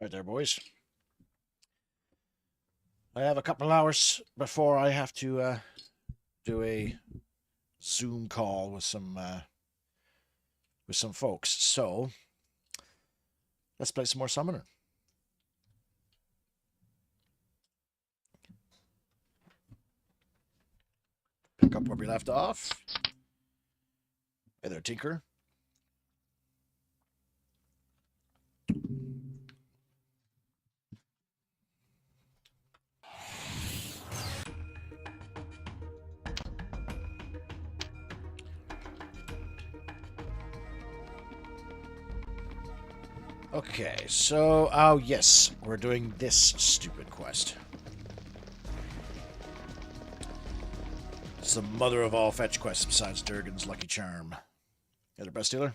Right there, boys. I have a couple of hours before I have to do a Zoom call with some folks. So let's play some more Summoner. Pick up where we left off. Hey there, Tinker. Okay, so, oh yes, we're doing this stupid quest. It's the mother of all fetch quests besides Durgan's Lucky Charm. Get her best dealer?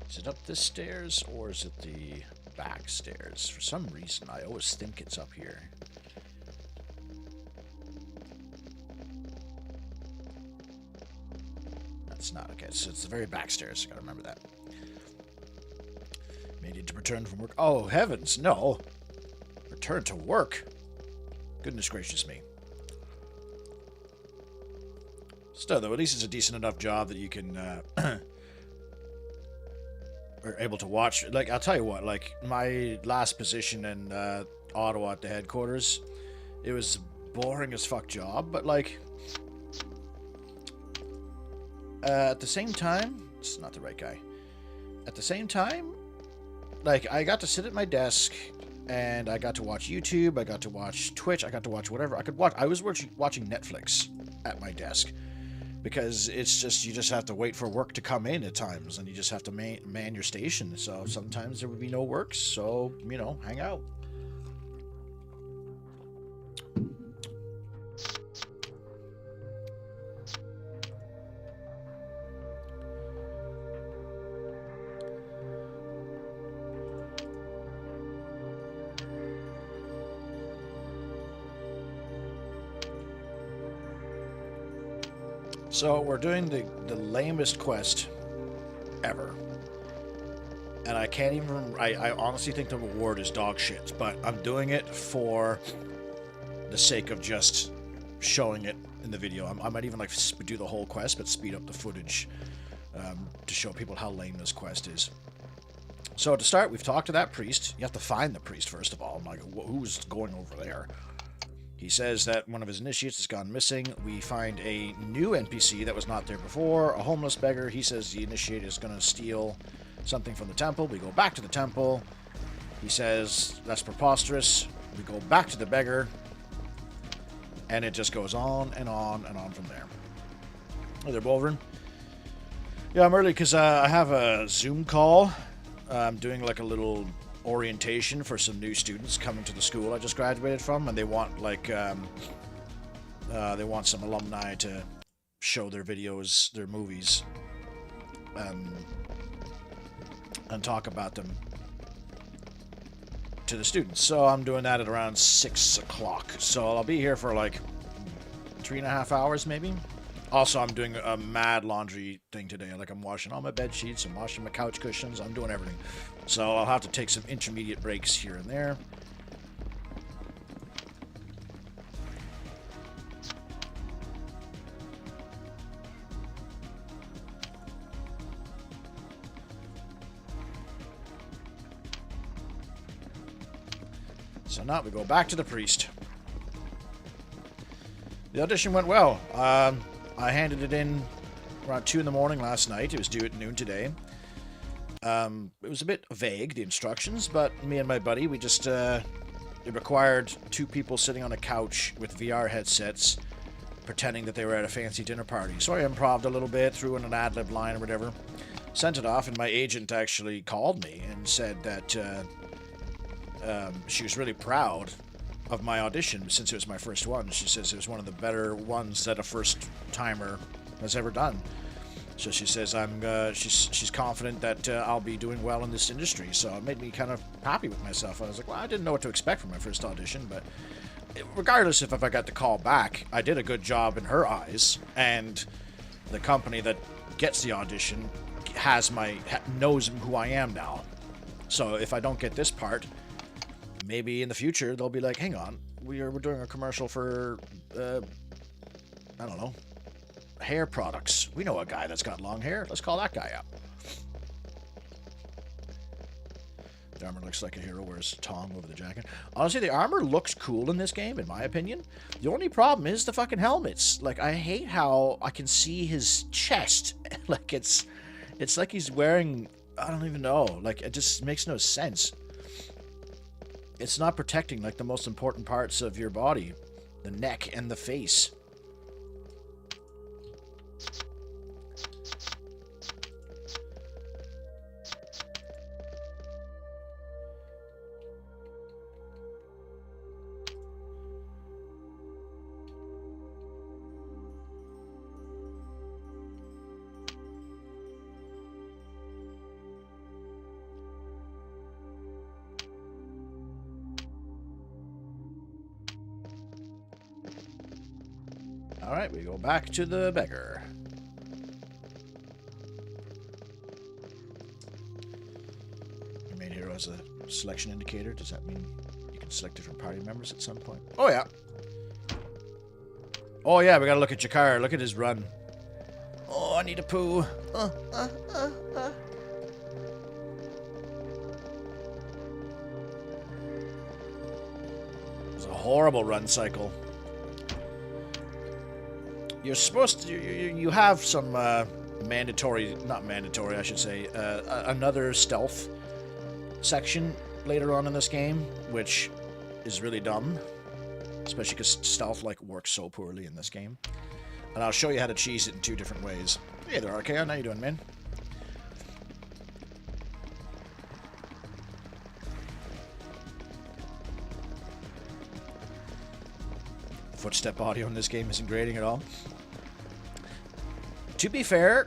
Is it up this stairs, or is it the back stairs? For some reason, I always think it's up here. That's not okay. So it's the very back stairs. I gotta remember that. May need to return from work. Oh, heavens, no. Return to work? Goodness gracious me. Still, though, at least it's a decent enough job that you can, are able to watch. Like, I'll tell you what, like, my last position in Ottawa at the headquarters, it was a boring as fuck job, but, like, at the same time, it's not the right guy. At the same time, like, I got to sit at my desk, and I got to watch YouTube, I got to watch Twitch, I got to watch whatever I could watch. I was watching Netflix at my desk. Because it's just, you just have to wait for work to come in at times, and you just have to man your station. So sometimes there would be no work, so, you know, hang out. So we're doing the lamest quest ever. And I can't even, I honestly think the reward is dog shit, but I'm doing it for the sake of just showing it in the video. I might even like do the whole quest, but speed up the footage to show people how lame this quest is. So to start, we've talked to that priest. You have to find the priest first of all. I'm like, who's going over there? He says that one of his initiates has gone missing. We find a new NPC that was not there before, a homeless beggar. He says the initiate is going to steal something from the temple. We go back to the temple. He says that's preposterous. We go back to the beggar. And it just goes on and on and on from there. Hey there, Bolvern. Yeah, I'm early because I have a Zoom call. I'm doing like a little orientation for some new students coming to the school I just graduated from, and they want like they want some alumni to show their videos, their movies, and talk about them to the students. So I'm doing that at around 6 o'clock. So I'll be here for like 3.5 hours maybe. Also, I'm doing a mad laundry thing today. Like, I'm washing all my bed sheets, I'm washing my couch cushions, I'm doing everything. So I'll have to take some intermediate breaks here and there. So now we go back to the priest. The audition went well. I handed it in around 2 in the morning last night. It was due at noon today. It was a bit vague, the instructions, but me and my buddy, we just, it required 2 people sitting on a couch with VR headsets, pretending that they were at a fancy dinner party. So I improv'd a little bit, threw in an ad-lib line or whatever, sent it off, and my agent actually called me and said that she was really proud of my audition since it was my first one. She says it was one of the better ones that a first-timer has ever done. So she says she's confident that I'll be doing well in this industry. So it made me kind of happy with myself. I was like, well, I didn't know what to expect from my first audition, but regardless if I got the call back, I did a good job in her eyes, and the company that gets the audition knows who I am now. So if I don't get this part, maybe in the future they'll be like, hang on, we're doing a commercial for I don't know, hair products. We know a guy that's got long hair. Let's call that guy up. The armor looks like a hero wears Tom over the jacket. Honestly, the armor looks cool in this game, in my opinion. The only problem is the fucking helmets. Like, I hate how I can see his chest. Like, it's like he's wearing, I don't even know. Like, it just makes no sense. It's not protecting, like, the most important parts of your body. The neck and the face. Alright, we go back to the beggar. Your main hero has a selection indicator. Does that mean you can select different party members at some point? Oh, yeah. Oh, yeah, we gotta look at Jakar. Look at his run. Oh, I need a poo. It's a horrible run cycle. You're supposed to, you have some mandatory, not mandatory, I should say, another stealth section later on in this game, which is really dumb, especially because stealth like works so poorly in this game. And I'll show you how to cheese it in 2 different ways. Hey there, RKO, how you doing, man? Footstep audio in this game isn't grating at all. To be fair,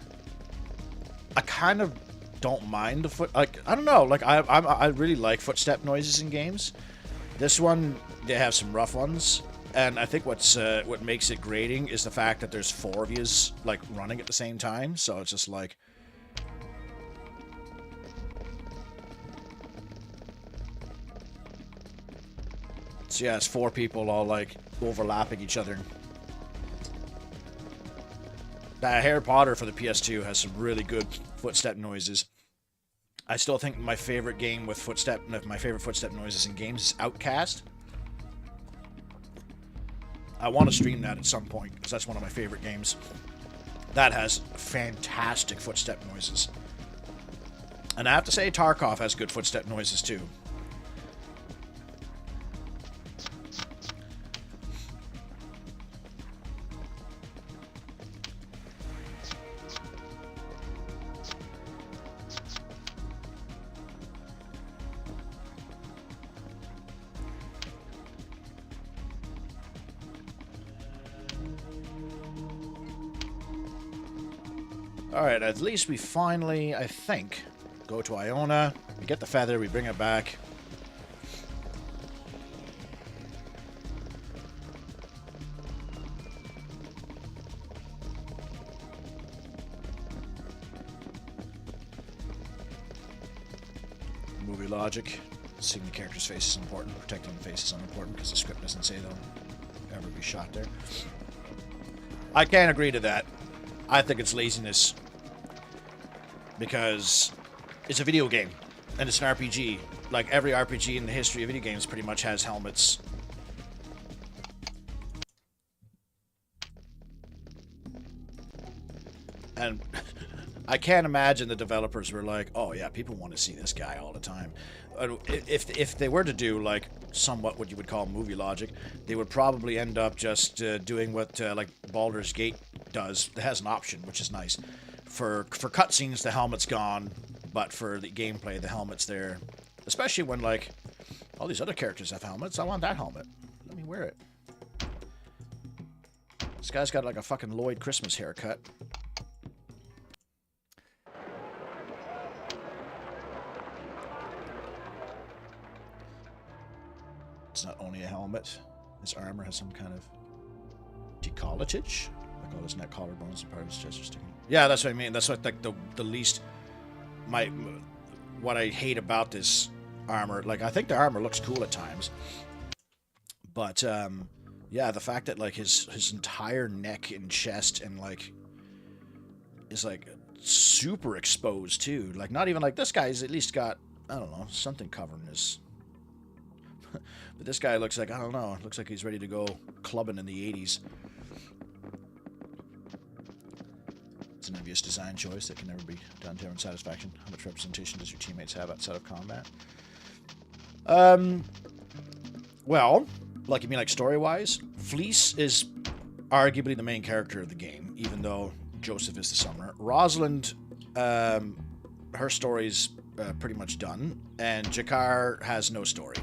I kind of don't mind the foot. Like, I don't know. Like, I really like footstep noises in games. This one, they have some rough ones, and I think what makes it grating is the fact that there's 4 of yous like running at the same time. So it's just like. So yeah, it's 4 people all like overlapping each other. Harry Potter for the PS2 has some really good footstep noises. I still think my favorite game with my favorite footstep noises in games is Outcast. I want to stream that at some point because that's one of my favorite games. That has fantastic footstep noises. And I have to say Tarkov has good footstep noises too. Alright, at least we finally, I think, go to Iona. We get the feather, we bring it back. Movie logic. Seeing the character's face is important. Protecting the face is unimportant because the script doesn't say they'll ever be shot there. I can't agree to that. I think it's laziness. Because it's a video game. And it's an RPG. Like every RPG in the history of video games pretty much has helmets. And I can't imagine the developers were like, oh yeah, people want to see this guy all the time. If they were to do like somewhat what you would call movie logic, they would probably end up just doing what like Baldur's Gate does. It has an option, which is nice. For cutscenes, the helmet's gone, but for the gameplay, the helmet's there. Especially when like all these other characters have helmets. I want that helmet. Let me wear it. This guy's got like a fucking Lloyd Christmas haircut. It's not only a helmet. His armor has some kind of decolletage. Like all his neck collarbones and part of his chest are sticking. Yeah, that's what I mean. That's what like the least what I hate about this armor. Like I think the armor looks cool at times, but yeah, the fact that like his entire neck and chest and like is like super exposed too. Like not even like this guy's at least got, I don't know, something covering his. But this guy looks like, I don't know, looks like he's ready to go clubbing in the 80s. It's an obvious design choice that can never be done to everyone's satisfaction. How much representation does your teammates have outside of combat? Well, like you mean like story-wise? Fleece is arguably the main character of the game, even though Joseph is the summoner. Rosalind, her story's pretty much done, and Jakar has no story.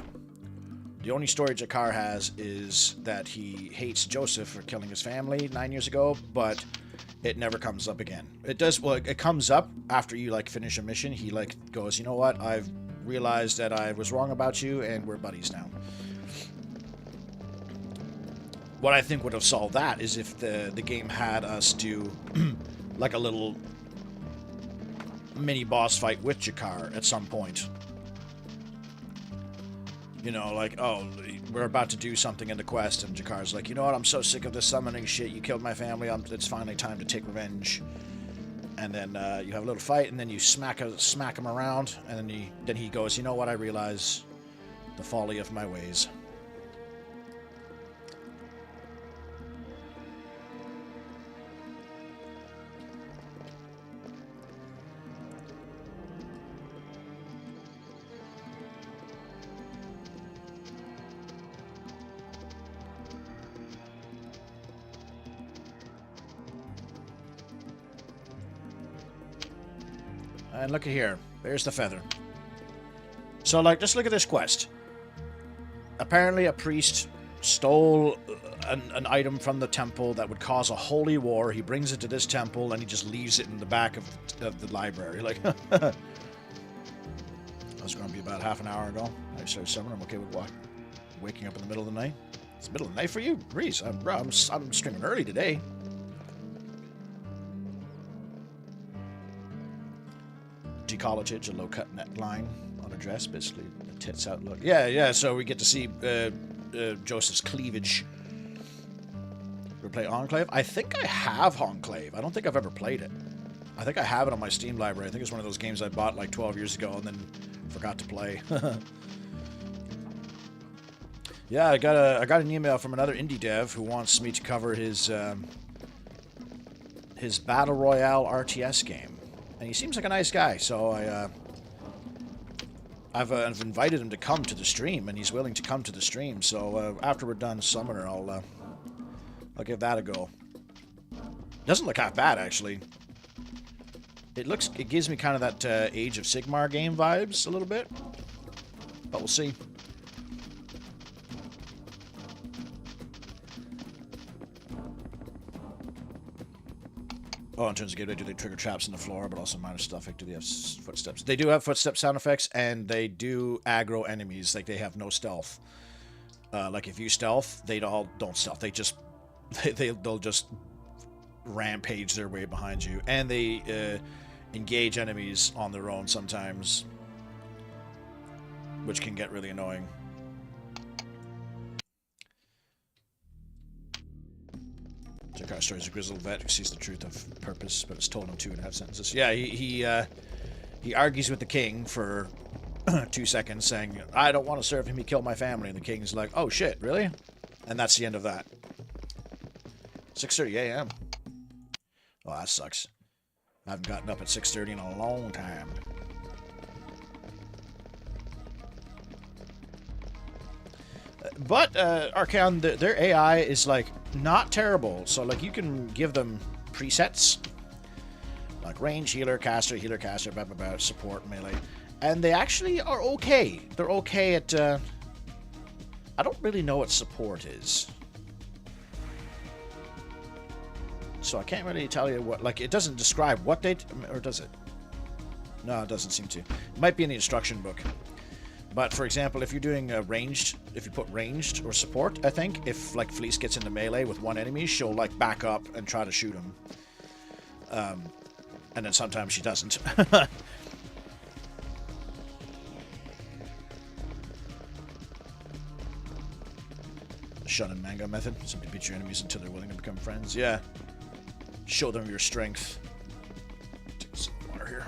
The only story Jakar has is that he hates Joseph for killing his family 9 years ago, but it never comes up again. It does, well, it comes up after you, like, finish a mission. He, like, goes, you know what, I've realized that I was wrong about you, and we're buddies now. What I think would have solved that is if the game had us do, like, a little mini boss fight with Jakar at some point. You know, like, oh, we're about to do something in the quest, and Jakar's like, you know what, I'm so sick of this summoning shit, you killed my family, it's finally time to take revenge. And then you have a little fight, and then you smack him around, and then he goes, you know what, I realize the folly of my ways. And look at here. There's the feather. So, like, just look at this quest. Apparently, a priest stole an item from the temple that would cause a holy war. He brings it to this temple, and he just leaves it in the back of the library. Like, that was going to be about half an hour ago. I started summoning. I'm okay with waking up in the middle of the night. It's the middle of the night for you? Reese, I'm streaming early today. Decolletage, a low-cut neckline on a dress, basically a tits out look. Yeah, so we get to see Joseph's cleavage. We play Enclave? I think I have Enclave. I don't think I've ever played it. I think I have it on my Steam library. I think it's one of those games I bought like 12 years ago and then forgot to play. Yeah, I got an email from another indie dev who wants me to cover his Battle Royale RTS game. And he seems like a nice guy, so I've invited him to come to the stream, and he's willing to come to the stream. So after we're done Summoner, I'll give that a go. Doesn't look half bad, actually. It gives me kind of that Age of Sigmar game vibes a little bit, but we'll see. Oh, in terms of gameplay, do they trigger traps in the floor, but also minor stuff? Like, do they have footsteps? They do have footstep sound effects, and they do aggro enemies. Like, they have no stealth. Like, if you stealth, they all don't stealth. They just... They'll just rampage their way behind you. And they engage enemies on their own sometimes, which can get really annoying. Jakar stories a grizzled vet who sees the truth of purpose, but it's told in 2.5 sentences. Yeah, he argues with the king for 2 seconds, saying, I don't want to serve him, he killed my family. And the king's like, oh shit, really? And that's the end of that. 6:30 a.m. Oh, that sucks. I haven't gotten up at 6:30 in a long time. But Archaon, their AI is like not terrible. So like you can give them presets like range, healer, caster, blah, blah, blah, support, melee, and they actually are okay. They're okay at. I don't really know what support is, so I can't really tell you what. Like it doesn't describe what they, or does it? No, it doesn't seem to. It might be in the instruction book. But for example, if you're doing ranged, if you put ranged or support, I think if like Fleece gets into melee with one enemy, she'll like back up and try to shoot him. And then sometimes she doesn't. Shun and manga method. Simply beat your enemies until they're willing to become friends. Yeah. Show them your strength. Take some water here.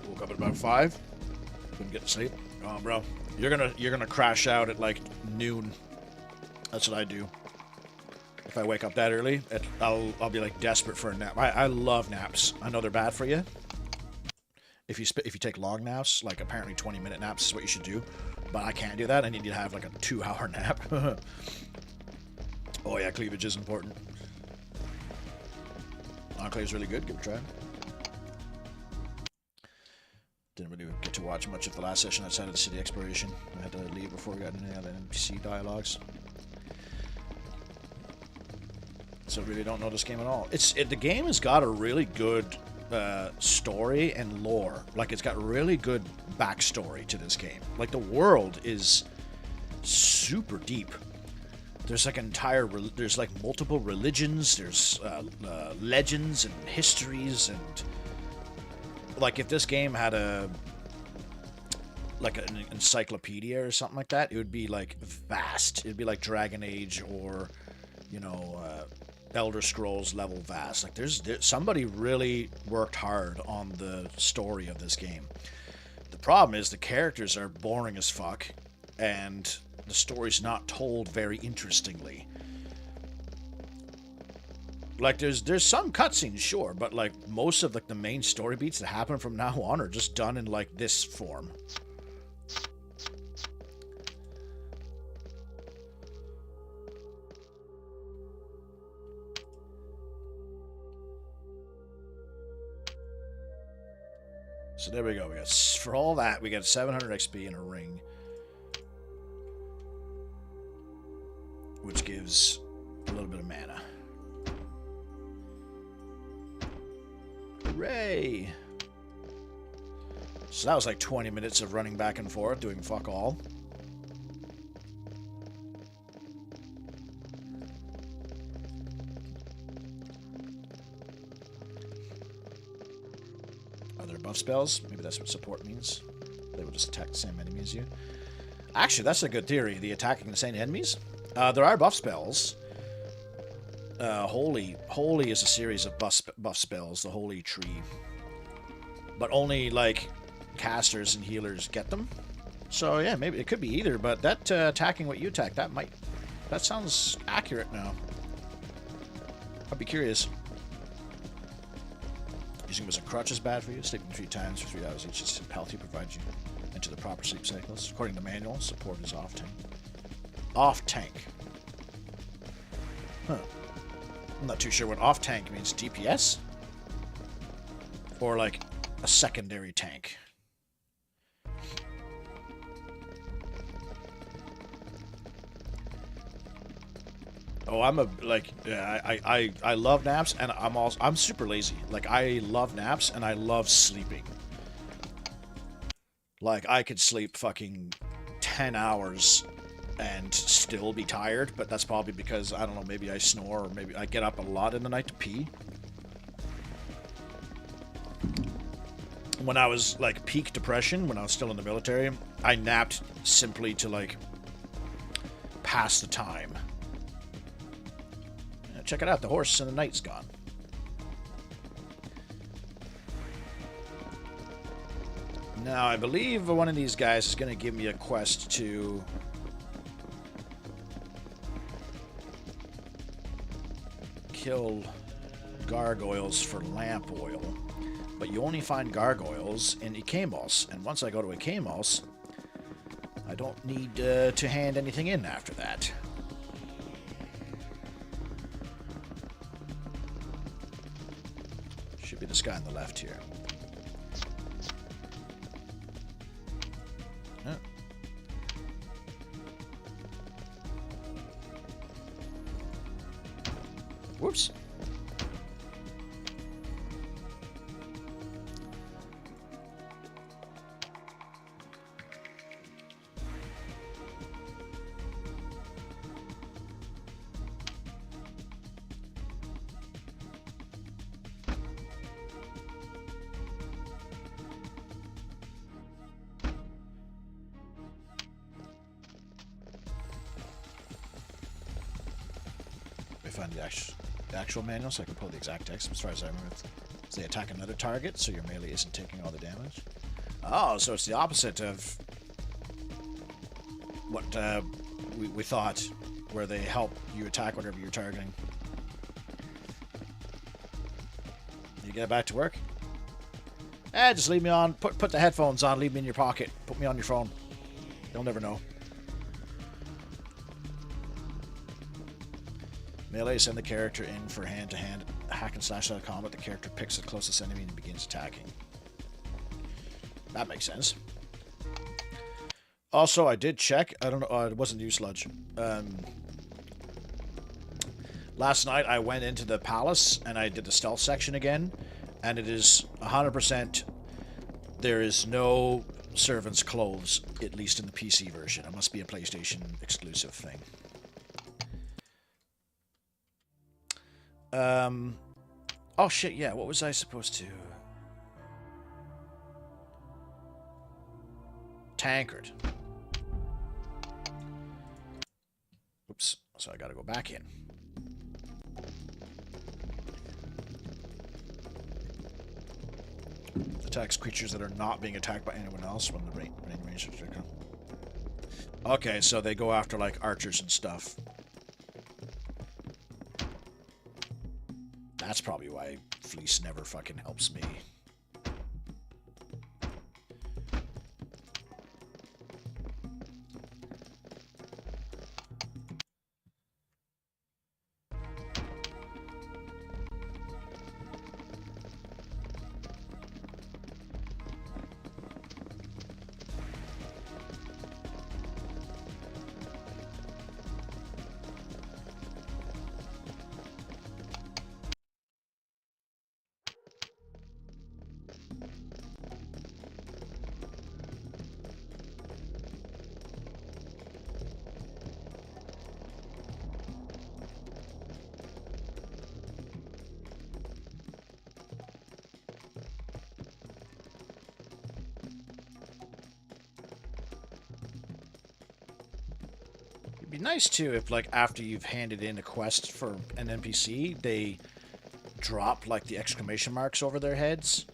Woke up at about 5. Couldn't get to sleep. Oh, bro, you're gonna crash out at like noon. That's what I do. If I wake up that early, I'll be like desperate for a nap. I love naps. I know they're bad for you. If you take long naps, like apparently 20-minute naps is what you should do, but I can't do that. I need to have like a 2-hour nap. Oh yeah, cleavage is important. Enclave is really good. Give it a try. Didn't really get to watch much of the last session outside of the city exploration. I had to leave before we got into any other NPC dialogues. So really don't know this game at all. The game has got a really good story and lore. Like it's got really good backstory to this game. Like the world is super deep. There's like there's like multiple religions. There's legends and histories, and like if this game had like an encyclopedia or something like that, it would be like vast. It'd be like Dragon Age or, you know, Elder Scrolls level vast. Like there's somebody really worked hard on the story of this game. The problem is the characters are boring as fuck, and the story's not told very interestingly. Like there's some cutscenes, sure, but like most of like the main story beats that happen from now on are just done in like this form. So there we go. We got, for all that, we got 700 XP and a ring, which gives a little bit of mana. Hooray! So that was like 20 minutes of running back and forth, doing fuck all. Are there buff spells? Maybe that's what support means. They will just attack the same enemy as you. Actually, that's a good theory. The attacking the same enemies? There are buff spells. Holy is a series of buff spells, the Holy Tree. But only, like, casters and healers get them. So, yeah, maybe it could be either, but that attacking what you attack, that sounds accurate now. I'd be curious. Using them as a crutch is bad for you. Sleeping 3 times for 3 hours each is healthy, provides you into the proper sleep cycles. According to the manual, support is off tank. Off tank. Huh. I'm not too sure what off tank means. DPS? Or like a secondary tank? Oh, I'm I love naps, and I'm super lazy. Like I love naps and I love sleeping. Like I could sleep fucking 10 hours and still be tired, but that's probably because, I don't know, maybe I snore, or maybe I get up a lot in the night to pee. When I was, like, peak depression, when I was still in the military, I napped simply to, like, pass the time. Check it out, the horse in the night's gone. Now, I believe one of these guys is going to give me a quest to kill gargoyles for lamp oil, but you only find gargoyles in Ikemos, and once I go to Ikemos, I don't need to hand anything in after that. Should be this guy on the left here. Oh. Whoops. Find the actual manual so I can pull the exact text. As far as I remember, they attack another target, so your melee isn't taking all the damage. Oh, so it's the opposite of what we thought, where they help you attack whatever you're targeting. You get back to work? Just leave me on. Put the headphones on. Leave me in your pocket. Put me on your phone. You'll never know. Melee, send the character in for hand-to-hand hack and slash style combat. The character picks the closest enemy and begins attacking. That makes sense. Also, I did check. I don't know. It wasn't you, Sludge. Last night, I went into the palace and I did the stealth section again, and it is 100%. There is no servant's clothes, at least in the PC version. It must be a PlayStation exclusive thing. Oh shit, yeah, what was I supposed to... Tankard. Oops, so I gotta go back in. Attacks creatures that are not being attacked by anyone else when the range is come. Okay, so they go after, like, archers and stuff. That's probably why Fleece never fucking helps me. Be nice too if, like, after you've handed in a quest for an NPC, they drop, like, the exclamation marks over their heads.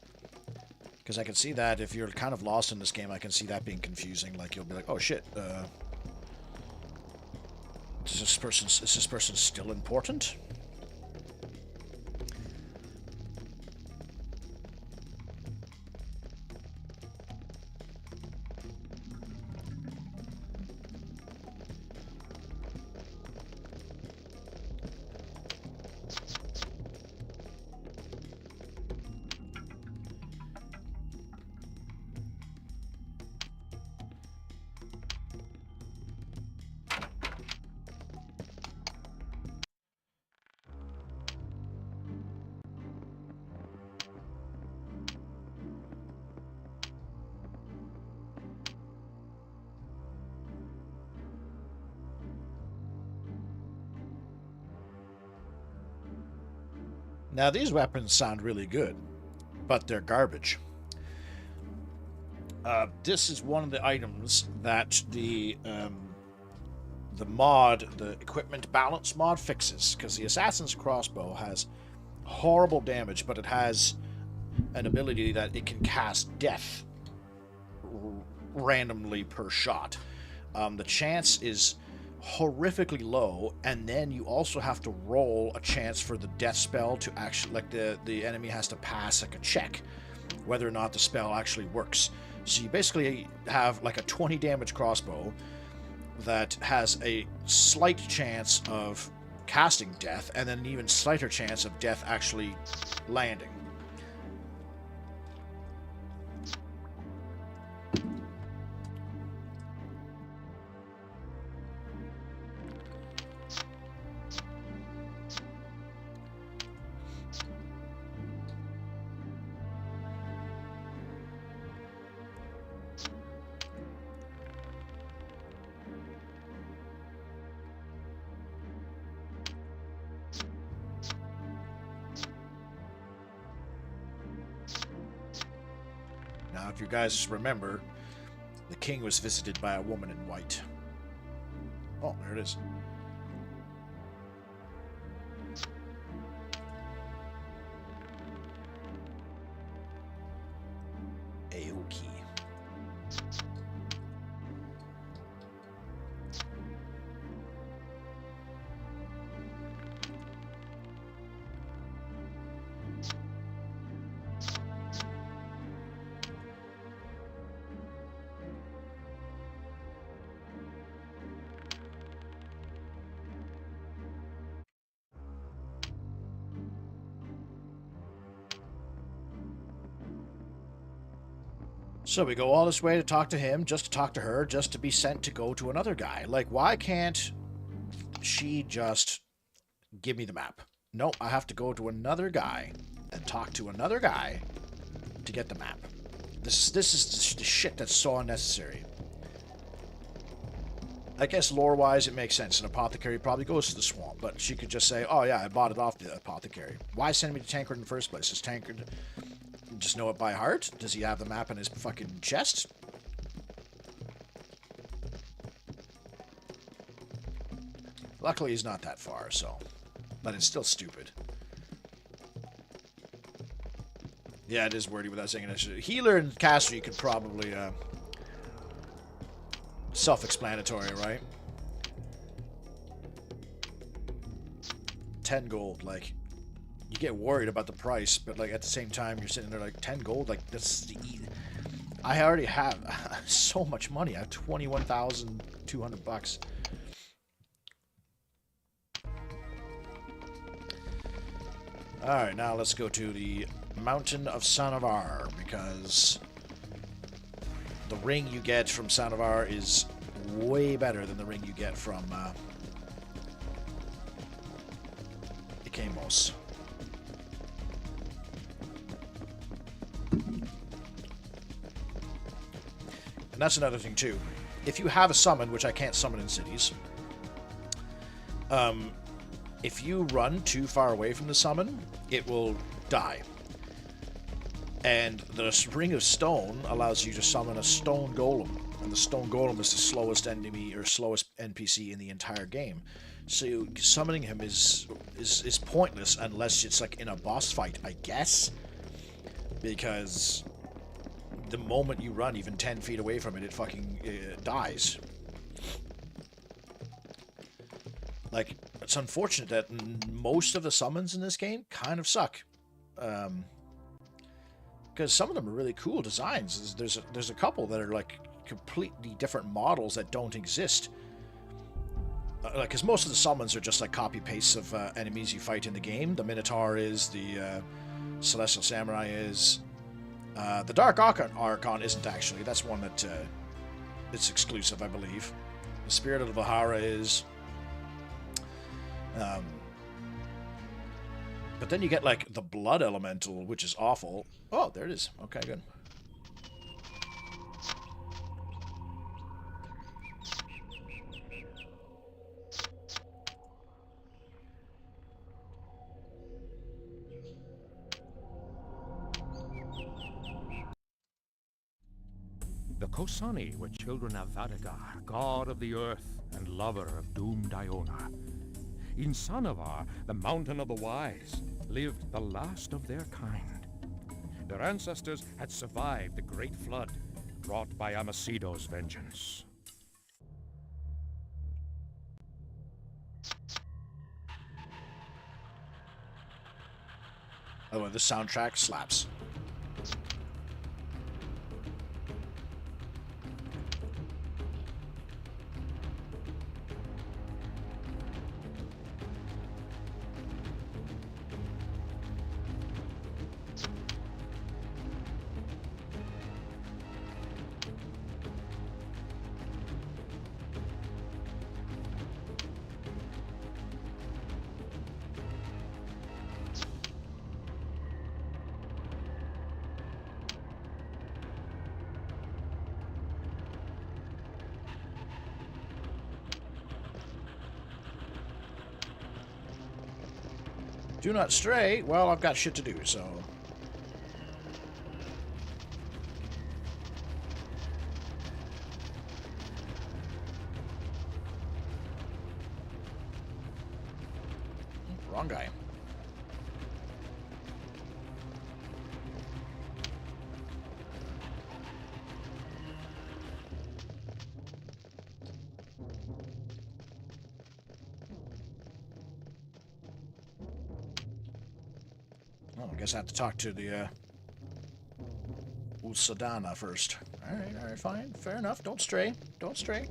Because I can see that if you're kind of lost in this game, I can see that being confusing. Like, you'll be like, oh shit, is this person still important? Now, these weapons sound really good, but they're garbage. This is one of the items that the mod, the equipment balance mod, fixes, because the Assassin's Crossbow has horrible damage, but it has an ability that it can cast death randomly per shot. The chance is horrifically low, and then you also have to roll a chance for the death spell to actually, like, the enemy has to pass like a check whether or not the spell actually works. So you basically have like a 20 damage crossbow that has a slight chance of casting death, and then an even slighter chance of death actually landing. Now, if you guys remember, the king was visited by a woman in white. Oh, there it is. Aoki. So we go all this way to talk to him, just to talk to her, just to be sent to go to another guy. Like, why can't she just give me the map? Nope, I have to go to another guy and talk to another guy to get the map. This is the shit that's so unnecessary. I guess lore-wise it makes sense. An apothecary probably goes to the swamp, but she could just say, oh yeah, I bought it off the apothecary. Why send me to Tancred in the first place? Is Tancred just know it by heart? Does he have the map in his fucking chest? Luckily, he's not that far, so... But it's still stupid. Yeah, it is wordy without saying it. Healer and caster, you could probably... self-explanatory, right? 10 gold, like... You get worried about the price, but like at the same time, you're sitting there like 10 gold. Like that's the. I already have so much money. I have 21,200 bucks. All right, now let's go to the Mountain of Sanavar, because the ring you get from Sanavar is way better than the ring you get from Ikemos. And that's another thing, too. If you have a summon, which I can't summon in cities, if you run too far away from the summon, it will die. And the Ring of Stone allows you to summon a Stone Golem. And the Stone Golem is the slowest enemy, or slowest NPC in the entire game. So summoning him is pointless unless it's like in a boss fight, I guess. Because... the moment you run even 10 feet away from it, it fucking dies. Like, it's unfortunate that most of the summons in this game kind of suck. Because some of them are really cool designs. There's a couple that are like completely different models that don't exist. Like, because most of the summons are just like copy-pastes of enemies you fight in the game. The Minotaur is, the Celestial Samurai is... the Dark Archon isn't actually. That's one that it's exclusive, I believe. The Spirit of the Vahara is. But then you get like the Blood Elemental, which is awful. Oh, there it is. Okay, good. The Kosani were children of Vadagar, god of the earth and lover of doomed Iona. In Sanavar, the Mountain of the Wise, lived the last of their kind. Their ancestors had survived the Great Flood, brought by Amasido's vengeance. By the way, the soundtrack slaps. Do not stray. Well, I've got shit to do, so... Wrong guy. Oh, I guess I have to talk to the, Usadana first. Alright, fine. Fair enough. Don't stray. Don't stray.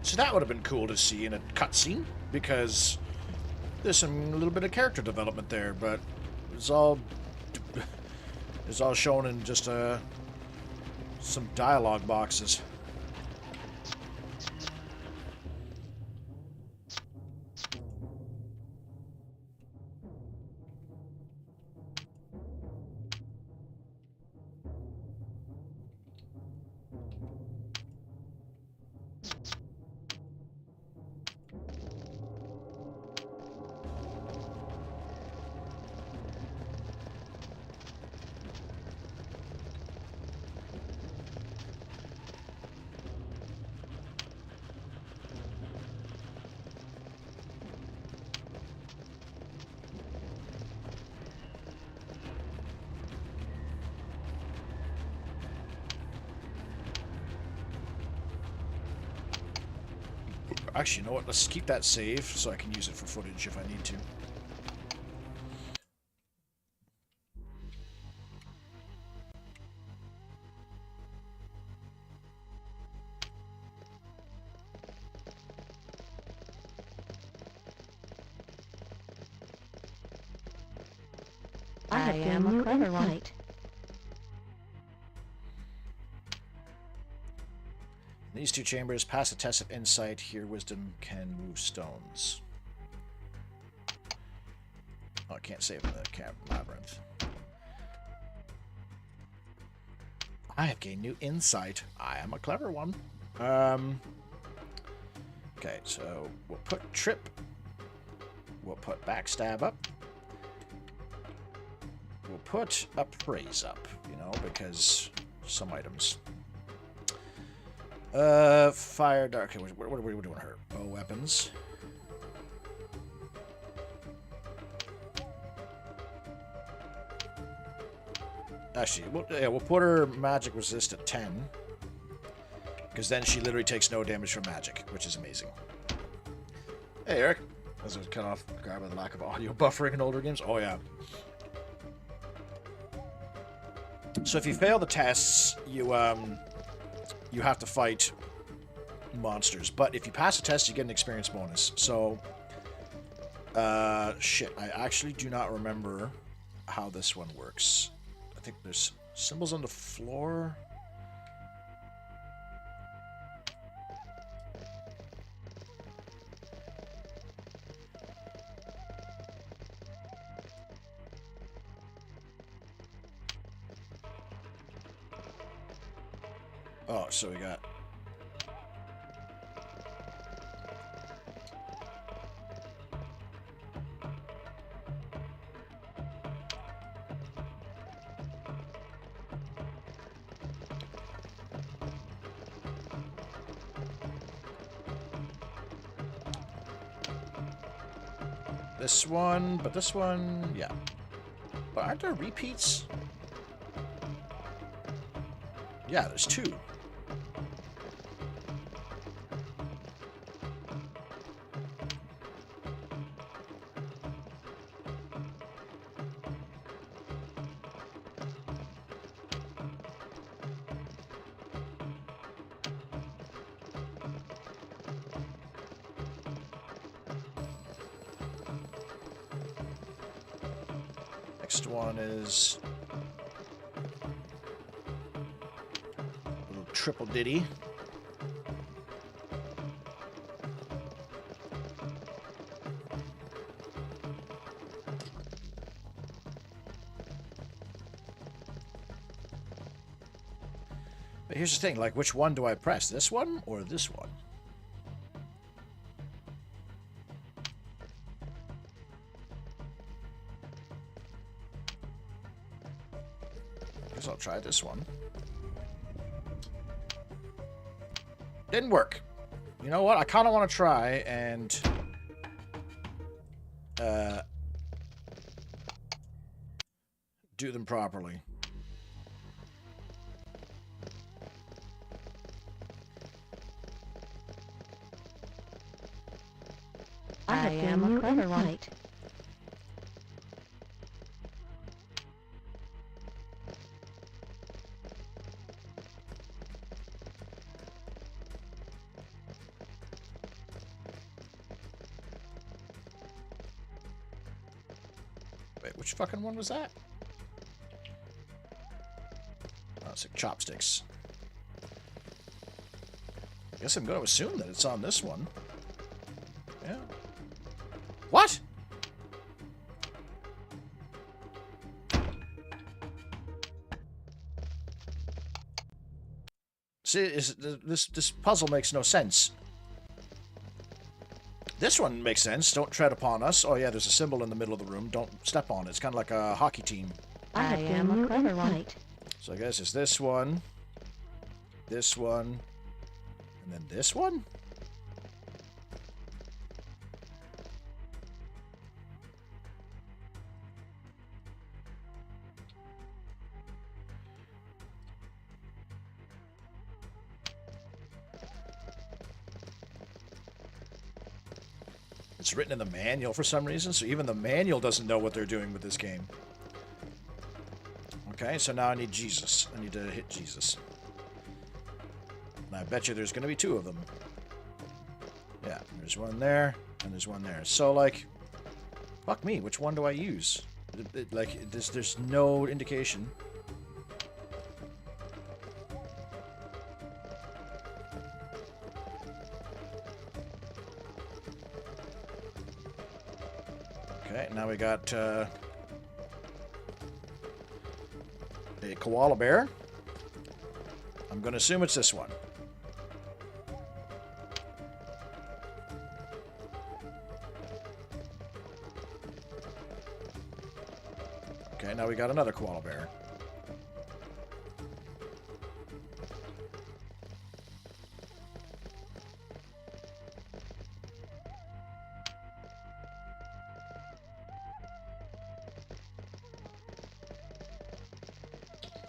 So that would have been cool to see in a cutscene, because there's a little bit of character development there, but it's all shown in just some dialogue boxes. Actually, you know what? Let's keep that save so I can use it for footage if I need to. I am a clever one. These two chambers pass a test of insight. Here, wisdom can move stones. Oh, I can't save in the camp labyrinth. I have gained new insight. I am a clever one. Okay, so we'll put trip. We'll put backstab up. We'll put appraise up, you know, because some items. Fire, dark. Okay, what are we doing here? Oh, weapons. Actually, we'll put her magic resist at 10. Because then she literally takes no damage from magic, which is amazing. Hey, Eric. As I was cut off guard by the lack of audio buffering in older games. Oh, yeah. So if you fail the tests, you have to fight monsters. But if you pass the test, you get an experience bonus. So, shit. I actually do not remember how this one works. I think there's symbols on the floor. Oh, so we got... This one, but this one, yeah. But aren't there repeats? Yeah, there's two. Next one is a little triple ditty. But here's the thing, like, which one do I press? This one or this one? I'll try this one. Didn't work. You know what? I kind of want to try and do them properly. I am a clever one. Wait, which fucking one was that? Oh, it's like chopsticks. I guess I'm going to assume that it's on this one. Yeah. What? See, this puzzle makes no sense. This one makes sense. Don't tread upon us. Oh yeah, there's a symbol in the middle of the room. Don't step on it. It's kind of like a hockey team. I am a clever one. So I guess it's this one, and then this one? It's written in the manual for some reason, so even the manual doesn't know what they're doing with this game. Okay, so now I need Jesus. I need to hit Jesus. And I bet you there's going to be two of them. Yeah, there's one there, and there's one there. So, like, fuck me, which one do I use? Like, there's no indication. Okay, now we got a koala bear. I'm going to assume it's this one. Okay, now we got another koala bear.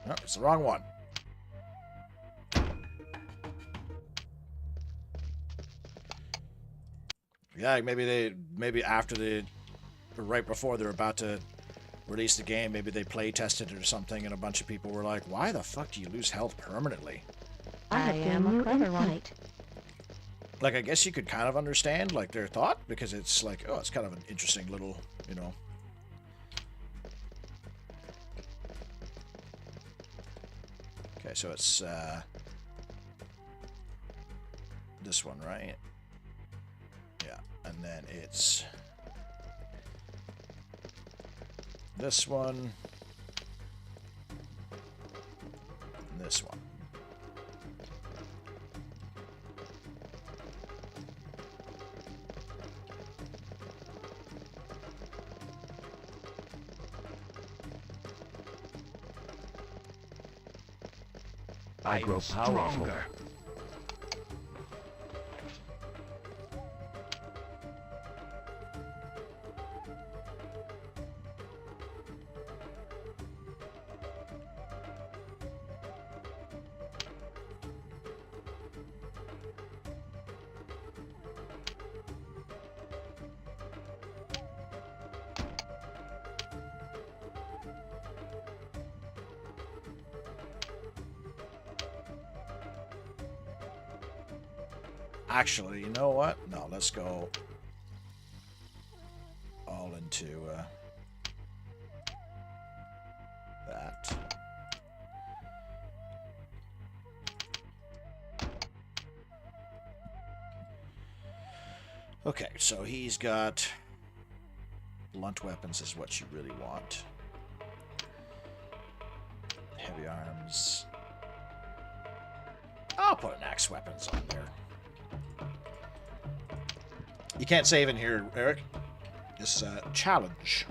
Oh, it's the wrong one. Yeah, maybe after right before they're about to release the game, maybe they play tested it or something, and a bunch of people were like, "Why the fuck do you lose health permanently?" I have been you in fight. Like, I guess you could kind of understand like their thought, because it's like, oh, it's kind of an interesting little, you know. Okay, so it's this one, right? Yeah, and then it's this one, and this one. I grow powerful. Actually, you know what? No, let's go all into that. Okay, so he's got blunt weapons is what you really want. Heavy arms. I'll put an axe weapons on there. You can't save in here, Eric. This is a challenge.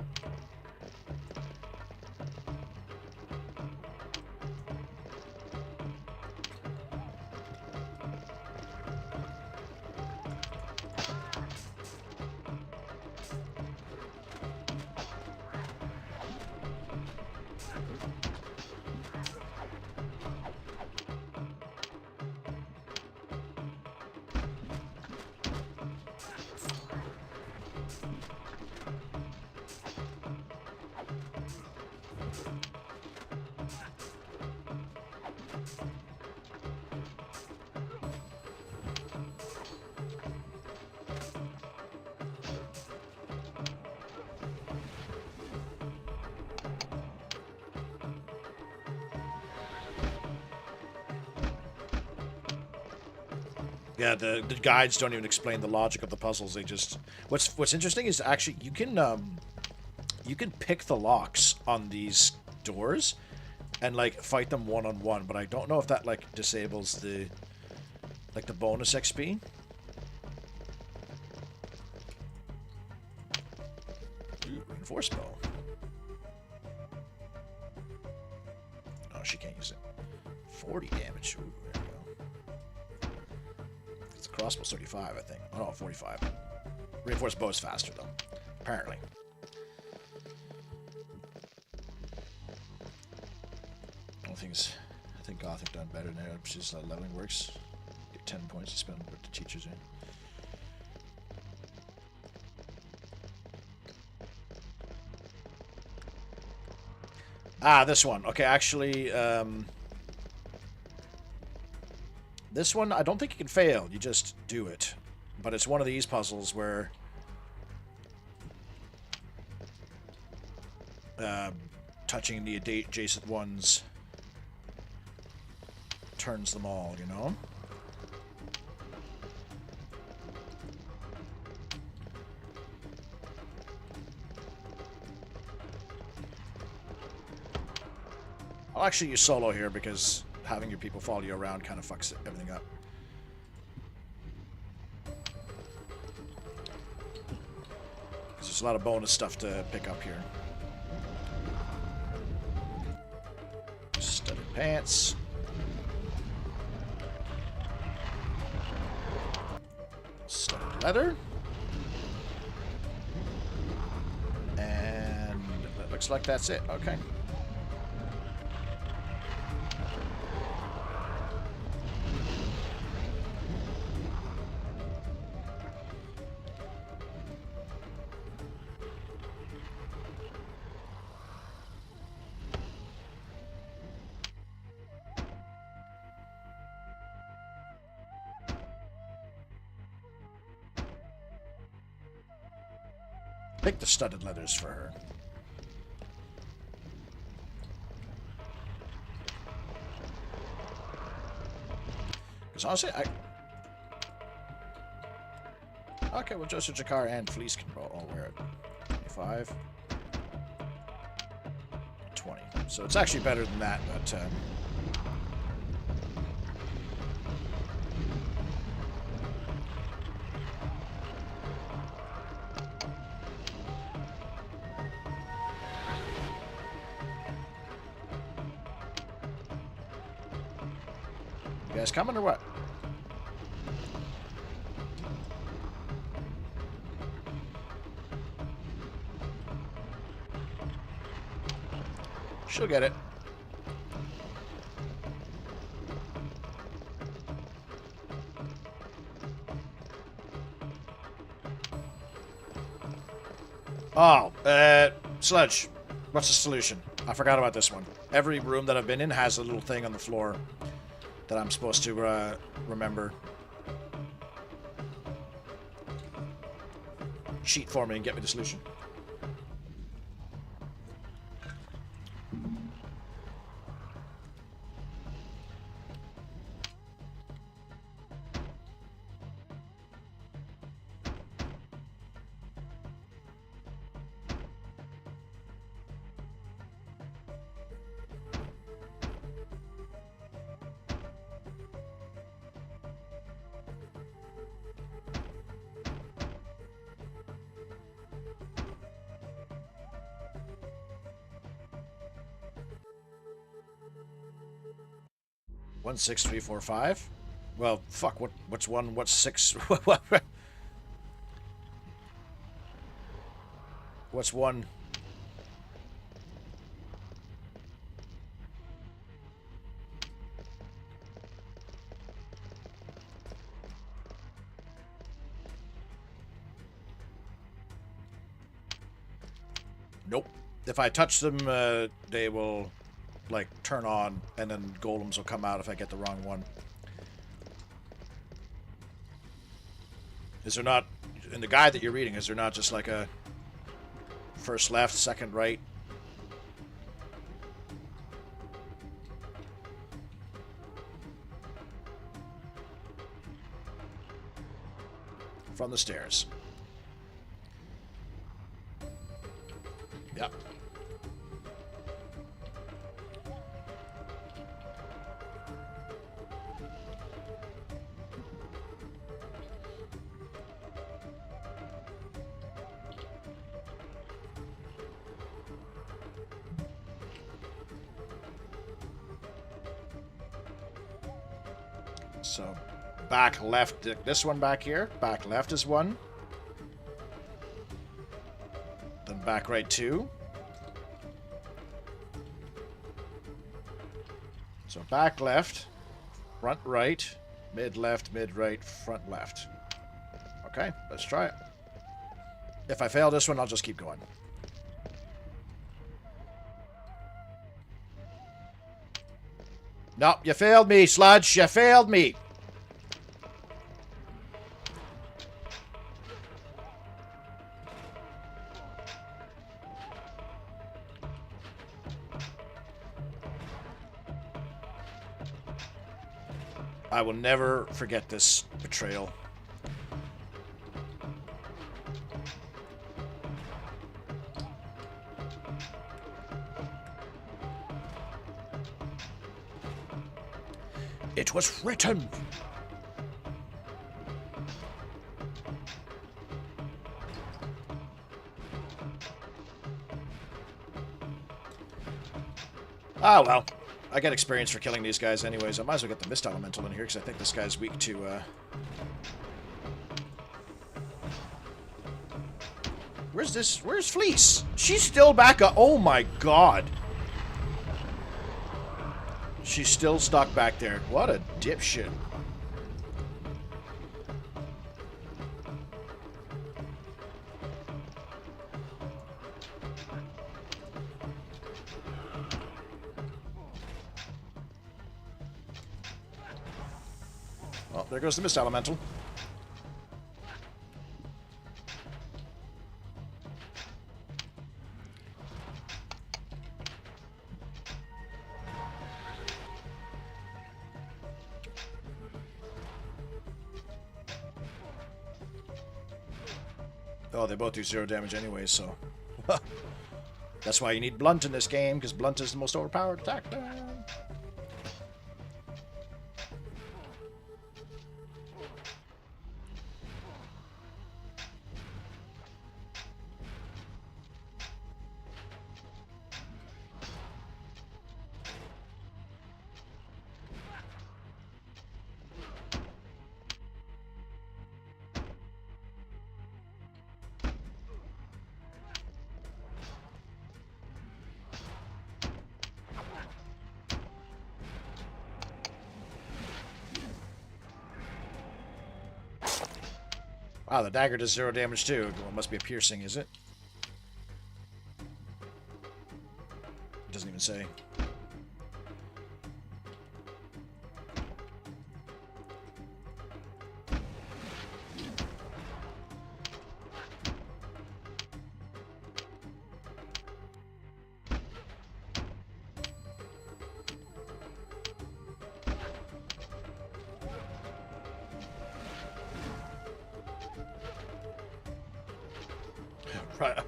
Yeah, the guides don't even explain the logic of the puzzles. They just what's interesting is actually you can pick the locks on these doors and like fight them one-on-one, but I don't know if that like disables the bonus XP. Ooh, reinforced bow. Oh, she can't use it. 40 damage. Ooh, there we go. It's a crossbow's 35, I think. Oh no, 45. Reinforced bow is faster though, apparently. I think Gothic done better now. Just leveling works. Get 10 points to spend with the teachers in. Ah, this one. Okay, actually, this one I don't think you can fail. You just do it. But it's one of these puzzles where touching the adjacent ones turns them all, you know? I'll actually use solo here because having your people follow you around kind of fucks everything up. Because there's a lot of bonus stuff to pick up here. Studded pants. Studded leather. And it looks like that's it. Okay. Pick the studded leathers for her. Because honestly, okay, well, Joseph Jakar and Fleece can all wear it. 25. 20. So it's actually better than that, but... You guys coming or what? She'll get it. Oh, Sludge. What's the solution? I forgot about this one. Every room that I've been in has a little thing on the floor that I'm supposed to remember. Cheat for me and get me the solution. One, 6, 3, 4, 5. Well, fuck. What's 1? What's 6? What's 1? Nope. If I touch them, they will, like, turn on, and then golems will come out if I get the wrong one. Is there not, in the guide that you're reading, is there not just like a first left, second right? From the stairs. Yep. So, back left, this one back here. Back left is 1. Then back right 2. So back left, front right, mid left, mid right, front left. Okay, let's try it. If I fail this one, I'll just keep going. No, you failed me, Sludge. You failed me. I will never forget this betrayal. It was written. Ah, well. I get experience for killing these guys anyways. I might as well get the Mist Elemental in here, because I think this guy's weak to, Where's Fleece? She's still back up. Oh my god. She's still stuck back there. What a dipshit. Oh, there goes the Mist Elemental. Oh, they both do 0 damage anyway, so... That's why you need Blunt in this game, because Blunt is the most overpowered attack. Wow, the dagger does 0 damage too. Well, it must be a piercing, is it? It doesn't even say.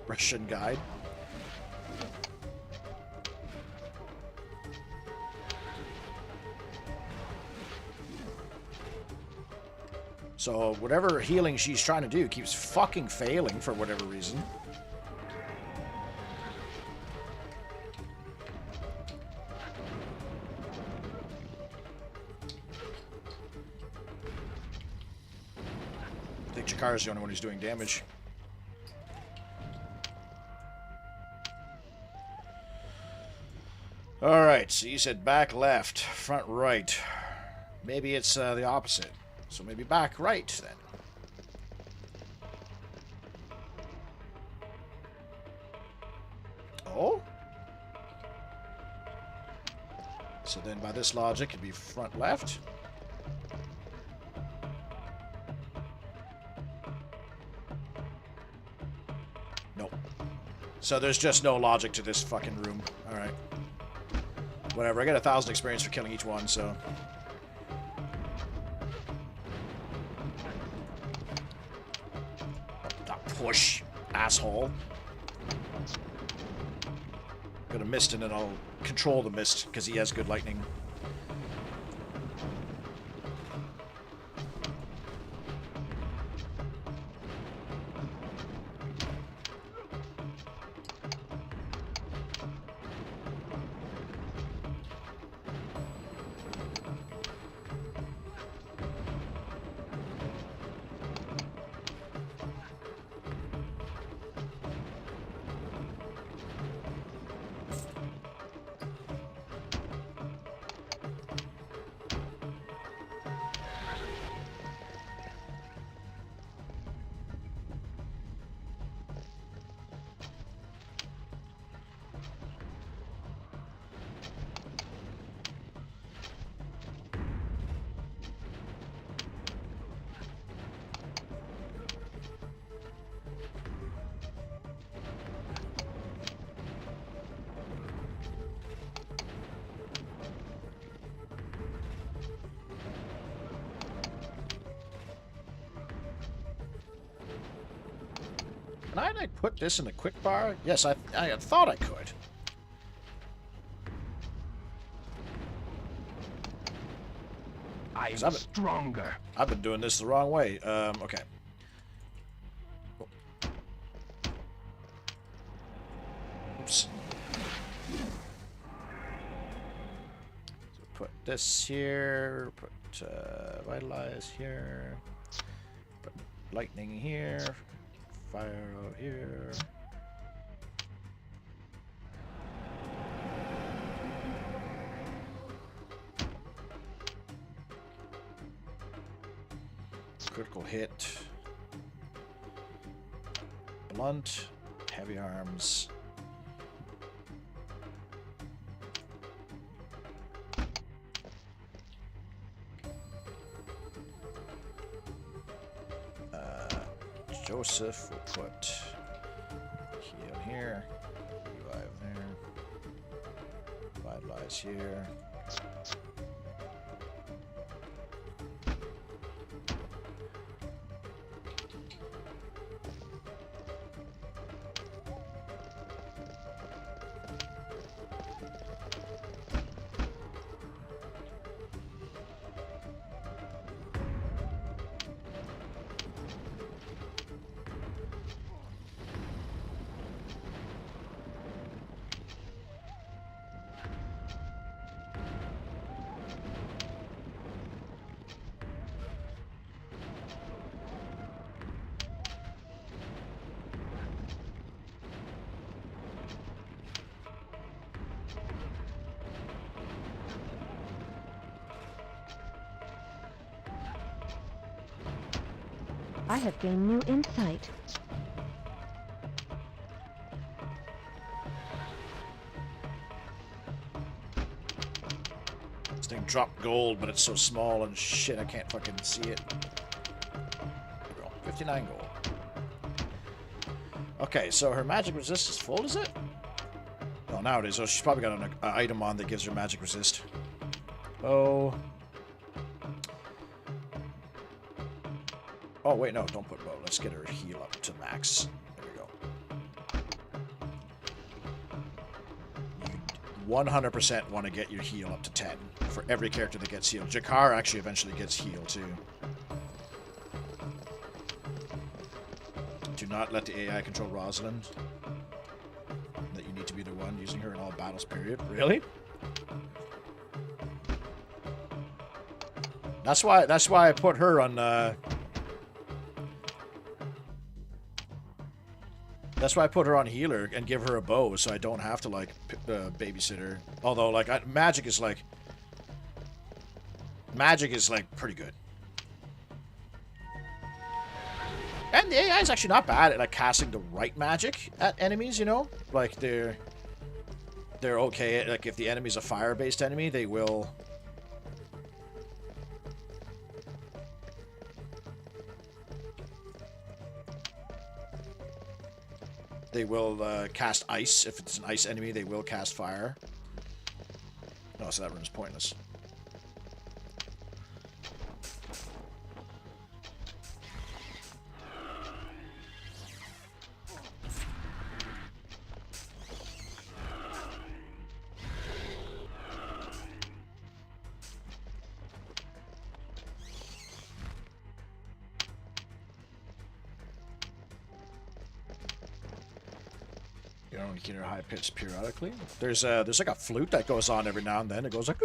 Russian guide. So whatever healing she's trying to do keeps fucking failing for whatever reason. I think Jakara's the only one who's doing damage. Alright, so you said back left, front right. Maybe it's the opposite. So maybe back right, then. Oh? So then by this logic, it'd be front left. Nope. So there's just no logic to this fucking room. Alright. Whatever, I get 1,000 experience for killing each one, so... Push, asshole. Got a mist and then I'll control the mist, because he has good lightning. Can I like put this in the quick bar? Yes, I thought I could. I am stronger. I've been doing this the wrong way. Okay. Oops. So put this here. Put vitalize here. Put lightning here. Fire out here. Critical hit. Blunt. Heavy arms. Joseph will put heal here. Revive there. Vitalize here. I have gained new insight. This thing dropped gold, but it's so small and shit, I can't fucking see it. There we go. 59 gold. Okay, so her magic resist is full, is it? Oh, now it is. Oh, she's probably got an item on that gives her magic resist. Oh. Oh, wait, no, don't put bow. Let's get her heal up to max. There we go. You 100% want to get your heal up to 10 for every character that gets healed. Jakar actually eventually gets healed, too. Do not let the AI control Rosalind. That you need to be the one using her in all battles, period. Really? That's why I put her on, That's why I put her on healer and give her a bow, so I don't have to, like, babysit her. Although, like, magic is, like, pretty good. And the AI is actually not bad at, like, casting the right magic at enemies, you know? Like, they're okay at, like, if the enemy's a fire-based enemy, they will... They will cast ice. If it's an ice enemy, they will cast fire. No, so that room's pointless. You know, you can hear high pitch periodically. There's like a flute that goes on every now and then. It goes like.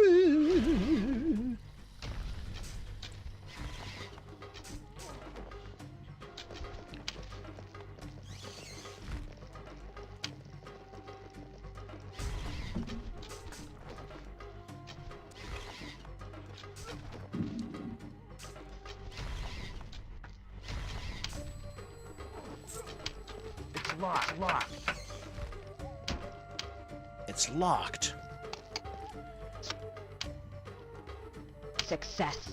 It's locked. It's locked. Success.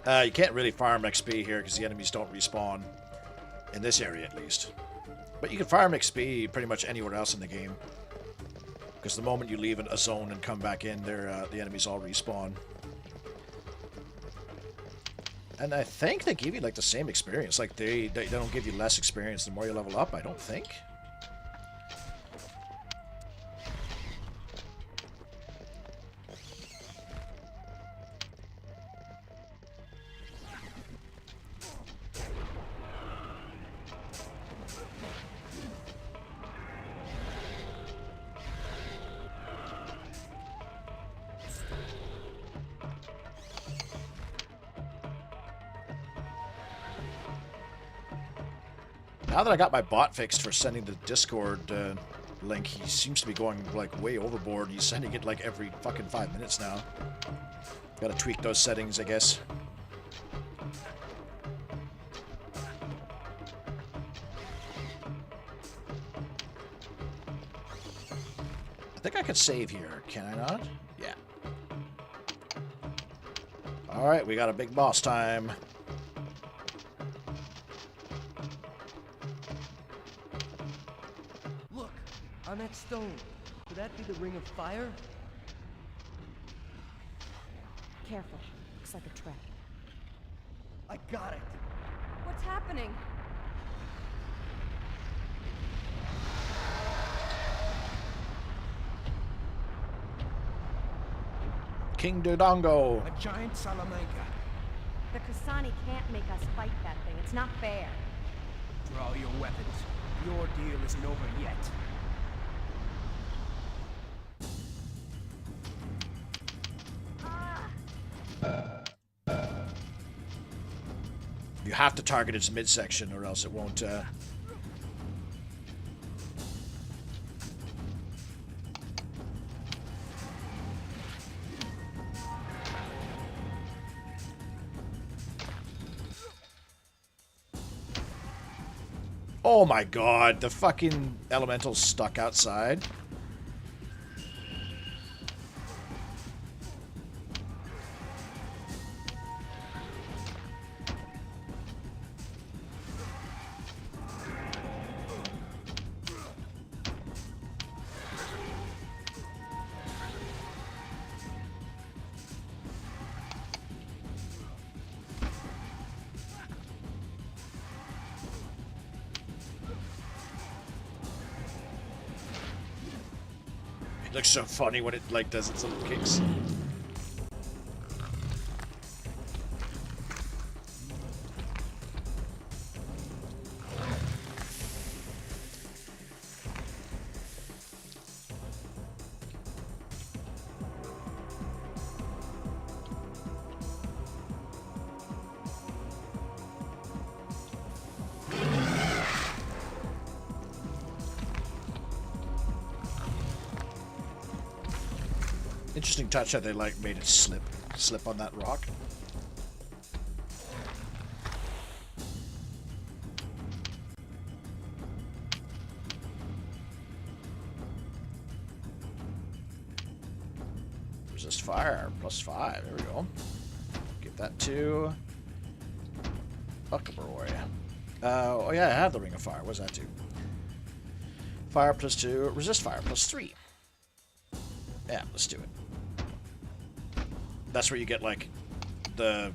You can't really farm XP here because the enemies don't respawn. In this area, at least. But you can farm XP pretty much anywhere else in the game. Because the moment you leave a zone and come back in, the enemies all respawn. And I think they give you like the same experience. Like they don't give you less experience the more you level up, I don't think. Now that I got my bot fixed for sending the Discord link, he seems to be going like way overboard. He's sending it like every fucking 5 minutes now. Gotta tweak those settings, I guess. I think I could save here, can I not? Yeah. Alright, we got a big boss time. On that stone, could that be the Ring of Fire? Careful. Looks like a trap. I got it! What's happening? King Dodongo. A giant Salamanca. The Kasani can't make us fight that thing. It's not fair. Draw your weapons. The ordeal isn't over yet. You have to target its midsection or else it won't, Oh my god, the fucking elemental's stuck outside. It looks so funny when it like does its little kicks. Interesting touch how they like made it slip on that rock. Resist fire, +5, there we go. Give that to Buckabroy. Oh yeah, I have the Ring of Fire, what does that do? Fire +2, resist fire +3. Yeah, let's do it. That's where you get like the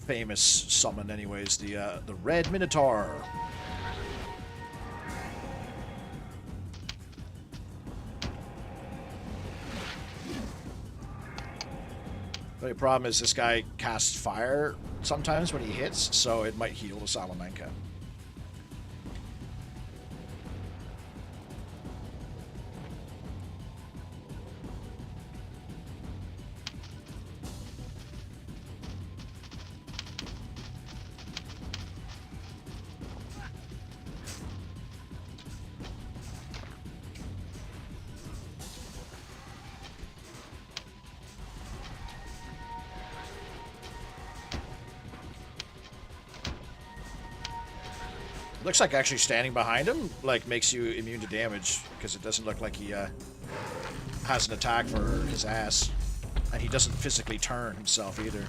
famous summon, anyways. The Red Minotaur. The only problem is this guy casts fire sometimes when he hits, so it might heal the Salamanca. Looks like actually standing behind him like makes you immune to damage because it doesn't look like he has an attack for his ass, and he doesn't physically turn himself either.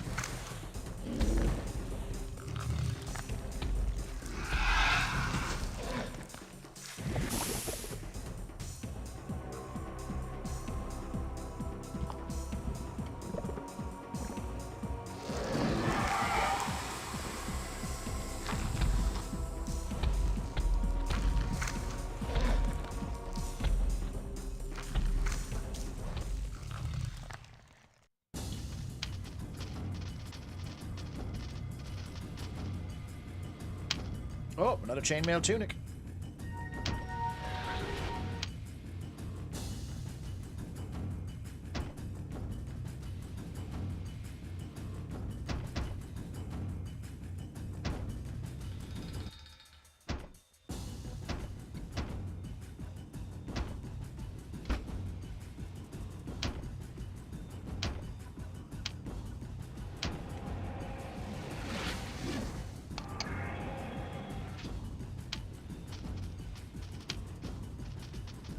Oh, another chainmail tunic.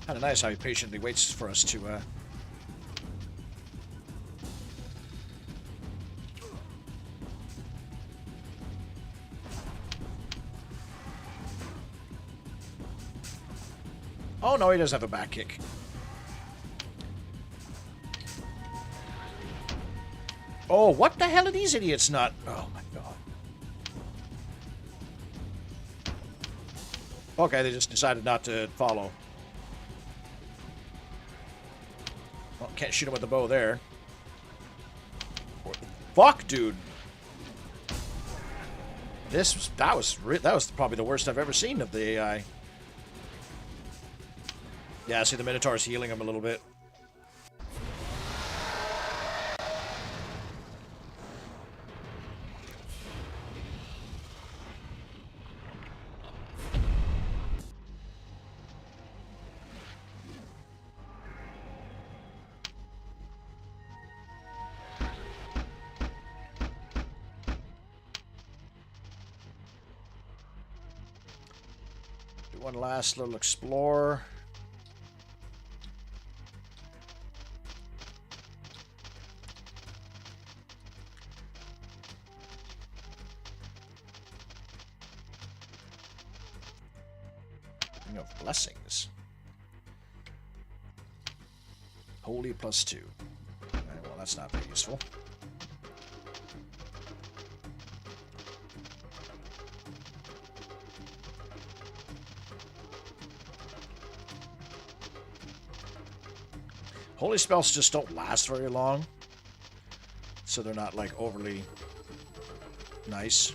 Kind of nice how he patiently waits for us to, Oh, no, he does have a back kick. Oh, what the hell are these idiots not? Oh, my God. Okay, they just decided not to follow. Well, can't shoot him with the bow there. Fuck, dude. That was probably the worst I've ever seen of the AI. Yeah, see the Minotaur's healing him a little bit. Do one last little explore. Of blessings. Holy +2. Right, well, that's not very useful. Holy spells just don't last very long, so they're not like overly nice.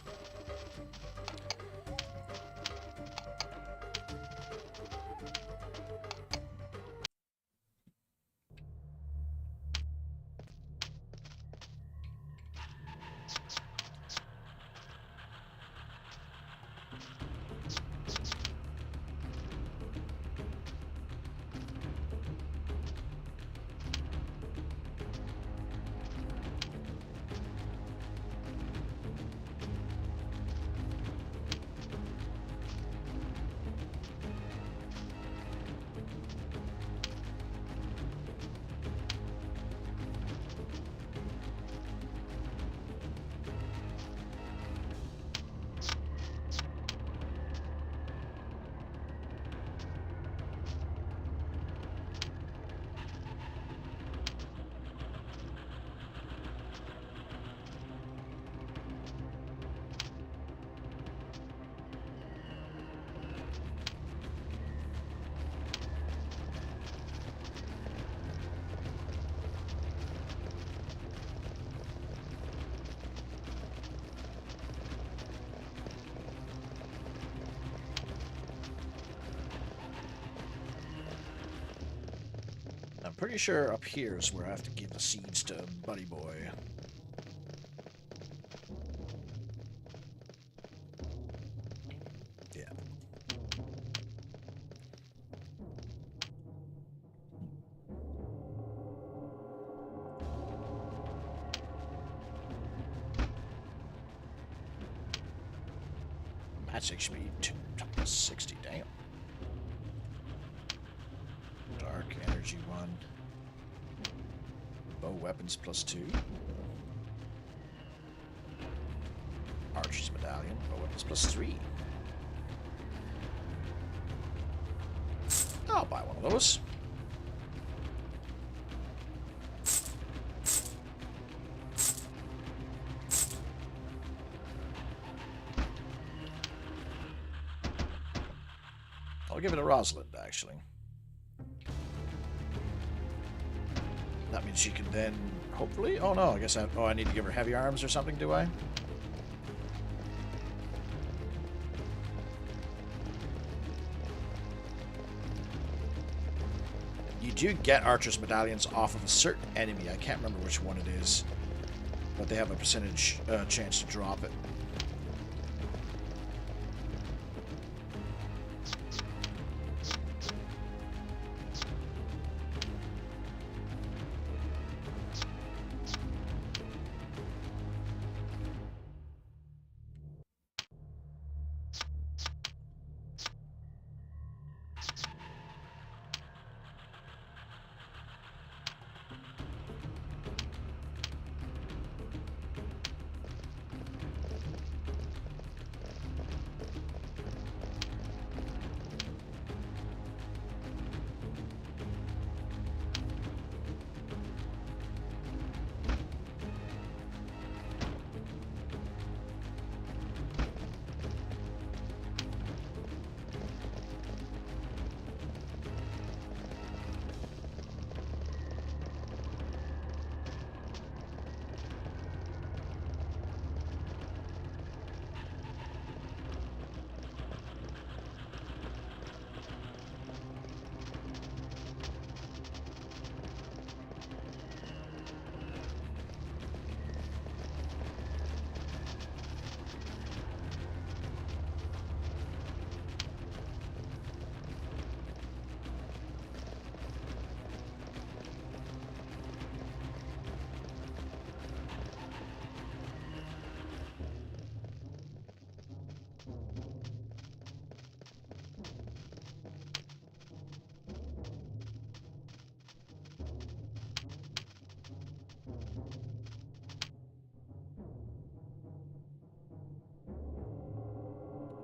I'm pretty sure up here is where I have to give the seeds to Buddy Boy. Yeah. Magic speed 60, damn. Dark energy 1. Bow weapons +2. Archer's medallion. Bow weapons +3. I'll buy one of those. I'll give it to Rosalind, actually. That means she can then, hopefully... Oh, no, I guess I need to give her heavy arms or something, do I? You do get Archer's medallions off of a certain enemy. I can't remember which one it is, but they have a percentage chance to drop it.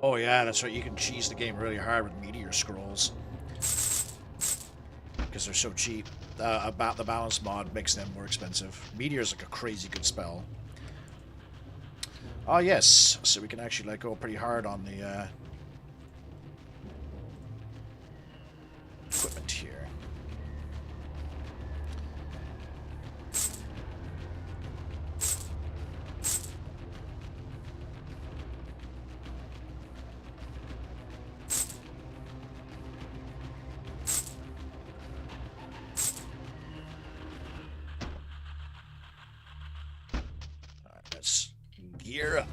Oh yeah, that's right. You can cheese the game really hard with meteor scrolls because they're so cheap. About the balance mod makes them more expensive. Meteor's like a crazy good spell. Oh yes, so we can actually like go pretty hard on the equipment here. Gear up.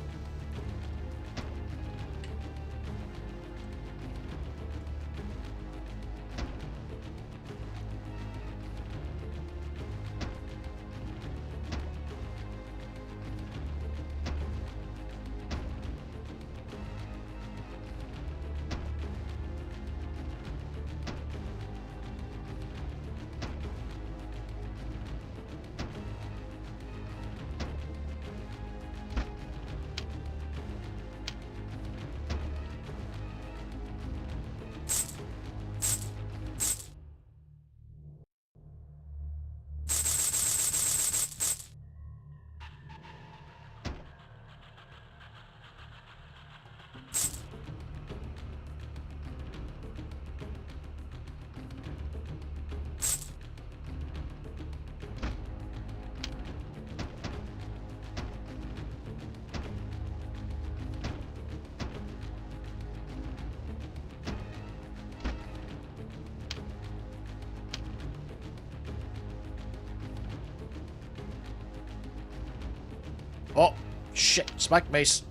Oh, shit. Spiked mace.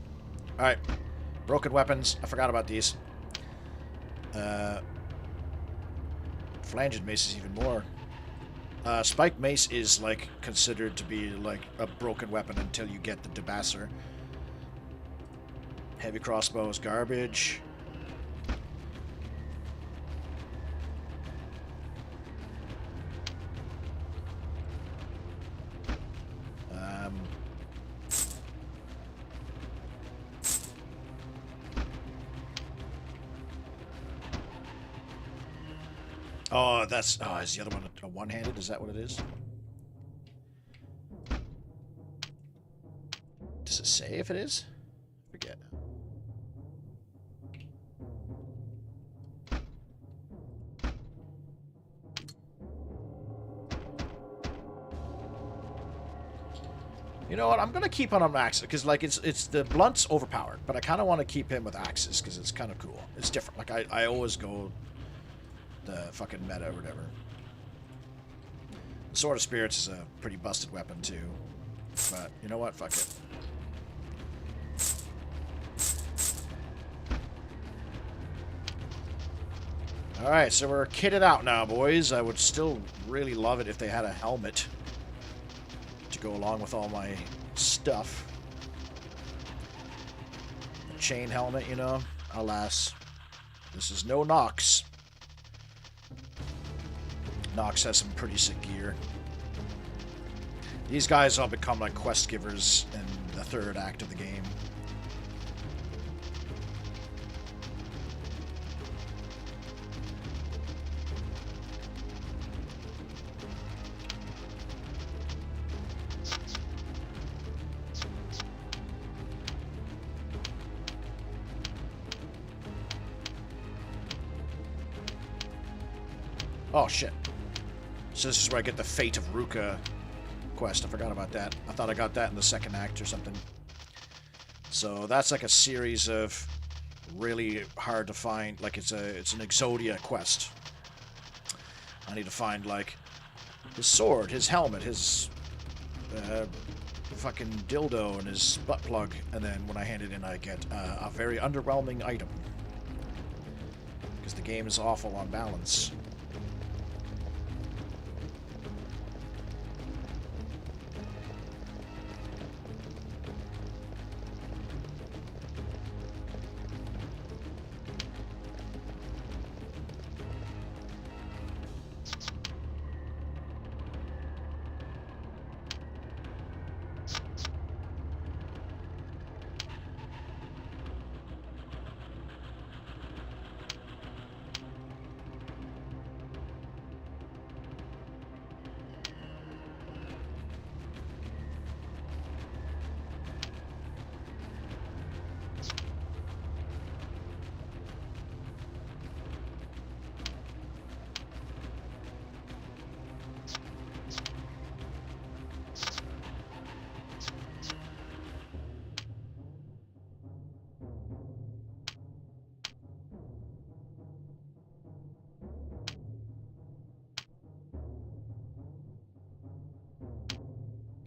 Alright. Broken weapons. I forgot about these. Flanged mace is even more. Spiked mace is, like, considered to be, like, a broken weapon until you get the Debasser. Heavy crossbow is garbage. Oh, that's... Oh, is the other one a one-handed? Is that what it is? Does it say if it is? Forget. You know what? I'm gonna keep on axes because, like, it's the blunt's overpowered, but I kind of want to keep him with axes because it's kind of cool. It's different. Like I always go the fucking meta or whatever. Sword of Spirits is a pretty busted weapon too. But you know what? Fuck it. Alright, so we're kitted out now, boys. I would still really love it if they had a helmet to go along with all my stuff. A chain helmet, you know? Alas, this is no Nox. Nox has some pretty sick gear. These guys all become like quest givers in the third act of the game. Oh shit. So this is where I get the Fate of Ruka quest. I forgot about that. I thought I got that in the second act or something. So that's like a series of really hard to find, like it's an Exodia quest. I need to find like his sword, his helmet, his fucking dildo and his butt plug, and then when I hand it in I get a very underwhelming item. Because the game is awful on balance.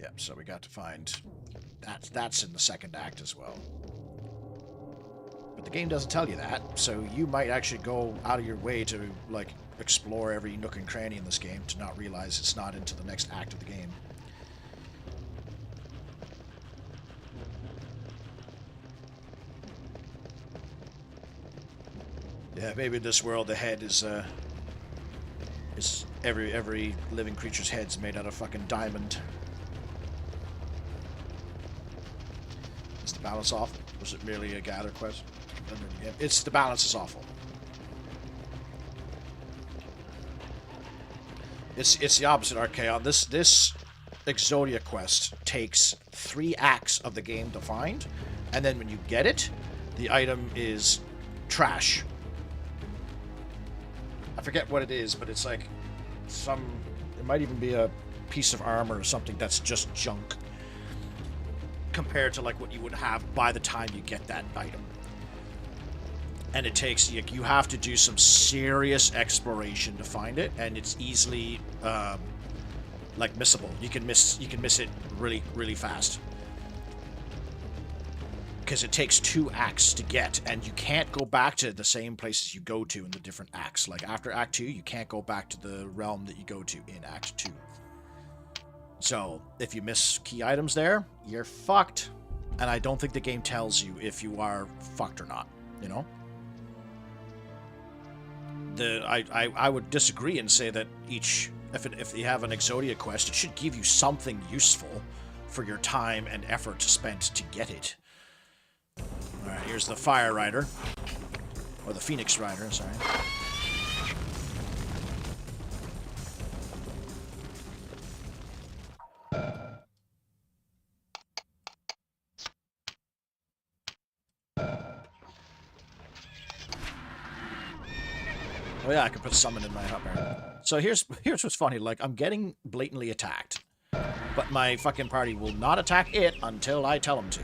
Yep, so we got to find that's in the second act as well. But the game doesn't tell you that, so you might actually go out of your way to like explore every nook and cranny in this game to not realize it's not into the next act of the game. Yeah, maybe in this world the head is every living creature's head's made out of fucking diamond. Is the balance off? Was it merely a gather quest? It's the balance is awful. It's the opposite, Archaon. This Exodia quest takes 3 acts of the game to find, and then when you get it, the item is trash. I forget what it is, but it's like it might even be a piece of armor or something that's just junk compared to like what you would have by the time you get that item. And it takes, you have to do some serious exploration to find it, and it's easily like missable. You can miss it really, really fast. Because it takes 2 acts to get, and you can't go back to the same places you go to in the different acts. Like after Act 2, you can't go back to the realm that you go to in Act 2. So if you miss key items there, you're fucked. And I don't think the game tells you if you are fucked or not, you know? I would disagree and say that if you have an Exodia quest, it should give you something useful for your time and effort spent to get it. Alright, here's the Fire Rider. Or the Phoenix Rider, sorry. Oh yeah, I can put summon in my hotbar. So here's what's funny, like I'm getting blatantly attacked, but my fucking party will not attack it until I tell them to.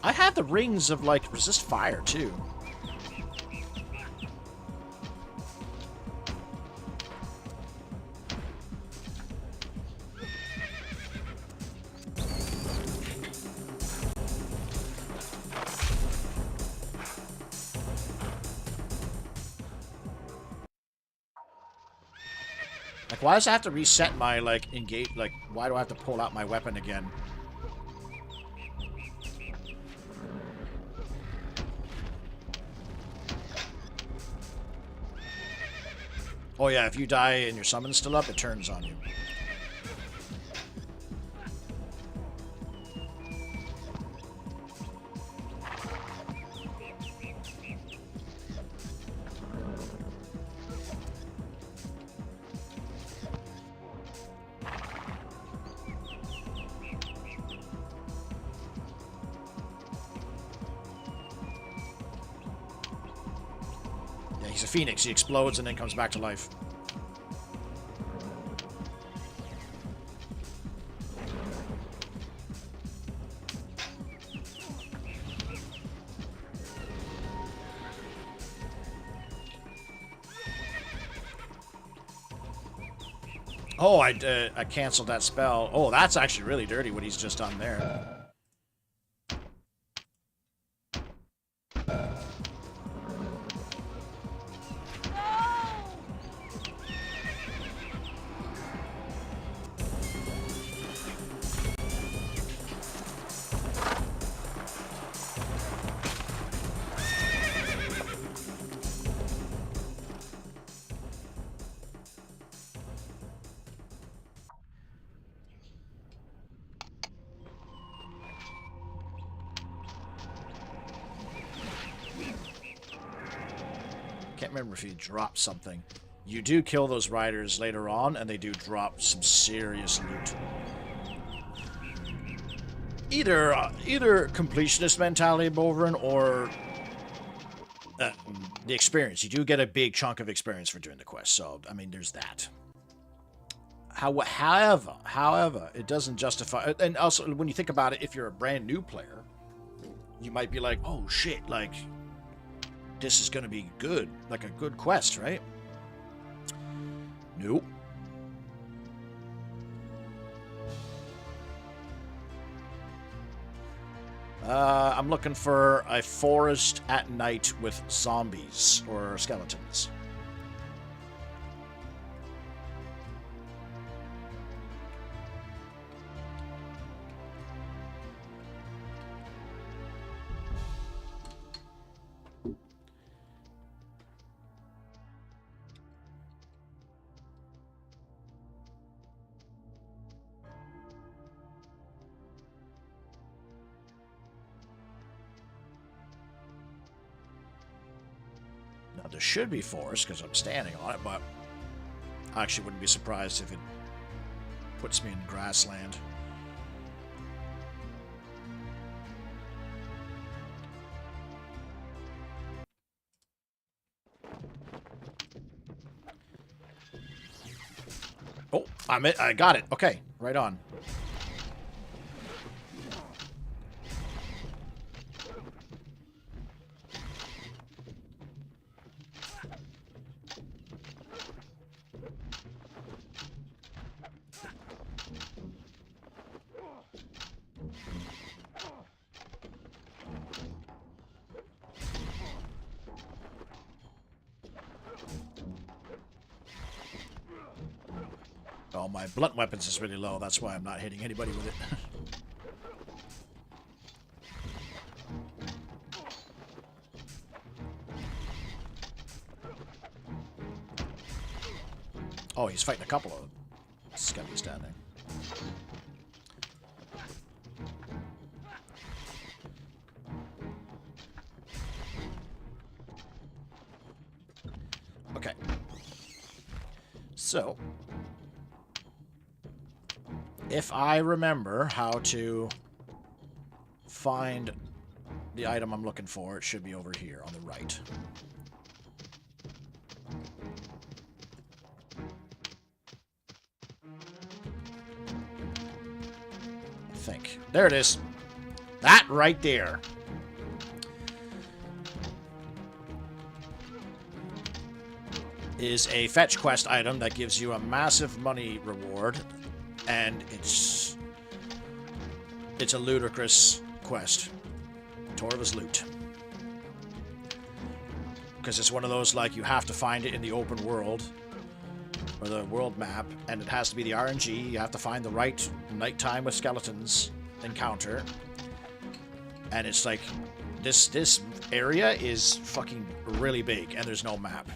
I have the rings of, like, resist fire, too. Like, why does I have to reset my, like, engage... Like, why do I have to pull out my weapon again? Oh yeah, if you die and your summon's still up, it turns on you. He's a phoenix. He explodes and then comes back to life. Oh, I canceled that spell. Oh, that's actually really dirty what he's just done there. Can't remember if he dropped something. You do kill those riders later on, and they do drop some serious loot. Either completionist mentality, Bovrin, or the experience. You do get a big chunk of experience for doing the quest, so, I mean, there's that. However, it doesn't justify... And also, when you think about it, if you're a brand new player, you might be like, oh, shit, like... This is going to be good, like a good quest, right? Nope. I'm looking for a forest at night with zombies or skeletons. There should be forest because I'm standing on it, but I actually wouldn't be surprised if it puts me in grassland. Oh, I got it. Okay, right on. Oh, my blunt weapons is really low. That's why I'm not hitting anybody with it. Oh, he's fighting a couple of scummies down there. Okay. So... if I remember how to find the item I'm looking for, it should be over here on the right. I think. There it is. That right there. Is a fetch quest item that gives you a massive money reward, and it's a ludicrous quest. Torva's loot. Because it's one of those, like, you have to find it in the open world, or the world map, and it has to be the RNG. You have to find the right nighttime with skeletons encounter. And it's like, this area is fucking really big, and there's no map.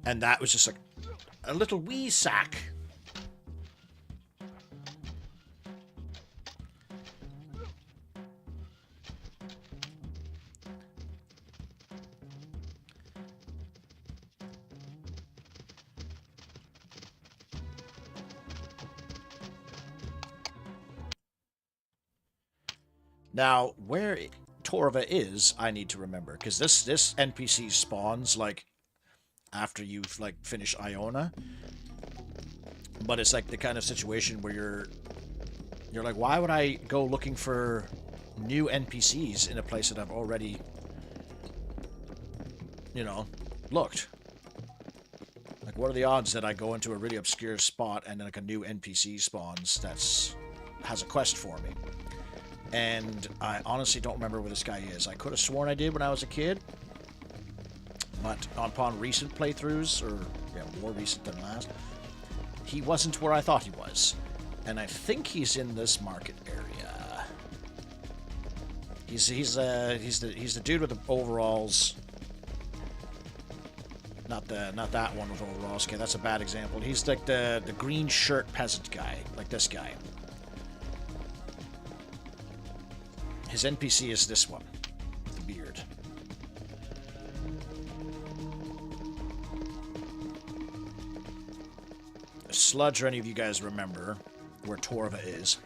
And that was just like a little wee sack. Now, where Torva is, I need to remember, because this NPC spawns, like, after you've, like, finished Iona. But it's, like, the kind of situation where you're like, why would I go looking for new NPCs in a place that I've already, you know, looked? Like, what are the odds that I go into a really obscure spot and, like, a new NPC spawns that's has a quest for me? And I honestly don't remember where this guy is. I could have sworn I did when I was a kid. But upon recent playthroughs, or yeah, more recent than last, he wasn't where I thought he was. And I think he's in this market area. He's the dude with the overalls. Not that one with overalls. Okay, that's a bad example. He's like the green shirt peasant guy, like this guy. His NPC is this one, with the beard. Sludge, or any of you guys remember where Torva is?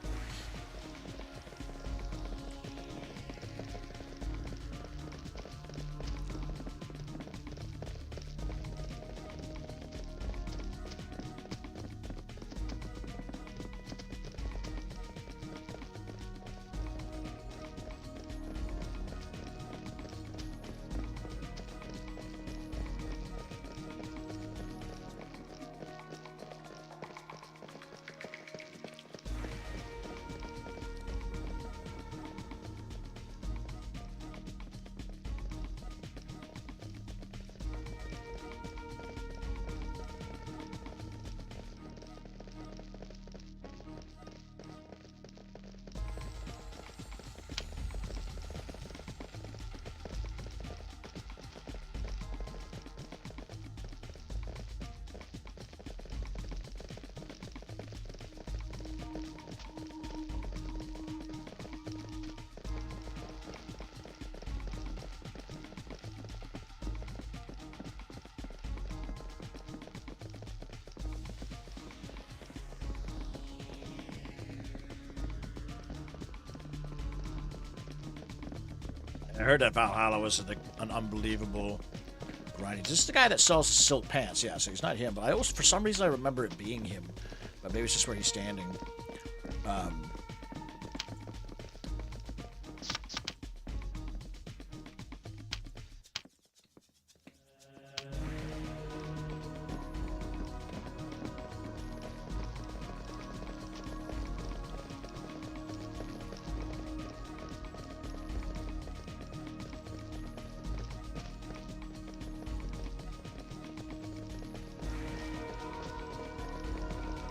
I heard that Valhalla was an unbelievable grinding. This is the guy that sells the silk pants. Yeah, so he's not him. But I also, for some reason, I remember it being him. But maybe it's just where he's standing.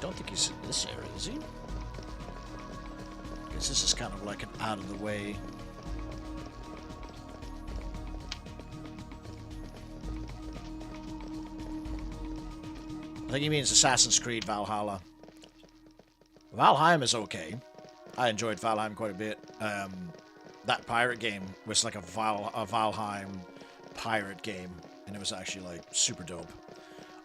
Don't think he's in this area, is he? Because this is kind of like an out of the way. I think he means Assassin's Creed Valhalla. Valheim is okay. I enjoyed Valheim quite a bit. That pirate game was like a Valheim pirate game, and it was actually like super dope.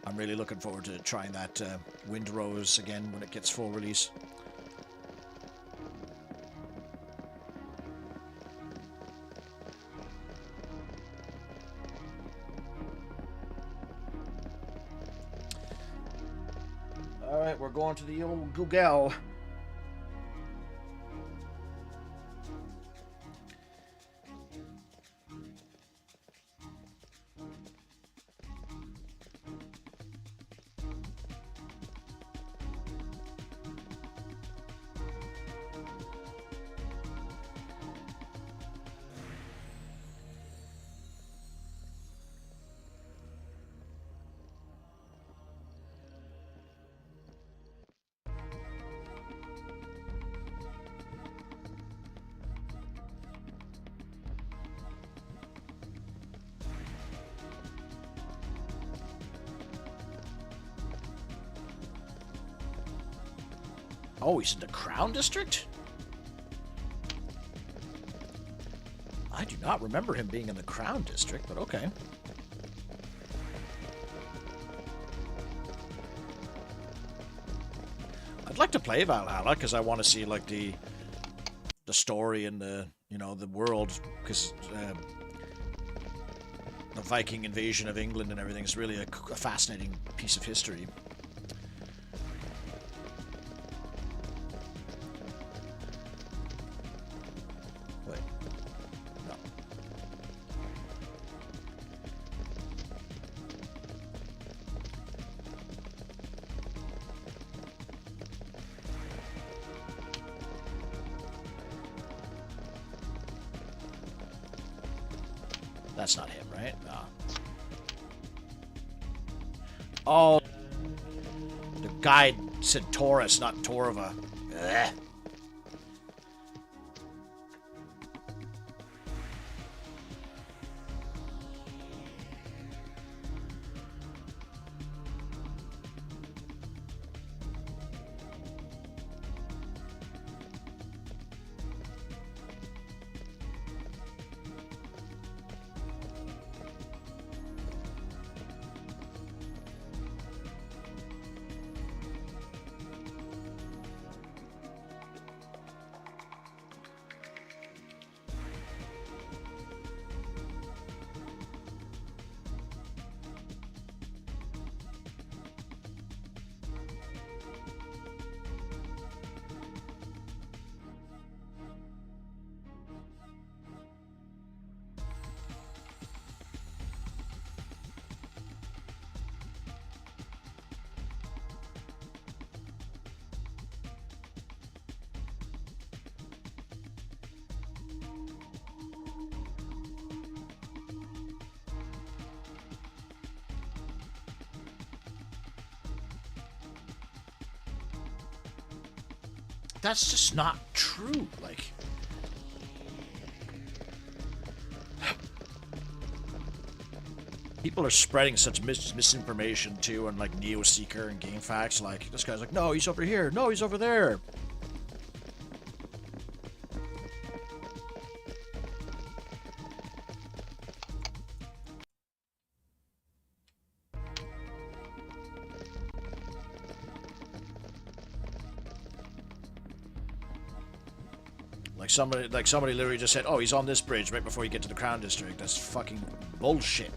I'm really looking forward to trying that Windrose again when it gets full release. Alright, we're going to the old Google. Oh, he's in the Crown District? I do not remember him being in the Crown District, but okay. I'd like to play Valhalla because I want to see like the story and the the world, because the Viking invasion of England and everything is really a fascinating piece of history. Wait, no. That's not him, right? No. Oh, the guide said Taurus, not Torva. Ugh. That's just not true. Like, people are spreading such misinformation too, on like NeoSeeker and GameFAQs. Like, this guy's like, no, he's over here. No, he's over there. Somebody literally just said, oh, he's on this bridge right before you get to the Crown District. That's fucking bullshit.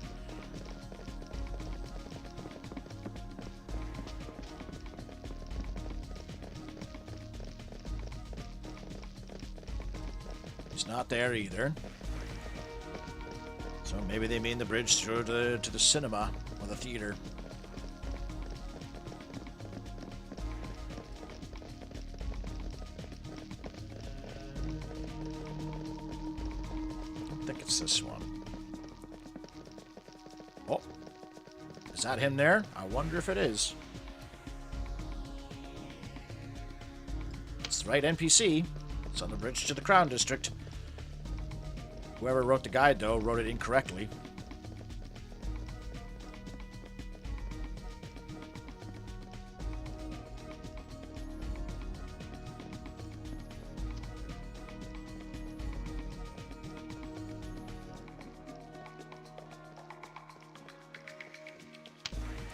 He's not there either. So maybe they mean the bridge through to the cinema or the theater. This one. Oh, is that him there? I wonder if it is. It's the right NPC. It's on the bridge to the Crown District. Whoever wrote the guide, though, wrote it incorrectly.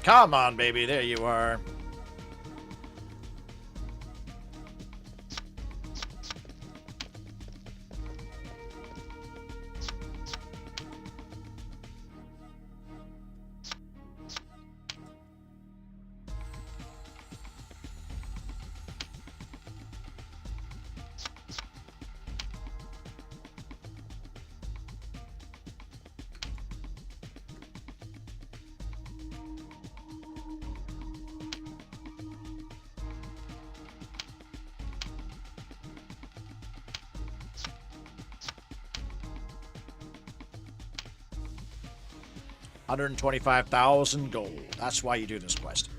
Come on, baby. There you are. $125,000 gold. That's why you do this quest.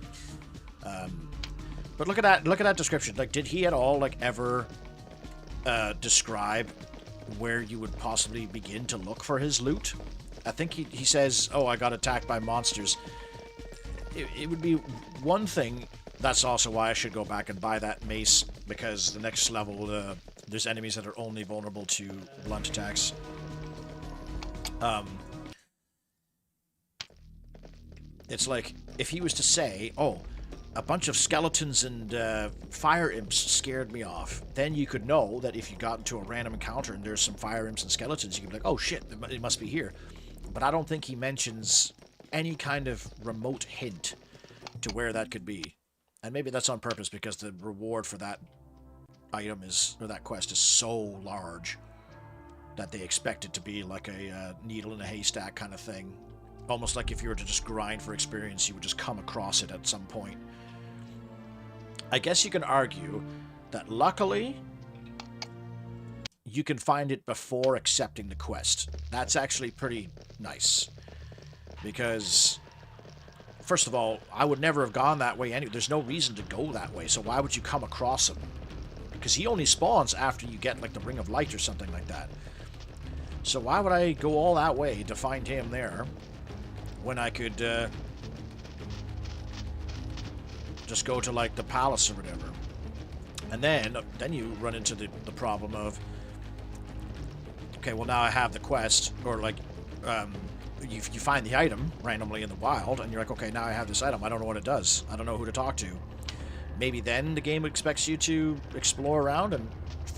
But look at that. Look at that description. Like, did he at all like ever describe where you would possibly begin to look for his loot? I think he says, "Oh, I got attacked by monsters." It would be one thing That's also why I should go back and buy that mace, because the next level, there's enemies that are only vulnerable to blunt attacks. It's like, if he was to say, oh, a bunch of skeletons and fire imps scared me off, then you could know that if you got into a random encounter and there's some fire imps and skeletons, you could be like, oh shit, it must be here. But I don't think he mentions any kind of remote hint to where that could be. And maybe that's on purpose, because the reward for that item is, or that quest is so large that they expect it to be like a needle in a haystack kind of thing. Almost like if you were to just grind for experience, you would just come across it at some point. I guess you can argue that luckily you can find it before accepting the quest. That's actually pretty nice. Because, first of all, I would never have gone that way anyway. There's no reason to go that way, so why would you come across him? Because he only spawns after you get, like, the Ring of Light or something like that. So why would I go all that way to find him there, when I could just go to, like, the palace or whatever? And then you run into the problem of, okay, well, now I have the quest, or, like, you find the item randomly in the wild, and you're like, okay, now I have this item. I don't know what it does. I don't know who to talk to. Maybe then the game expects you to explore around and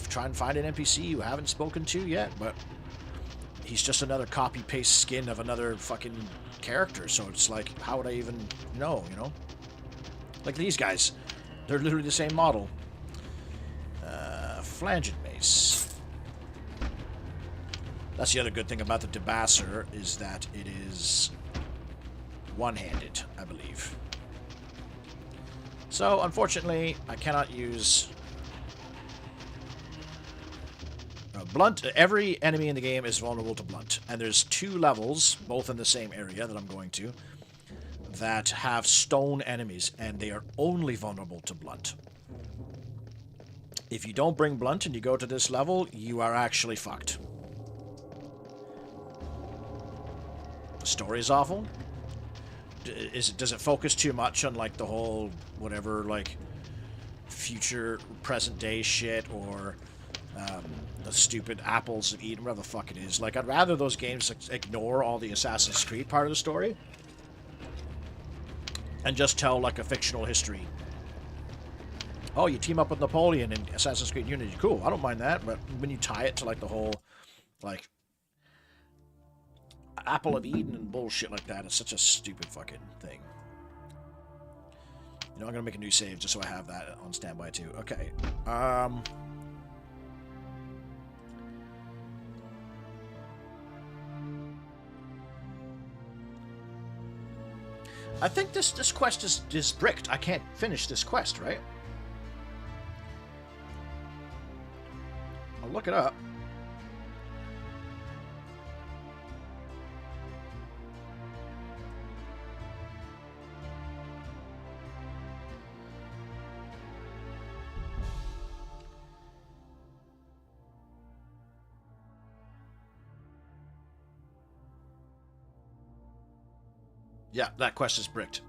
try and find an NPC you haven't spoken to yet, but he's just another copy-paste skin of another fucking character, so it's like, how would I even know, you know? Like these guys. They're literally the same model. Flanged mace. That's the other good thing about the Debasser, is that it is one-handed, I believe. So, unfortunately, I cannot use blunt. Every enemy in the game is vulnerable to blunt, and there's 2 levels, both in the same area that I'm going to, that have stone enemies, and they are only vulnerable to blunt. If you don't bring blunt and you go to this level, you are actually fucked. The story is awful. Does it focus too much on, like, the whole whatever, like, future present day shit, or the stupid apples of Eden, whatever the fuck it is? Like, I'd rather those games ignore all the Assassin's Creed part of the story and just tell, like, a fictional history. Oh, you team up with Napoleon in Assassin's Creed Unity. Cool, I don't mind that, but when you tie it to, like, the whole, like, Apple of Eden and bullshit like that, it's such a stupid fucking thing. You know, I'm gonna make a new save just so I have that on standby too. Okay. I think this quest is bricked. I can't finish this quest, right? I'll look it up. Yeah, that quest is bricked.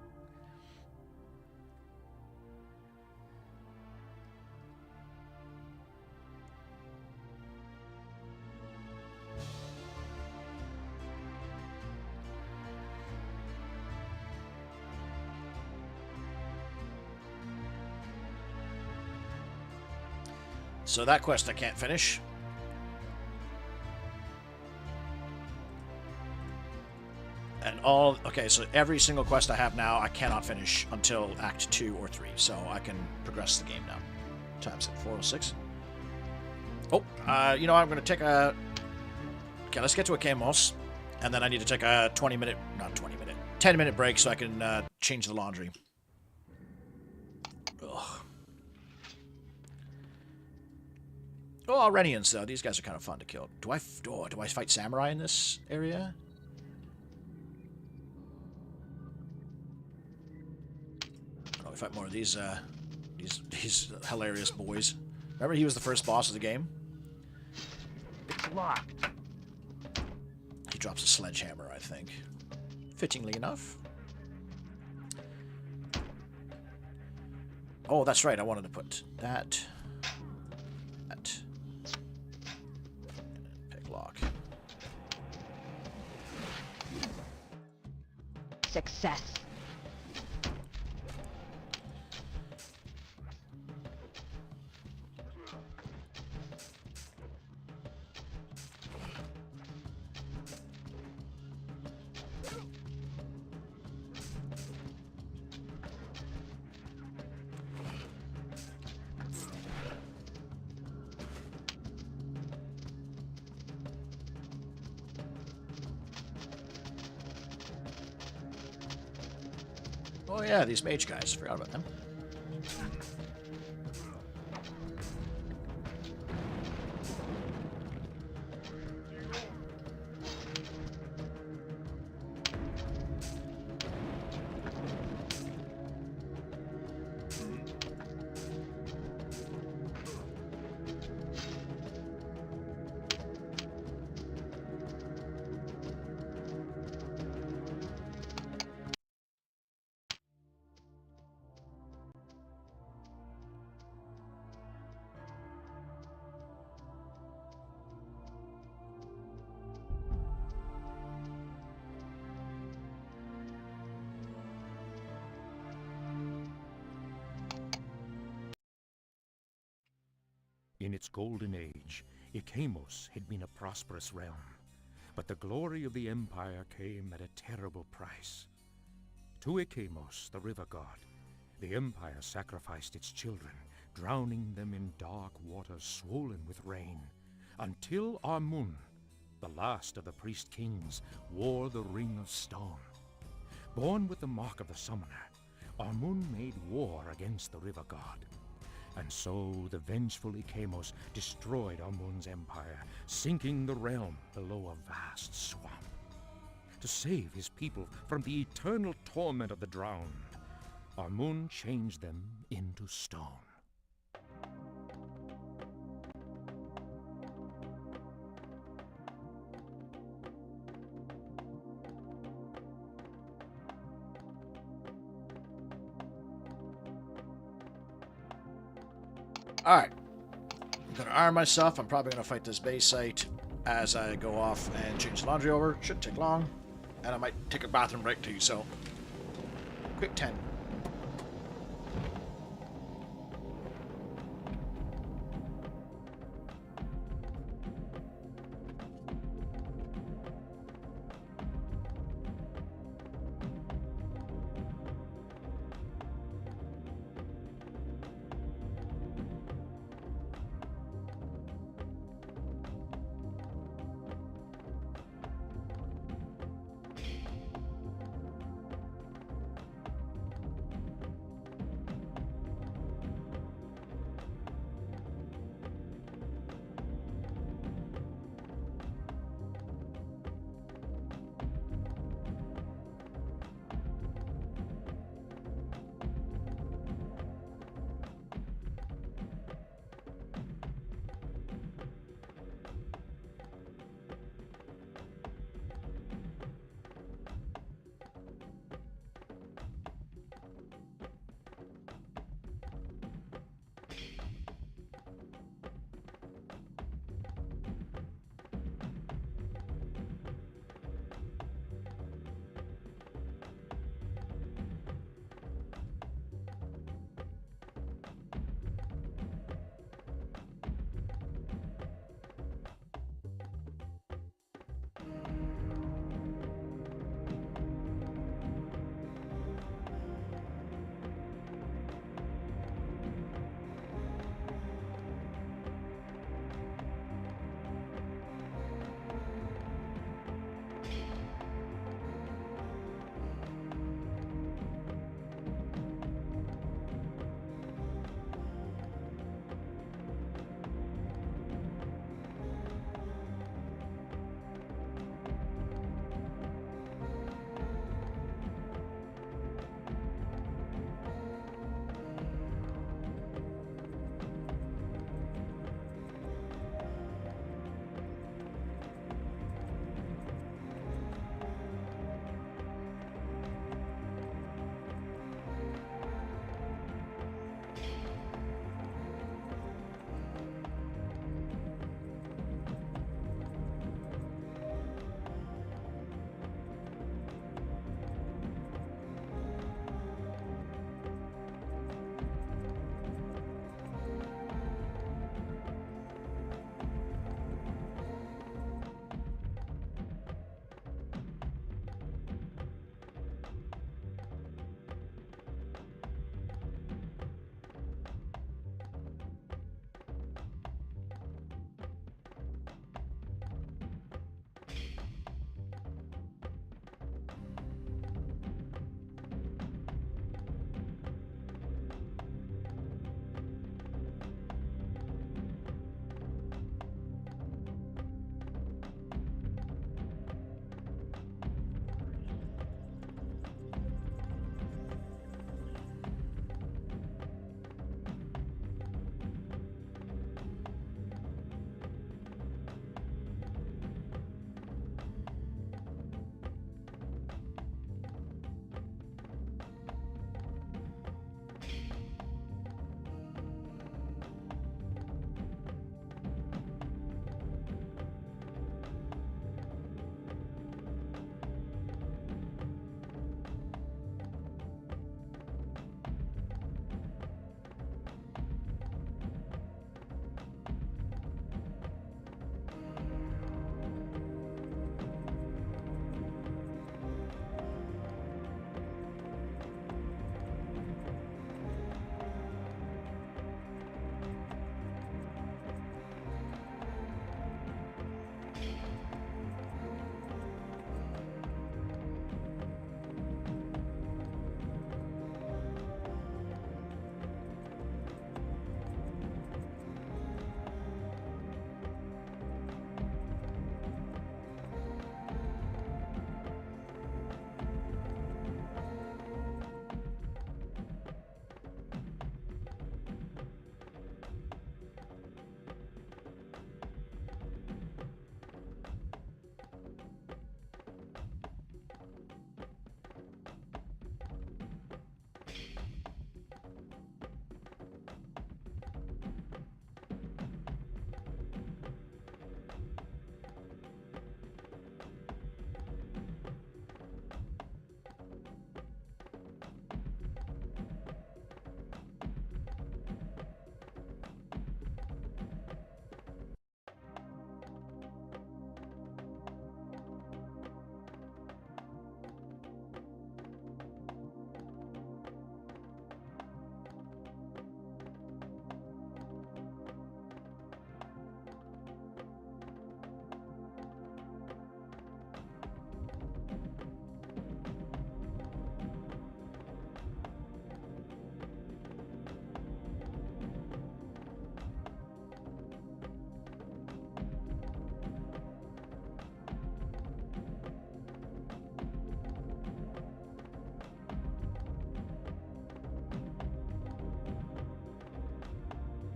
So that quest I can't finish. And okay, so every single quest I have now, I cannot finish until Act 2 or 3, so I can progress the game now. Time's at 4:06. Oh, you know, I'm going to take a... Okay, let's get to a Camos, and then I need to take a 10-minute break so I can change the laundry. Ugh. Oh, Arrhenians, though. These guys are kind of fun to kill. Do I fight Samurai in this area? Oh, we fight more of these hilarious boys. Remember, he was the first boss of the game? It's locked. He drops a sledgehammer, I think. Fittingly enough. Oh, that's right. I wanted to put that. Pick lock. Success. Oh yeah, these mage guys. Forgot about them. In its golden age, Ikamos had been a prosperous realm, but the glory of the Empire came at a terrible price. To Ikamos, the river god, the Empire sacrificed its children, drowning them in dark waters swollen with rain, until Armun, the last of the priest kings, wore the Ring of Stone. Born with the mark of the summoner, Armun made war against the river god. And so the vengeful Ikamos destroyed Armun's empire, sinking the realm below a vast swamp. To save his people from the eternal torment of the drowned, Armun changed them into stone. Alright. I'm going to arm myself. I'm probably going to fight this base site as I go off and change the laundry over. Shouldn't take long. And I might take a bathroom break too, so... Quick 10.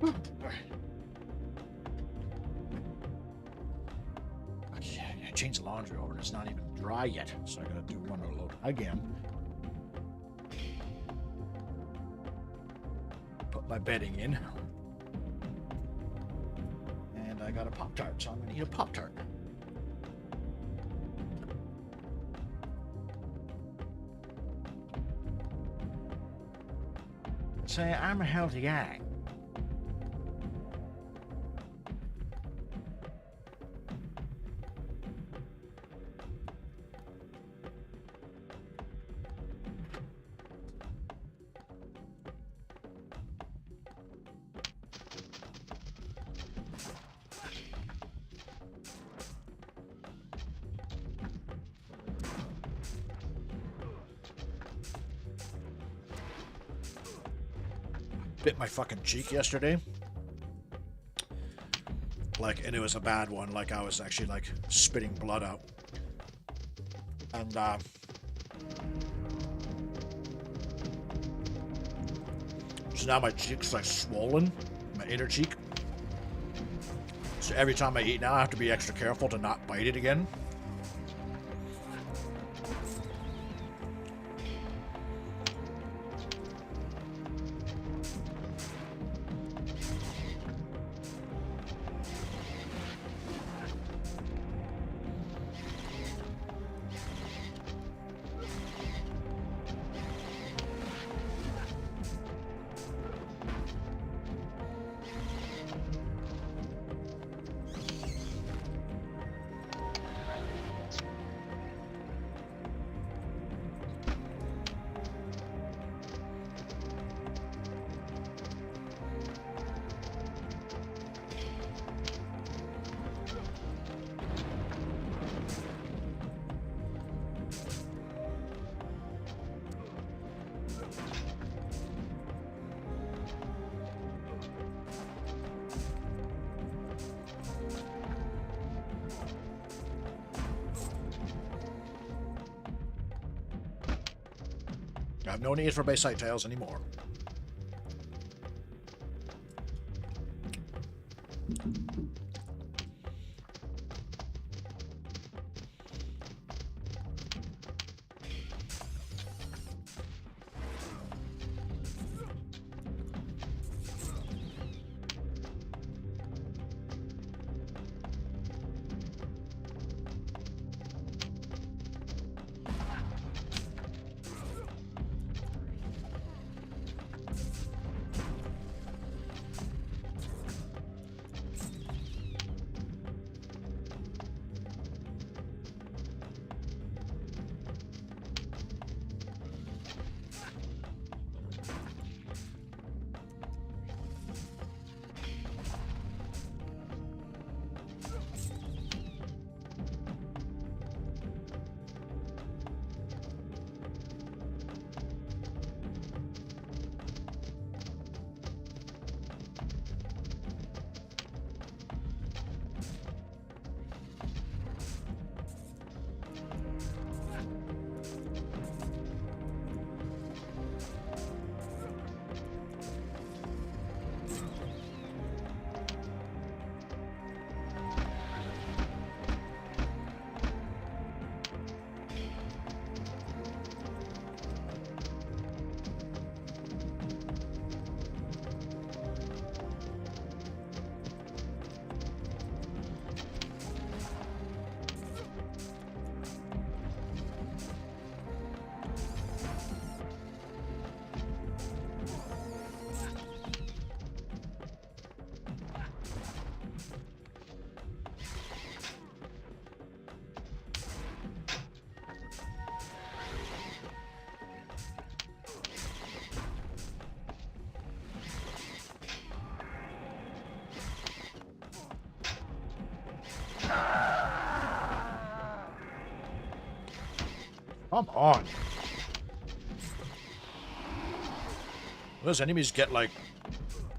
I changed the laundry over and it's not even dry yet, so I gotta do one more load again. Put my bedding in. And I got a Pop-Tart, so I'm gonna eat a Pop-Tart. Say, I'm a healthy guy. Bit my fucking cheek yesterday. Like, and it was a bad one. Like, I was actually, like, spitting blood out. And, so now my cheek's, like, swollen. My inner cheek. So every time I eat now, I have to be extra careful to not bite it again. I have no need for Bayside Tales anymore. Come on. Those enemies get like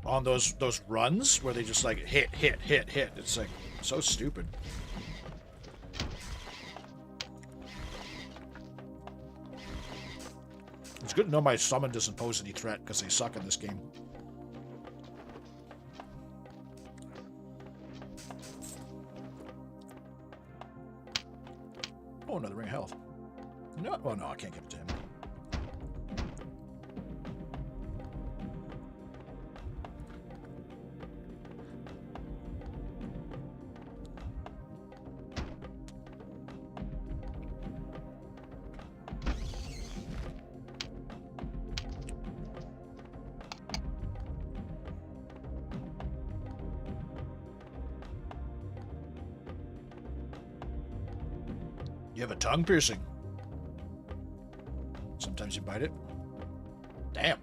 on those runs where they just like hit. It's like so stupid. It's good to know my summon doesn't pose any threat because they suck in this game. Oh, another ring of health. No, oh no, I can't give it to him. You have a tongue piercing. Sometimes you bite it. Damn.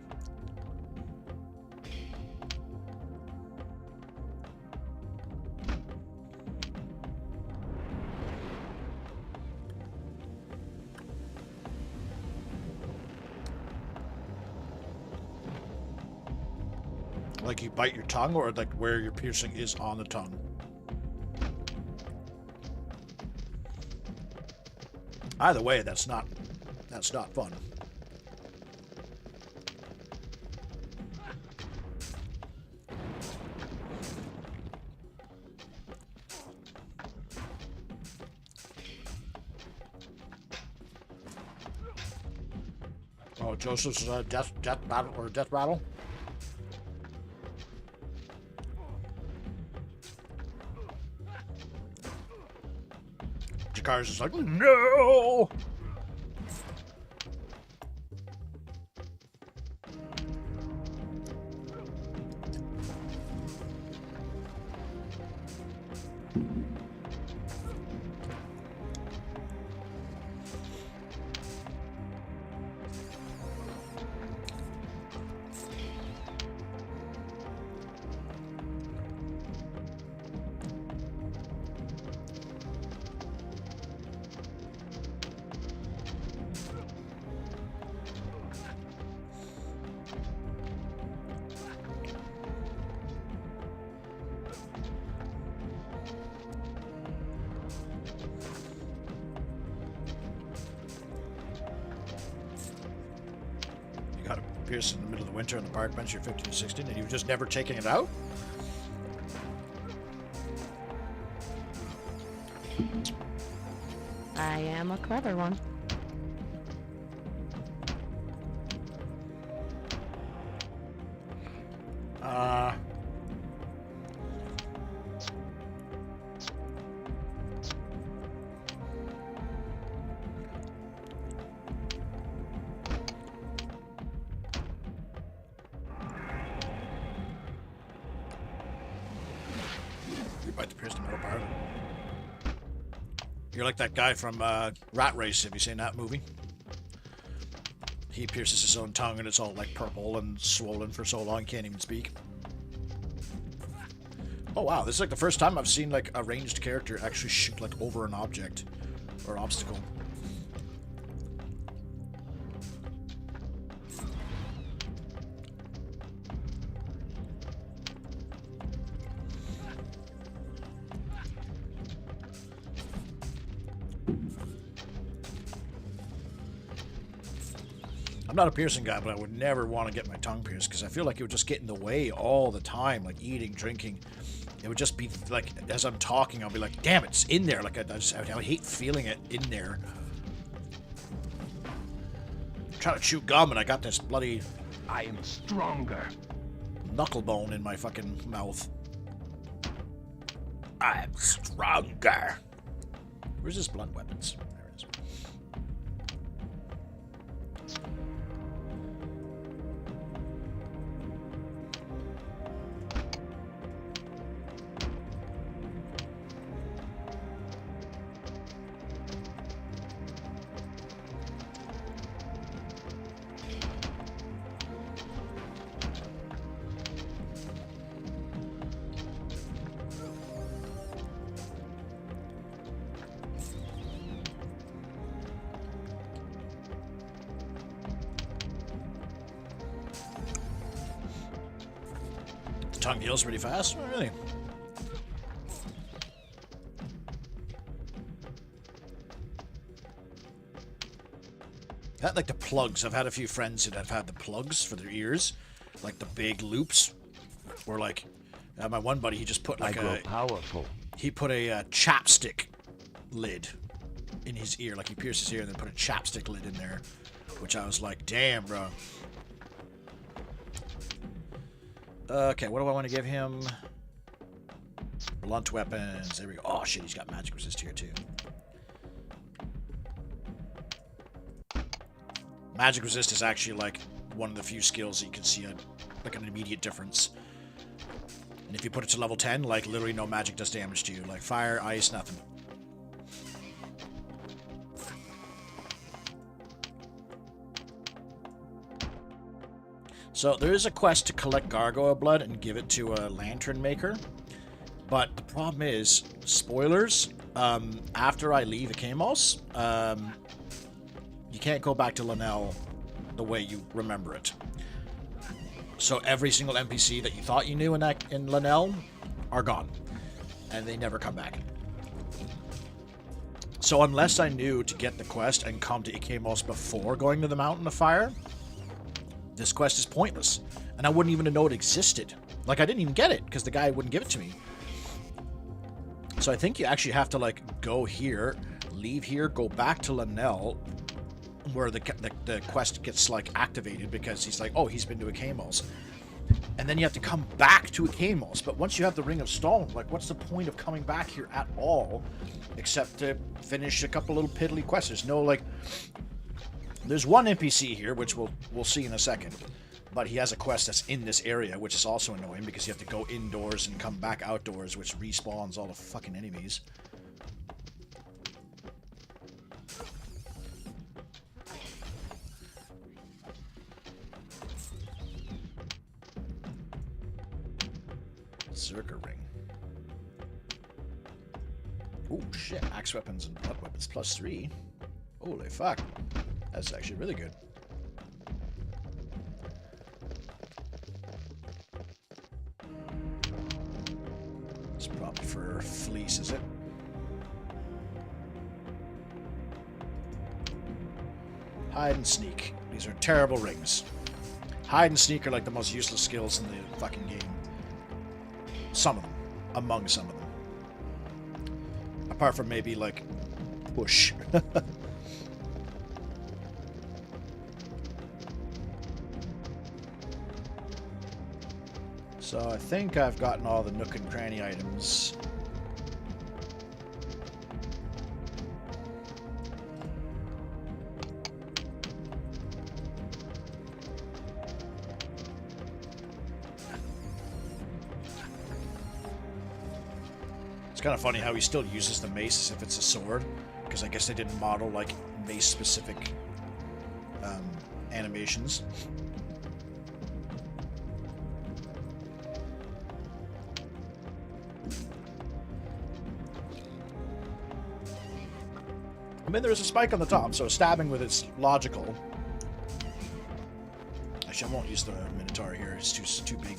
Like you bite your tongue, or like where your piercing is on the tongue? Either way, that's not fun. Oh, Joseph's death battle or death rattle. Jakari's just like, no! Pierce in the middle of the winter on the park bench, you're 15 to 16, and you've just never taken it out? I am a clever one. You're like that guy from Rat Race. Have you seen that movie? He pierces his own tongue and it's all like purple and swollen for so long he can't even speak. Oh wow, this is like the first time I've seen like a ranged character actually shoot like over an object or obstacle. I'm not a piercing guy, but I would never want to get my tongue pierced because I feel like it would just get in the way all the time, like eating, drinking. It would just be like, as I'm talking, I'll be like, damn, it's in there. Like, I would hate feeling it in there. I'm trying to chew gum and I got this bloody... I am stronger. Knuckle bone in my fucking mouth. I'm stronger. Where's his blunt weapons? There it is. Tongue heals pretty fast? Oh, really? I had like the plugs. I've had a few friends that have had the plugs for their ears, like the big loops. Or like, my one buddy, he just put like powerful. He put a chapstick lid in his ear. Like, he pierced his ear and then put a chapstick lid in there. Which I was like, damn, bro. Okay, what do I want to give him? Blunt weapons. There we go. Oh, shit, he's got magic resist here, too. Magic resist is actually, like, one of the few skills that you can see like an immediate difference. And if you put it to level 10, like, literally no magic does damage to you. Like, fire, ice, nothing. So, there is a quest to collect gargoyle blood and give it to a lantern maker. But the problem is, spoilers, after I leave Akamos, you can't go back to Lanel the way you remember it. So every single NPC that you thought you knew in Lanel are gone. And they never come back. So unless I knew to get the quest and come to Ikemos before going to the Mountain of Fire, this quest is pointless. And I wouldn't even know it existed. Like, I didn't even get it, because the guy wouldn't give it to me. So I think you actually have to, like, go here, leave here, go back to Lanel, where the quest gets, like, activated, because he's like, oh, he's been to Akamos. And then you have to come back to Akamos. But once you have the Ring of Stone, like, what's the point of coming back here at all, except to finish a couple little piddly quests? There's no, like... There's one NPC here, which we'll see in a second. But he has a quest that's in this area, which is also annoying, because you have to go indoors and come back outdoors, which respawns all the fucking enemies. Circa ring. Oh shit, axe weapons and blood weapons +3. Holy fuck. That's actually really good. It's probably for fleece, is it? Hide and sneak. These are terrible rings. Hide and sneak are like the most useless skills in the fucking game. Some of them. Among some of them. Apart from maybe, like, push. So I think I've gotten all the nook and cranny items. It's kind of funny how he still uses the mace as if it's a sword, because I guess they didn't model, like, mace-specific animations. I mean, there's a spike on the top, so stabbing with it's logical. Actually, I won't use the Minotaur here. It's too big.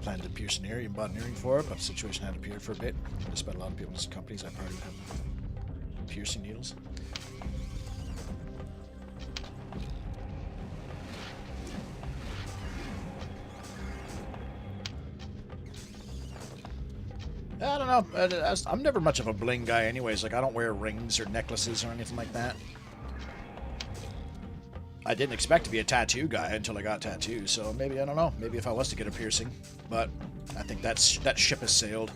Planned to pierce an ear and bought an earring for it, but the situation had appeared for a bit. Despite a lot of people in these companies, I've already have piercing needles. I don't know. I'm never much of a bling guy anyways. Like, I don't wear rings or necklaces or anything like that. I didn't expect to be a tattoo guy until I got tattoos, so maybe, I don't know, maybe if I was to get a piercing, but I think that ship has sailed.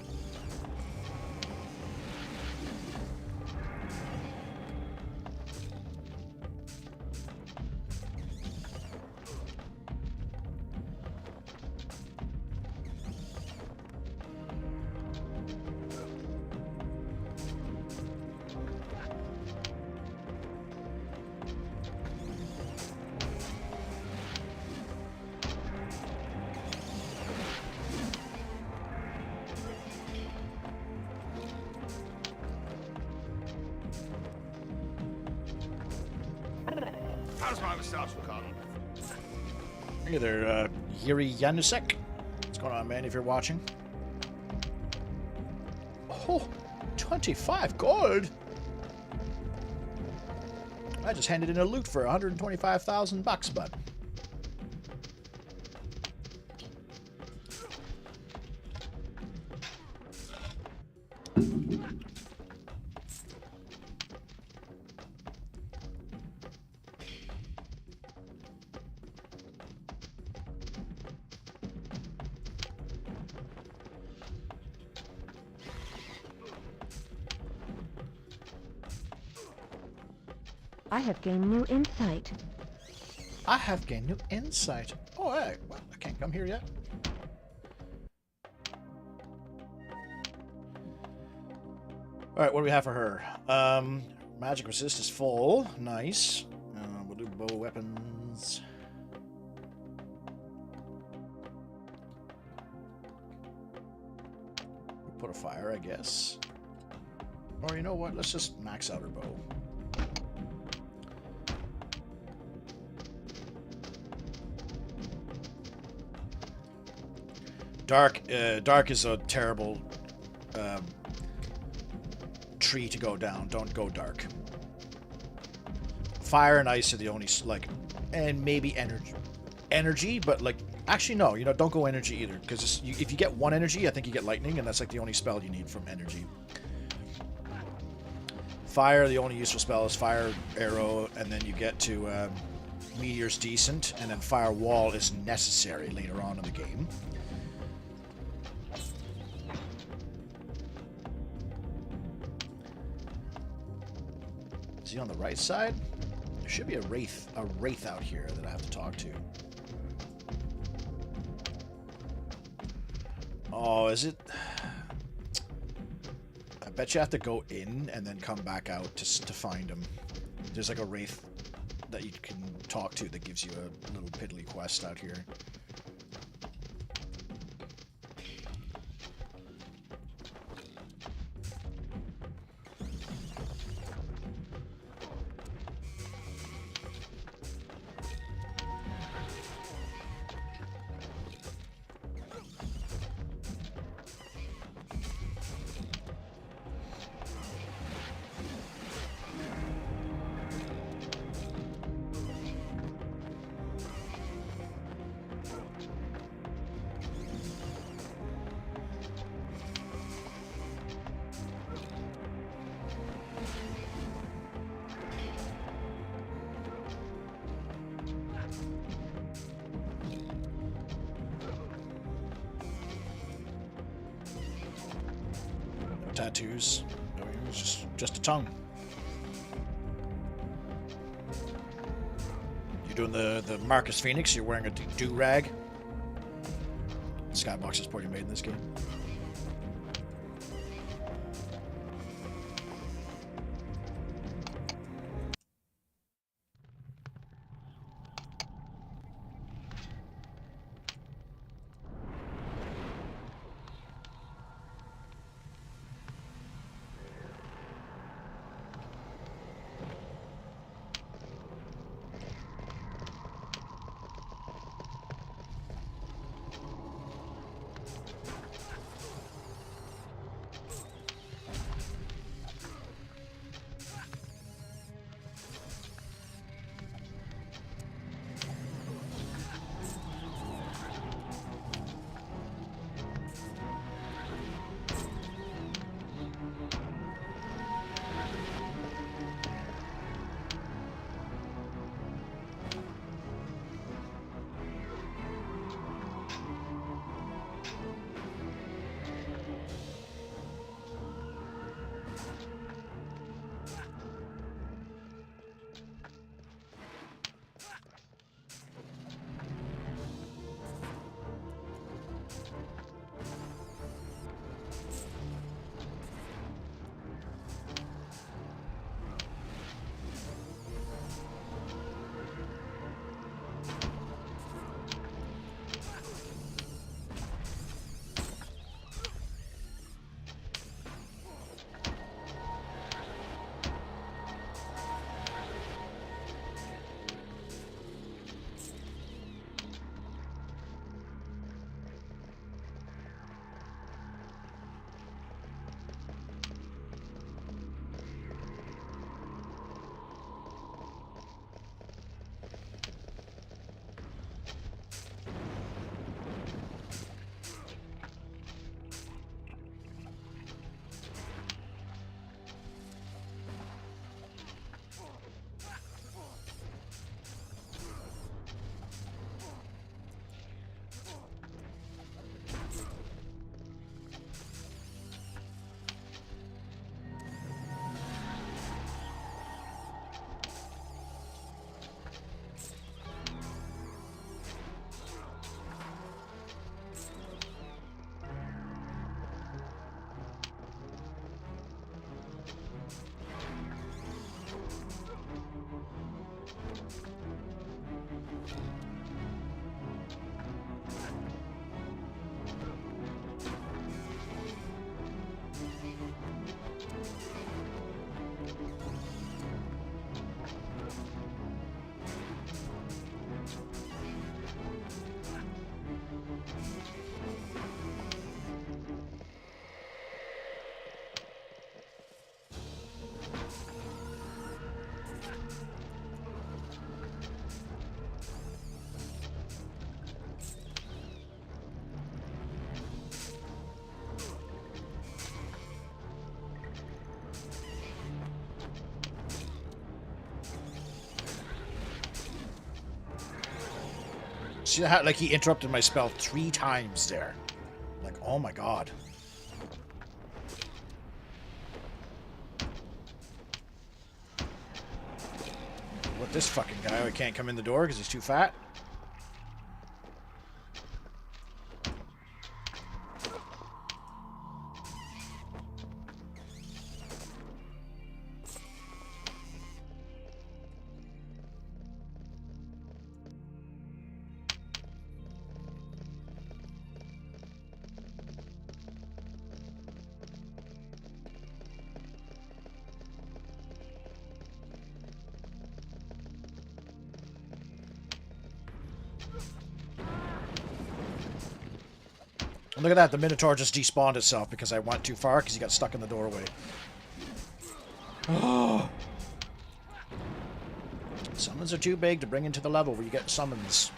How's my moustache look on? Hey there, Yuri Yanusek. What's going on, man, if you're watching? Oh, 25 gold! I just handed in a loot for 125,000 bucks, bud. I have gained new insight. I have gained new insight. Oh, hey, well, I can't come here yet. Alright, what do we have for her? Magic resist is full. Nice. We'll do bow weapons. We'll put a fire, I guess. Or you know what? Let's just max out her bow. Dark is a terrible tree to go down. Don't go dark. Fire and ice are the only, like, and maybe energy, but like, actually no, you know, don't go energy either, because if you get one energy, I think you get lightning, and that's like the only spell you need from energy. Fire, the only useful spell is fire arrow, and then you get to meteor's decent, and then fire wall is necessary later on in the game. Is he on the right side? There should be a wraith out here that I have to talk to. Oh, is it? I bet you have to go in and then come back out to find him. There's like a wraith that you can talk to that gives you a little piddly quest out here. Tattoos. No, it's just a tongue. You're doing the Marcus Phoenix. You're wearing a do-rag. Skybox is pretty made in this game. See how, like, he interrupted my spell 3 times there. Like, oh my god. What, this fucking guy who can't come in the door because he's too fat? Look at that, the Minotaur just despawned itself because I went too far because he got stuck in the doorway. Oh. Summons are too big to bring into the level where you get summons.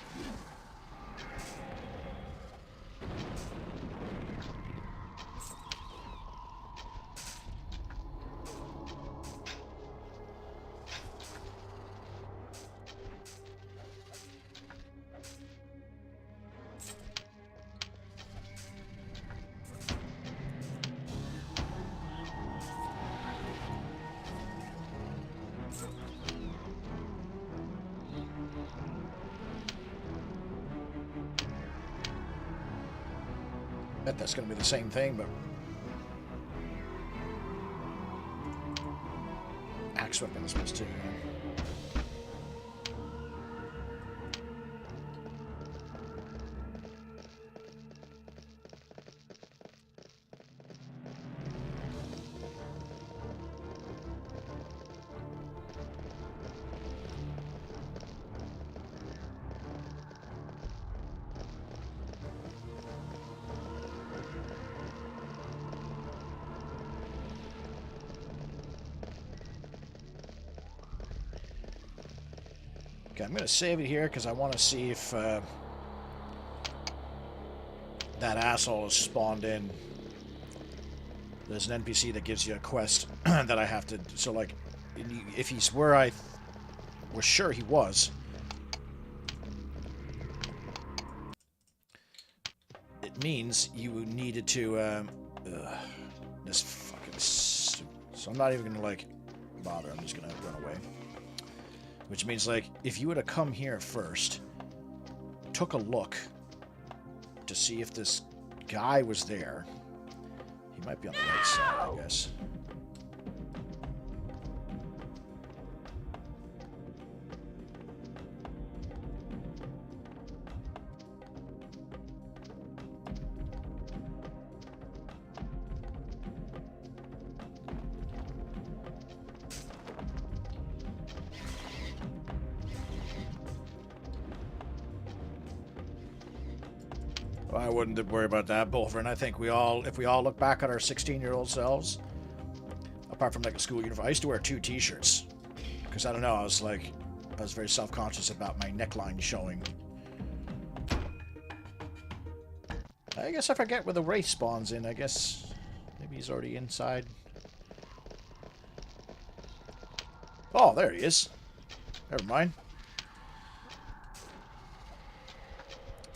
Bet that's going to be the same thing, but... Axe weapon is supposed to... Okay, I'm going to save it here because I want to see if that asshole is spawned in. There's an NPC that gives you a quest that I have to... So, like, if he's where I was sure he was, it means you needed to... this fucking... So I'm not even going to, like, bother. I'm just going to run away. Which means, like, if you would have come here first, took a look to see if this guy was there, he might be on the right side, I guess. I wouldn't worry about that, Bolvin. I think if we all look back at our 16-year-old selves, apart from like a school uniform, I used to wear 2 t-shirts. Because I don't know, I was very self-conscious about my neckline showing. I guess I forget where the Wraith spawns in. I guess maybe he's already inside. Oh, there he is. Never mind.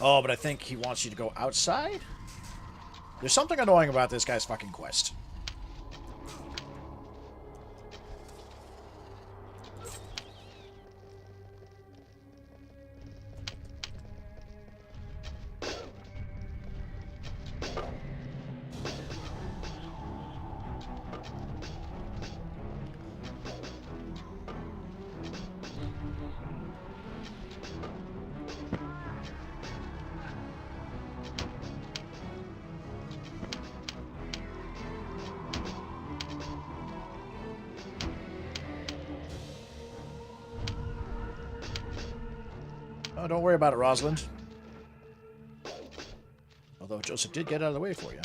Oh, but I think he wants you to go outside? There's something annoying about this guy's fucking quest. Oh, don't worry about it, Rosalind. Although Joseph did get out of the way for you.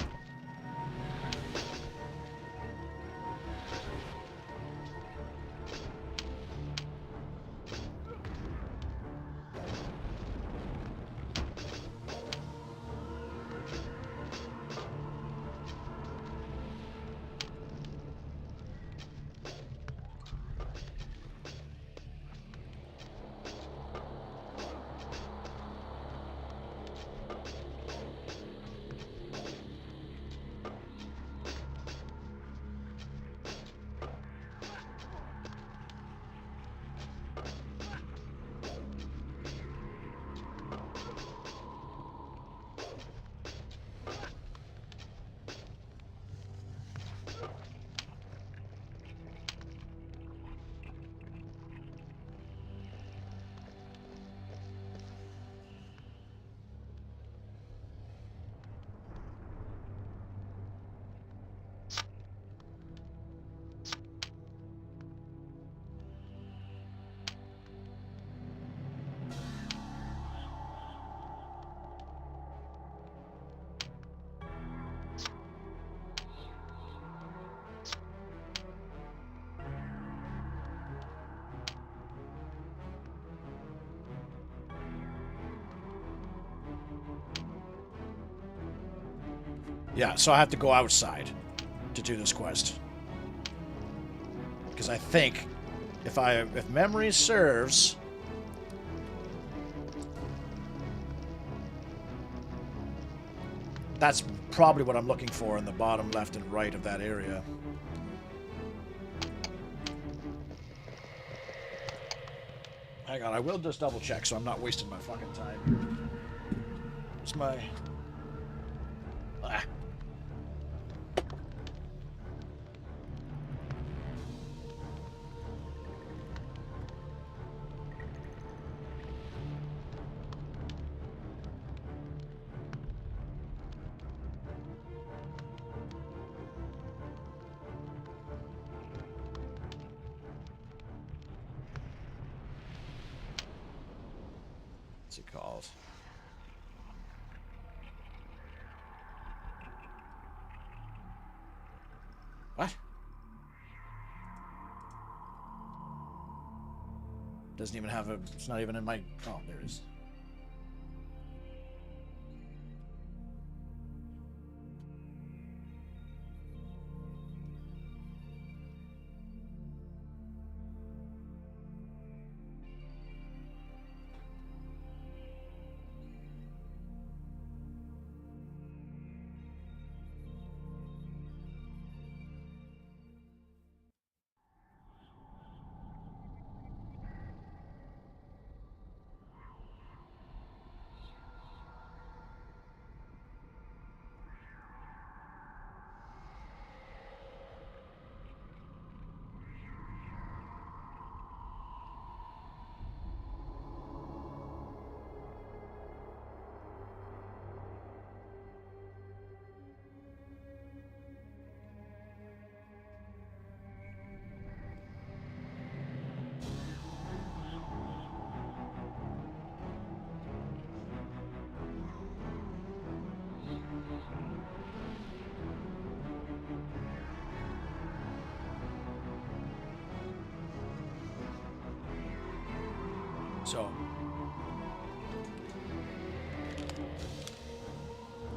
Yeah, so I have to go outside to do this quest. Because I think, if memory serves, that's probably what I'm looking for in the bottom left and right of that area. Hang on, I will just double check so I'm not wasting my fucking time. It's my... Ah. What's it called? What? Doesn't even have a... It's not even in my... Oh, there it is. So,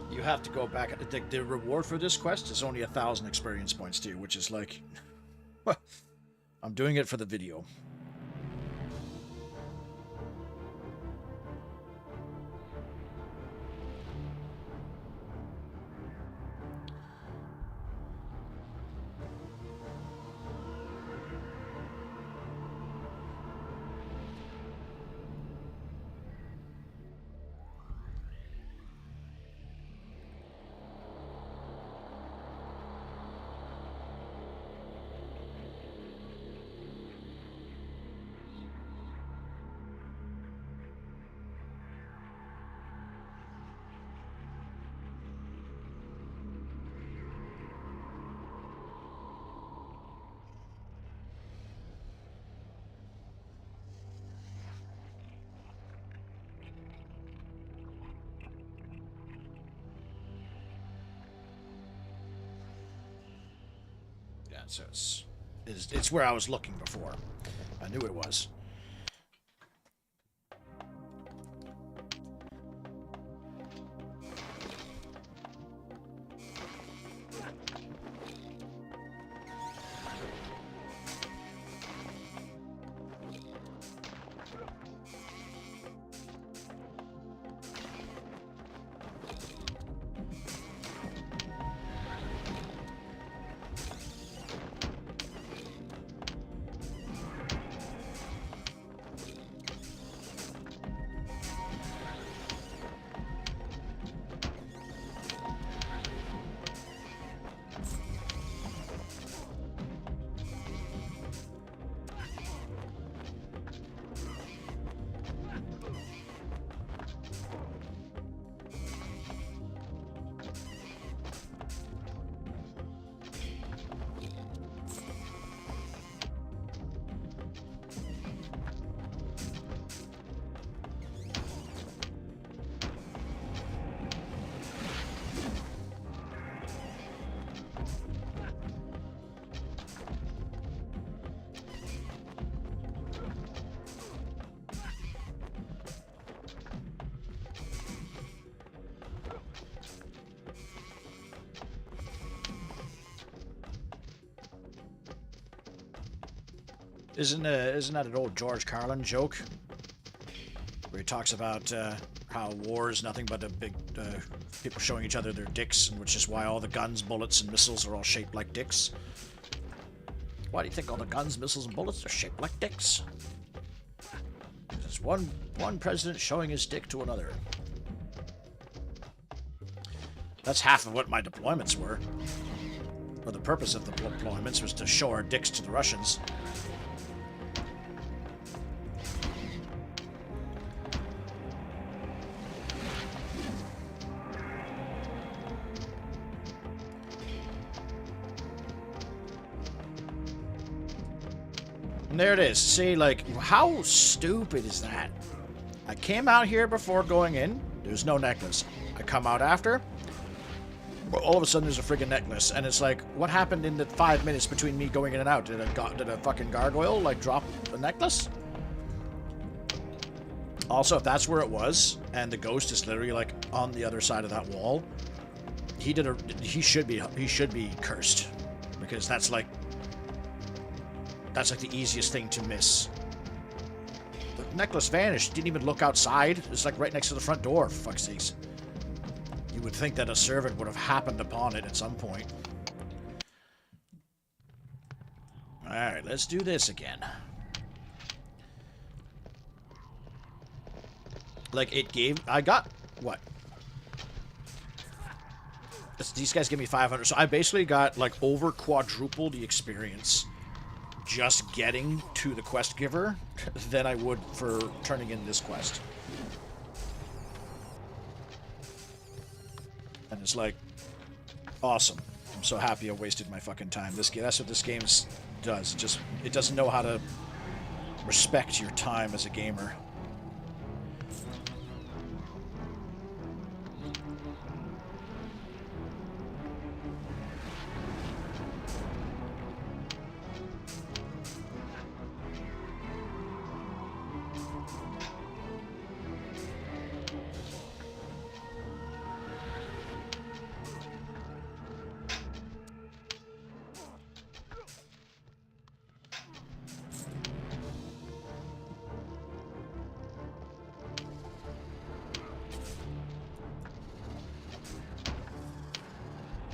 you have to go back. The reward for this quest is only 1,000 experience points too, which is like, I'm doing it for the video. So it's where I was looking before. I knew it was. Isn't that an old George Carlin joke? Where he talks about how war is nothing but a big people showing each other their dicks, and which is why all the guns, bullets, and missiles are all shaped like dicks. Why do you think all the guns, missiles, and bullets are shaped like dicks? There's one president showing his dick to another. That's half of what my deployments were. Or the purpose of the deployments was to show our dicks to the Russians. And there it is. See, like, how stupid is that? I came out here before going in. There's no necklace. I come out after. All of a sudden, there's a friggin' necklace. And it's like, what happened in the 5 minutes between me going in and out? Did a fucking gargoyle, like, drop a necklace? Also, if that's where it was, and the ghost is literally, like, on the other side of that wall, he should be cursed. Because that's like the easiest thing to miss. The necklace vanished. Didn't even look outside. It's like right next to the front door, for fuck's sakes. You would think that a servant would have happened upon it at some point. Alright, let's do this again. Like, I got, what? These guys give me 500, so I basically got, like, over quadruple the experience just getting to the quest giver than I would for turning in this quest. And it's like, awesome. I'm so happy I wasted my fucking time. That's what this game does. It doesn't know how to respect your time as a gamer.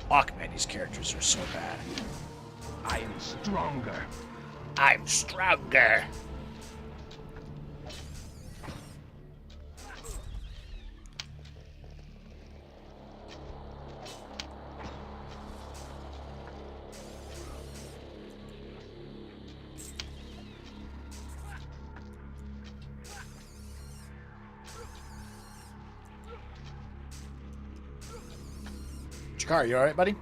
Fuck, man, these characters are so bad. I'm stronger. I'm stronger. Jakar, you alright, buddy?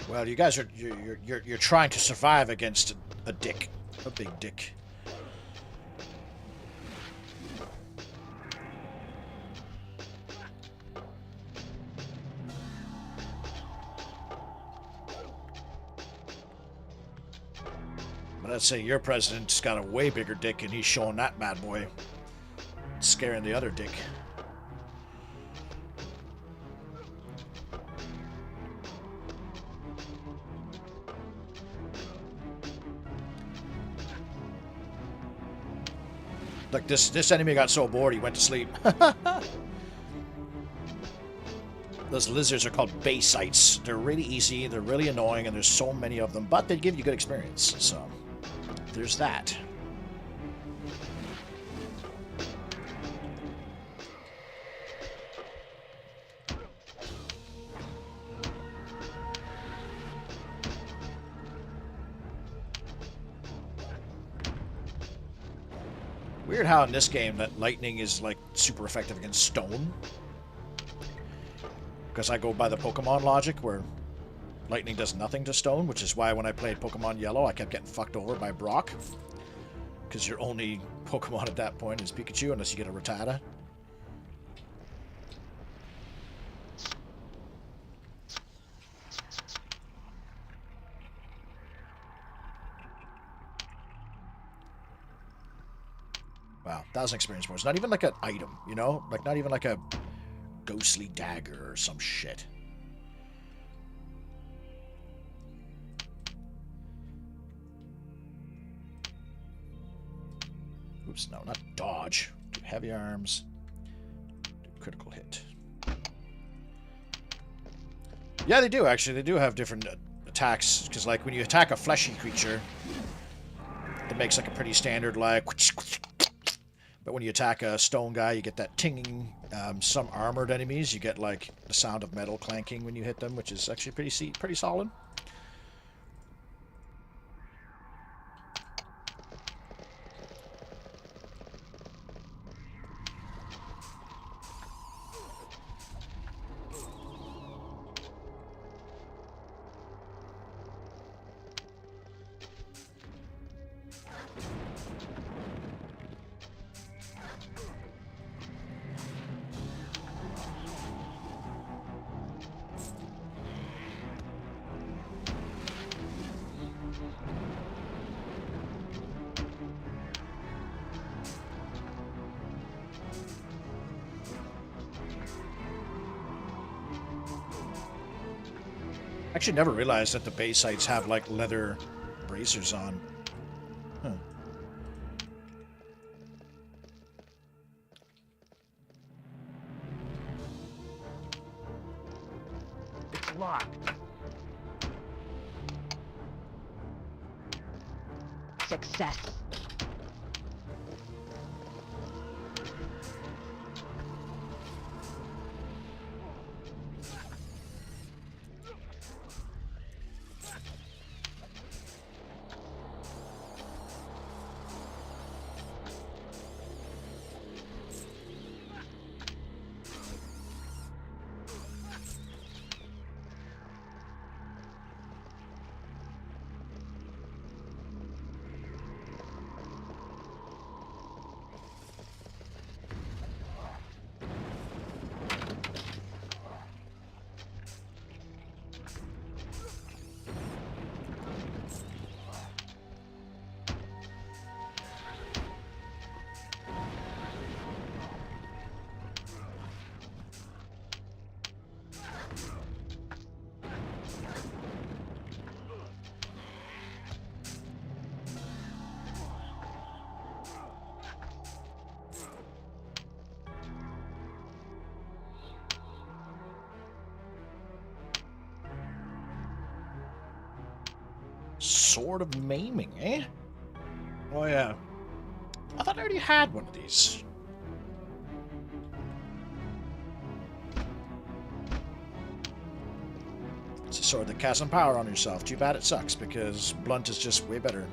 Well, you guys are you're trying to survive against a dick, a big dick. But I'd say your president's got a way bigger dick, and he's showing that bad boy, scaring the other dick. Like this enemy got so bored he went to sleep. Those lizards are called Baysites. They're really easy, they're really annoying, and there's so many of them, but they give you good experience, so there's that. Weird how in this game that lightning is like super effective against stone. Because I go by the Pokemon logic where lightning does nothing to stone, which is why when I played Pokemon Yellow I kept getting fucked over by Brock. Because your only Pokemon at that point is Pikachu unless you get a Rattata. 1,000 experience points. Not even like an item, you know? Like, not even like a ghostly dagger or some shit. Oops, no, not dodge. Do heavy arms. Do critical hit. Yeah, they do, actually. They do have different attacks. Because, like, when you attack a fleshy creature, it makes, like, a pretty standard, like... But when you attack a stone guy, you get that tinging. Some armored enemies, you get, like, the sound of metal clanking when you hit them, which is actually pretty solid. Actually never realized that the base sites have like leather bracers on. Huh. It's locked. Success. Sword of Maiming, eh? Oh yeah. I thought I already had one of these. It's a sword that casts some power on yourself. Too bad it sucks, because blunt is just way better.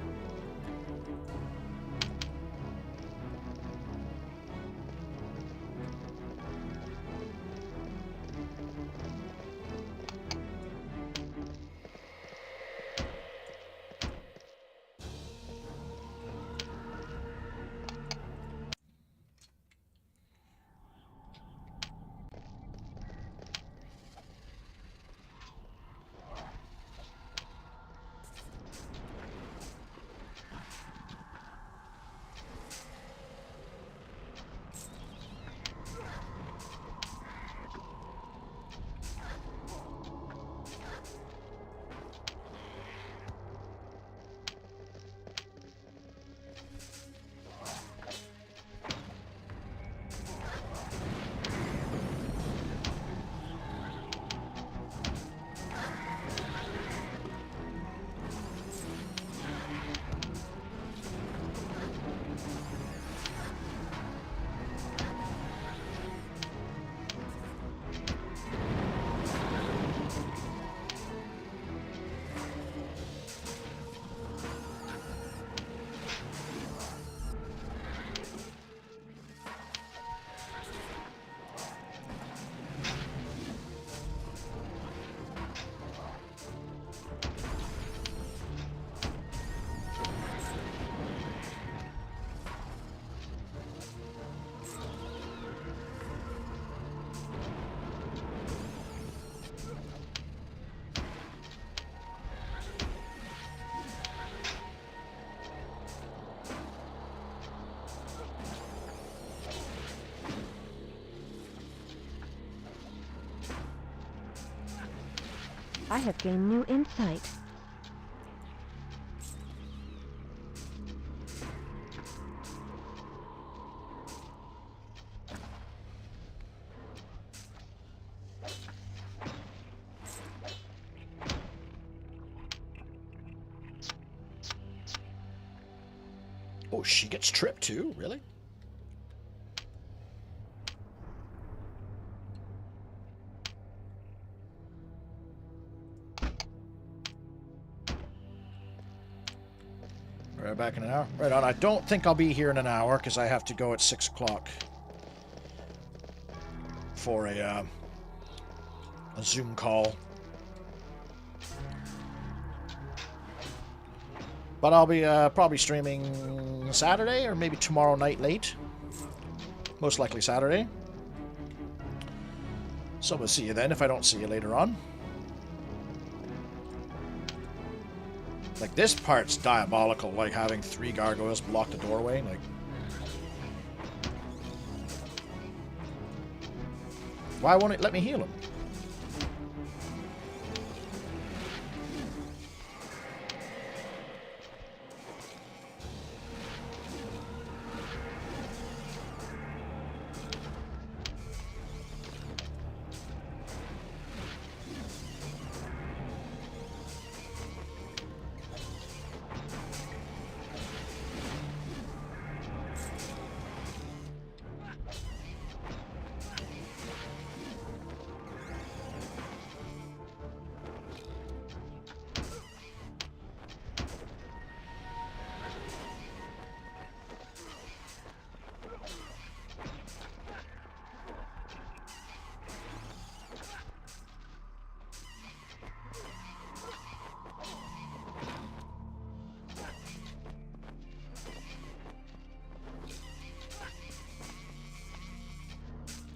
I have gained new insight. Oh, she gets tripped too? Really? Right back in an hour. Right on. I don't think I'll be here in an hour because I have to go at 6 o'clock for a Zoom call. But I'll be probably streaming Saturday or maybe tomorrow night late. Most likely Saturday. So we'll see you then if I don't see you later on. Like, this part's diabolical, like having 3 gargoyles block the doorway. Like, why won't it let me heal him?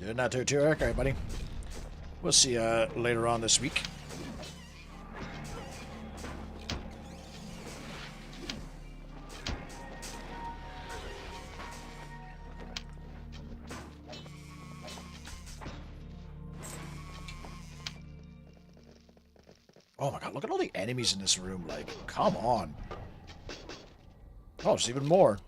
Did not do it too, Eric. All right, buddy. We'll see you later on this week. Oh my god, look at all the enemies in this room. Like, come on. Oh, there's even more.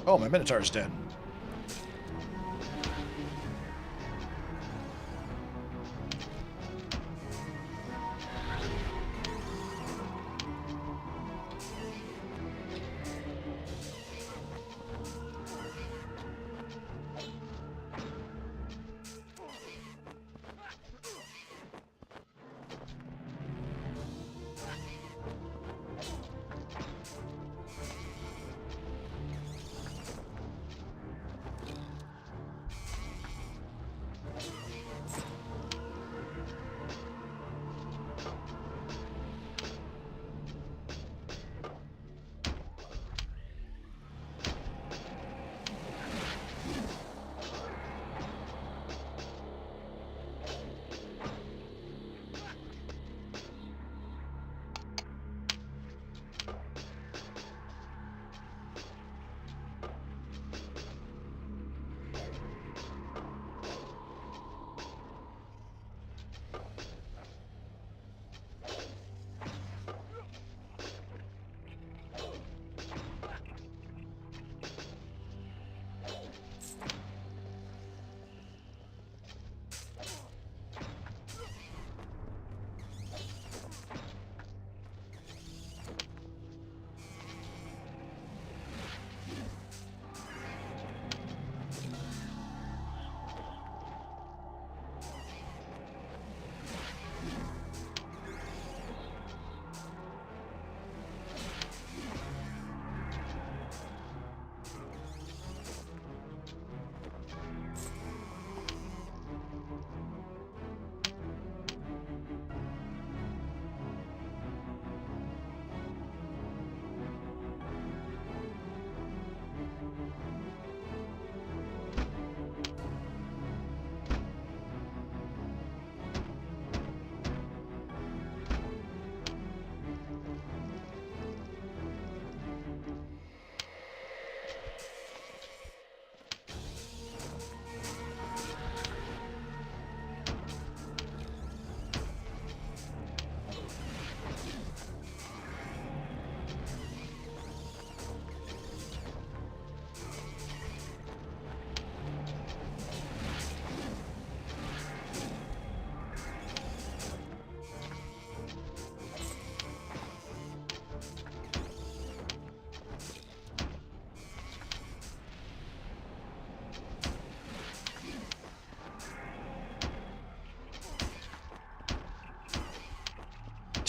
Oh, my Minotaur's dead.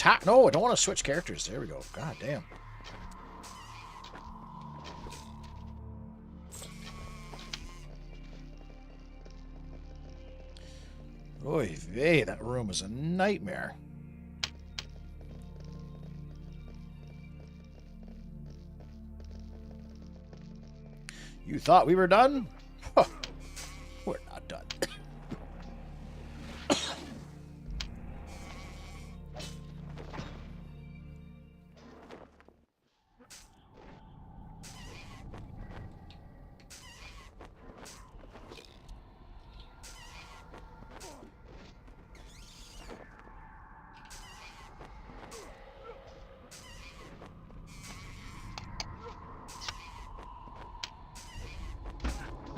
attack. No, I don't want to switch characters. There we go. God damn. Oy vey, that room is a nightmare. You thought we were done? We're not done.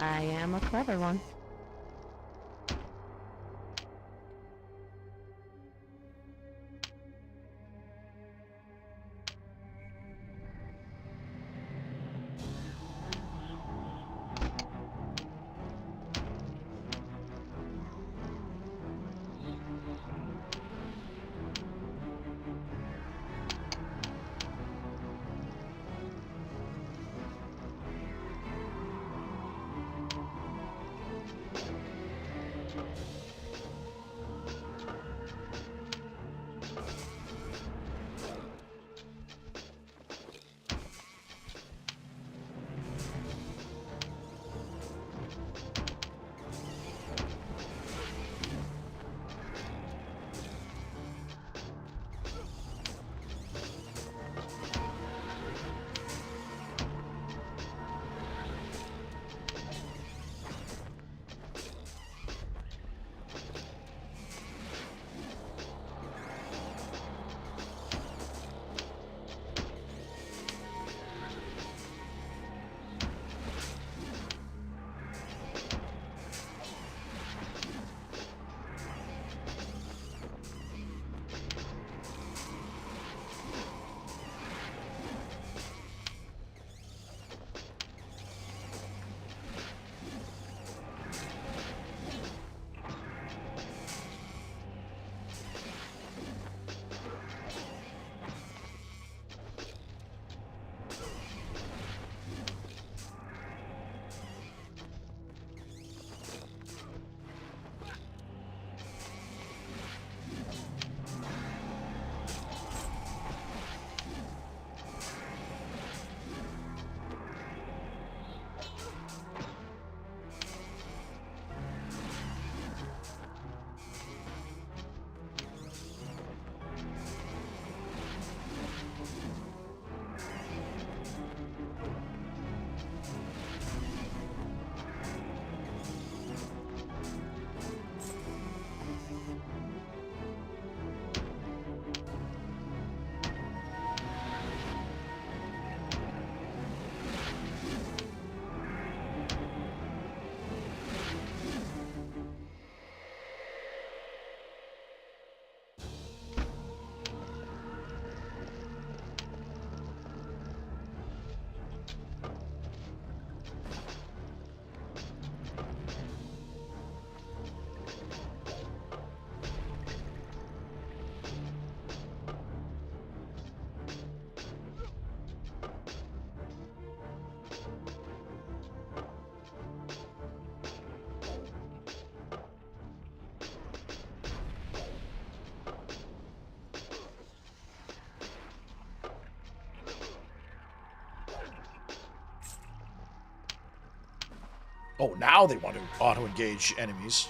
I am a clever one. Oh, now they want to auto-engage enemies.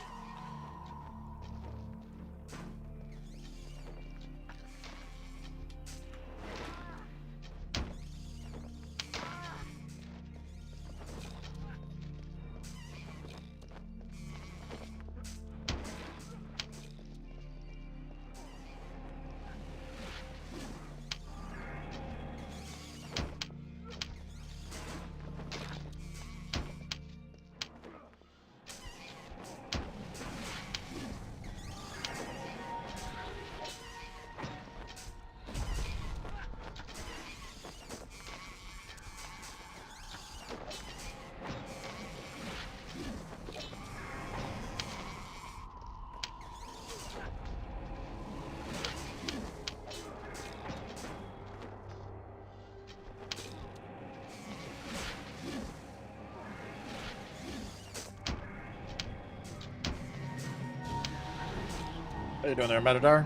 How you doing there, Metadar?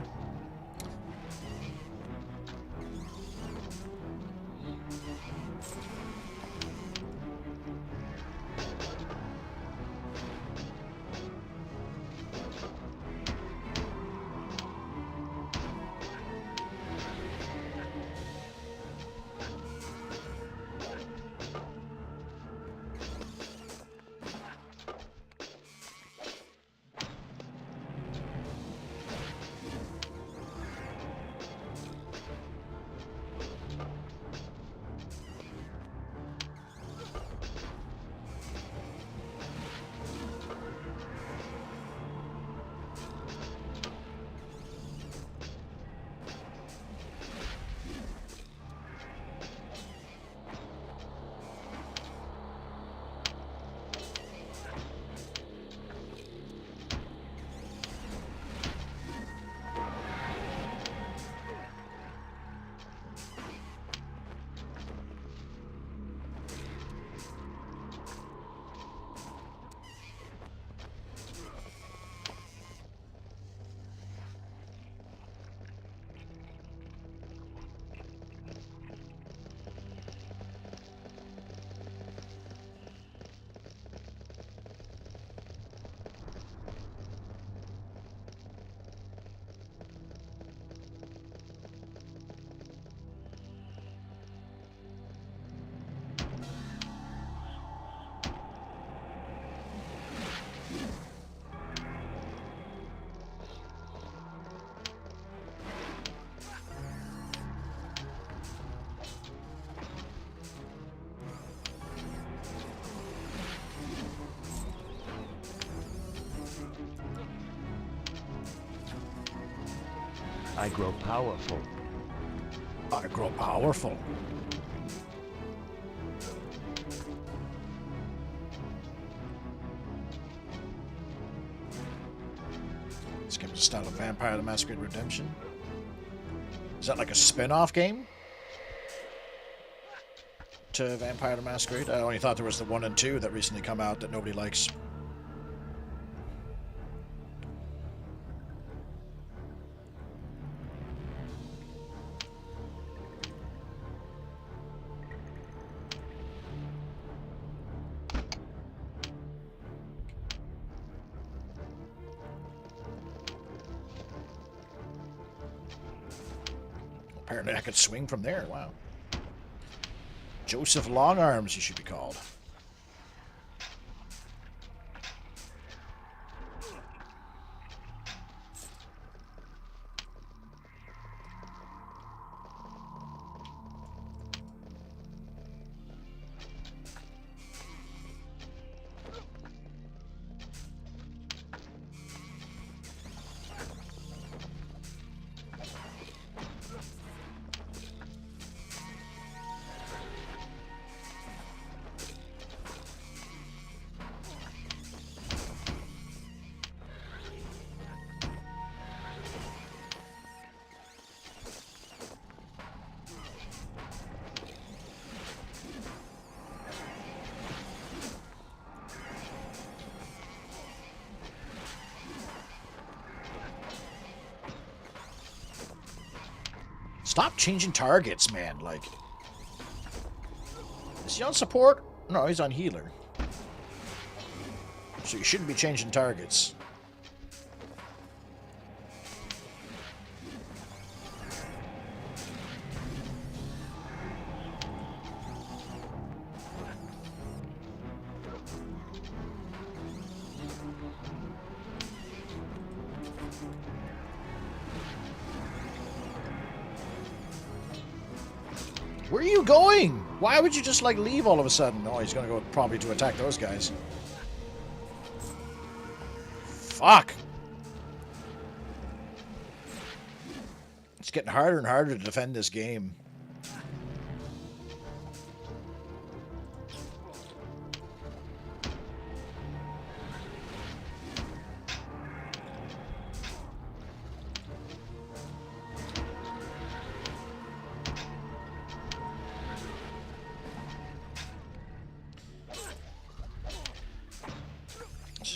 I grow powerful. I grow powerful. This game is a style of Vampire the Masquerade Redemption. Is that like a spin-off game to Vampire the Masquerade? I only thought there was the 1 and 2 that recently come out that nobody likes. Apparently I could swing from there. Wow. Joseph Longarms, you should be called. Stop changing targets, man. Like, is he on support? No, he's on healer. So you shouldn't be changing targets. Where are you going? Why would you just, like, leave all of a sudden? Oh, he's gonna go probably to attack those guys. Fuck! It's getting harder and harder to defend this game.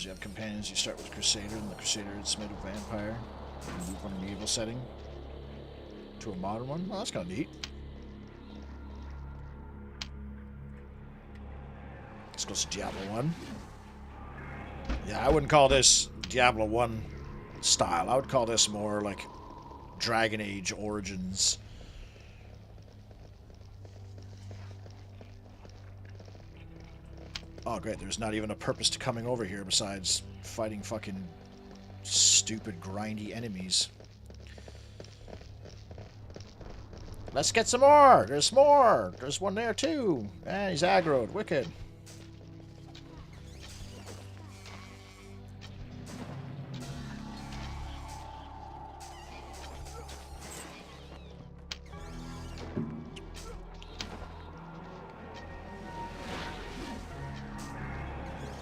You have companions, you start with Crusader, and the Crusader is made of Vampire. Move from an evil setting to a modern one. Oh, that's kind of neat. This goes to Diablo 1. Yeah, I wouldn't call this Diablo 1 style. I would call this more like Dragon Age Origins. Oh, great. There's not even a purpose to coming over here besides fighting fucking stupid, grindy enemies. Let's get some more! There's more! There's one there, too! And he's aggroed. Wicked.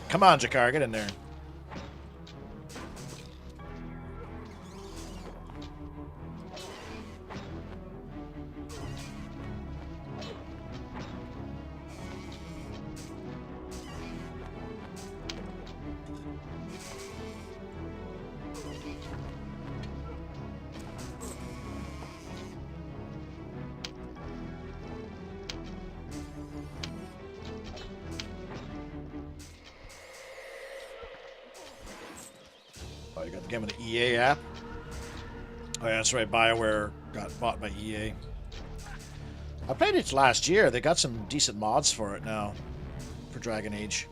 Come on, Jakar, get in there. Oh, you got the game on the EA app? Oh, yeah, that's right. BioWare got bought by EA. I played it last year. They got some decent mods for it now. For Dragon Age.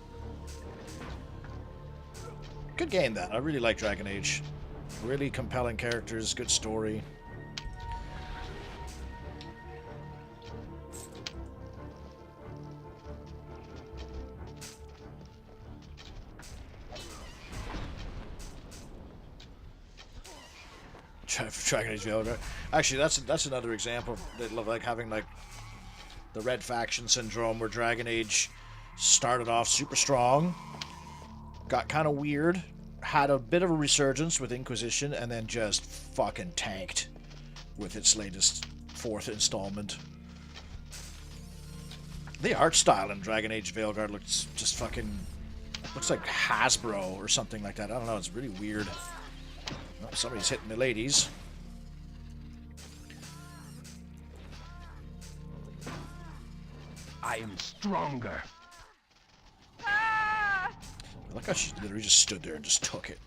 Good game, that. I really like Dragon Age. Really compelling characters, good story. Dragon Age Veilguard. Actually, that's another example that like having like the Red Faction syndrome, where Dragon Age started off super strong, got kind of weird, had a bit of a resurgence with Inquisition, and then just fucking tanked with its latest 4th installment. The art style in Dragon Age Veilguard looks just fucking looks like Hasbro or something like that. I don't know. It's really weird. Oh, somebody's hitting the ladies. I am stronger. I like how she literally just stood there and just took it.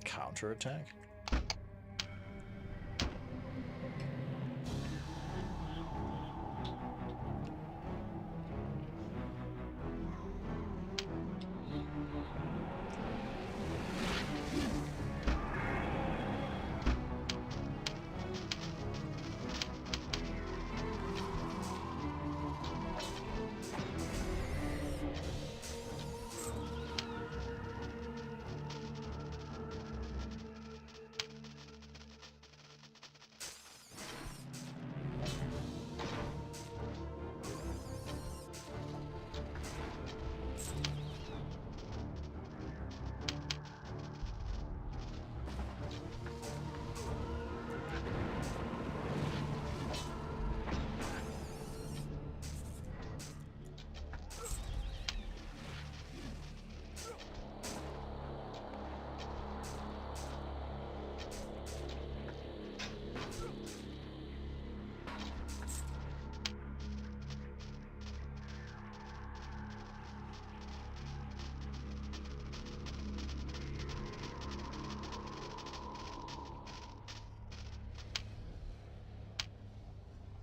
Counterattack?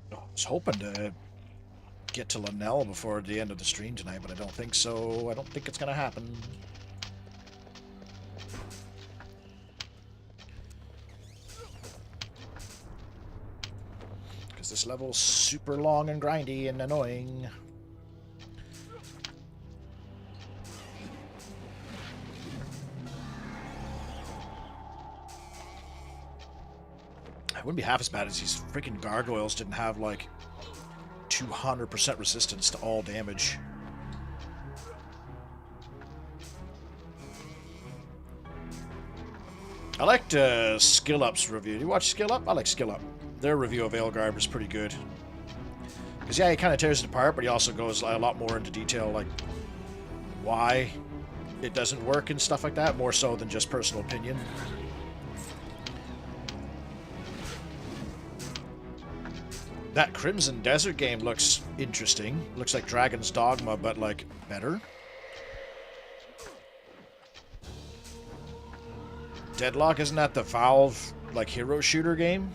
I was hoping to get to Linnell before the end of the stream tonight, but I don't think so. I don't think it's going to happen. Because this level's super long and grindy and annoying. It wouldn't be half as bad as these freaking gargoyles didn't have like 200% resistance to all damage. I liked Skill Up's review. Did you watch Skill Up? I like Skill Up. Their review of Aelgarb was pretty good. Because, yeah, he kind of tears it apart, but he also goes a lot more into detail, like why it doesn't work and stuff like that, more so than just personal opinion. That Crimson Desert game looks interesting. Looks like Dragon's Dogma, but, like, better. Deadlock, isn't that the Valve, like, hero shooter game?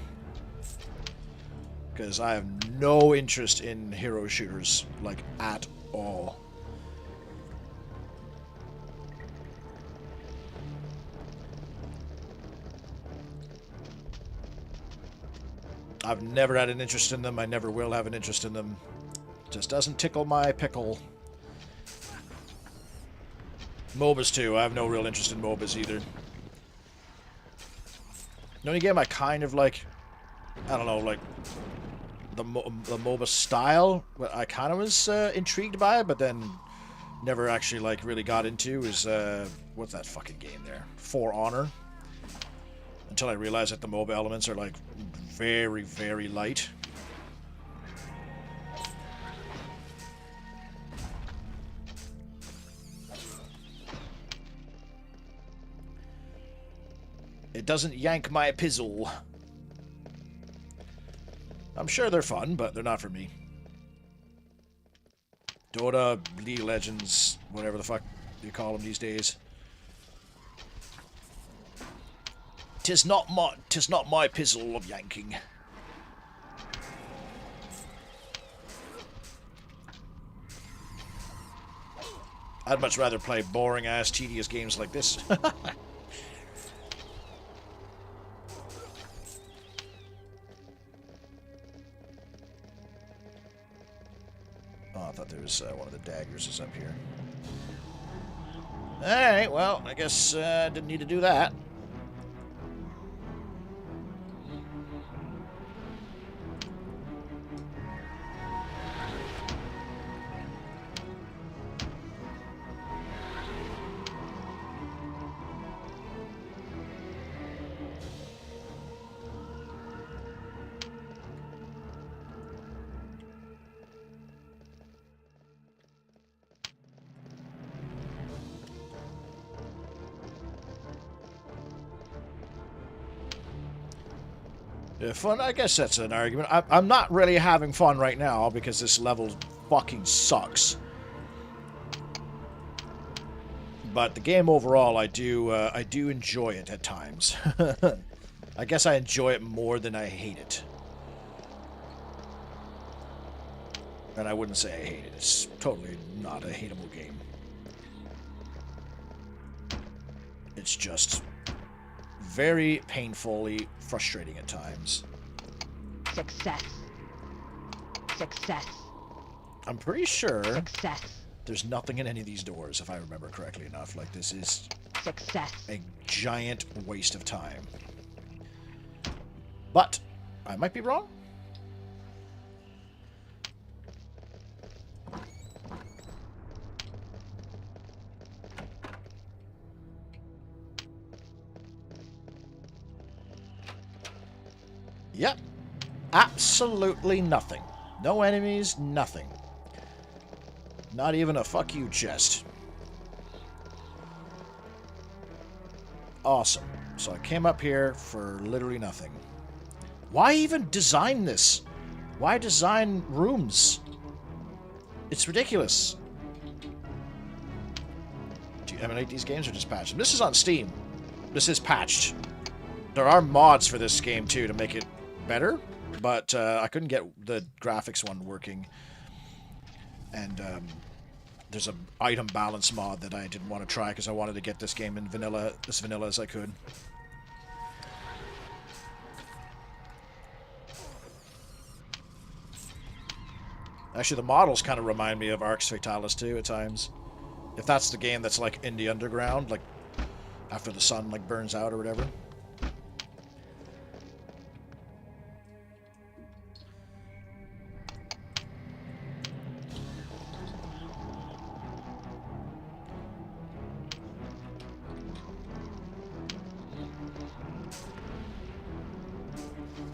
Because I have no interest in hero shooters, like, at all. I've never had an interest in them. I never will have an interest in them. Just doesn't tickle my pickle. MOBAs too. I have no real interest in MOBAs either. The only game I kind of like, I don't know, like the MOBA style, I kind of was intrigued by it, but then never actually like really got into is what's that fucking game there? For Honor. Until I realized that the MOBA elements are like very, very light. It doesn't yank my pizzle. I'm sure they're fun, but they're not for me. Dota, League of Legends, whatever the fuck you call them these days. Tis not my pizzle of yanking. I'd much rather play boring-ass, tedious games like this. Oh, I thought there was one of the daggers is up here. Alright, well, I guess didn't need to do that. Fun? I guess that's an argument. I'm not really having fun right now because this level fucking sucks. But the game overall, I do enjoy it at times. I guess I enjoy it more than I hate it. And I wouldn't say I hate it. It's totally not a hateable game. It's just very painfully frustrating at times. Success. Success. I'm pretty sure Success. there's nothing in any of these doors, if I remember correctly enough. Like, this is Success. a giant waste of time. But I might be wrong. Yep. Absolutely nothing. No enemies, nothing. Not even a fuck you chest. Awesome. So I came up here for literally nothing. Why even design this? Why design rooms? It's ridiculous. Do you emanate these games or just patch them? This is on Steam. This is patched. There are mods for this game too to make it better, but I couldn't get the graphics one working. And there's an item balance mod that I didn't want to try because I wanted to get this game in vanilla, as vanilla as I could. Actually, the models kind of remind me of Arx Fatalis too at times. If that's the game that's like in the underground, like after the sun like burns out or whatever.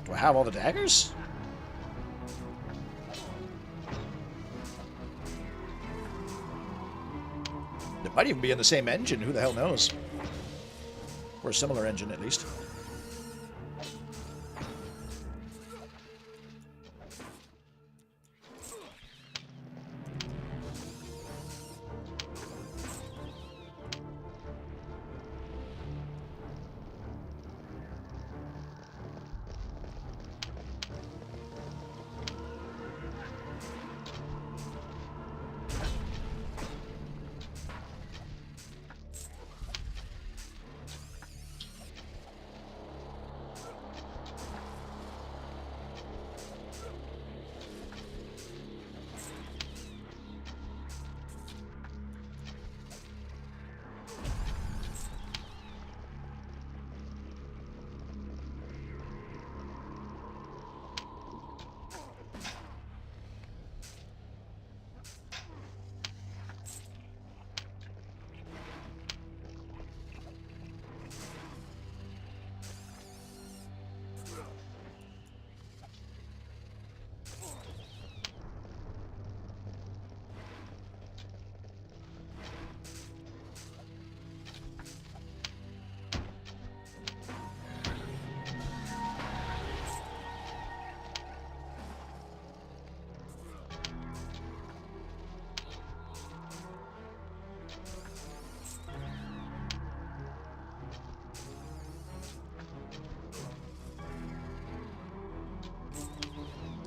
Do I have all the daggers? It might even be in the same engine. Who the hell knows? Or a similar engine, at least.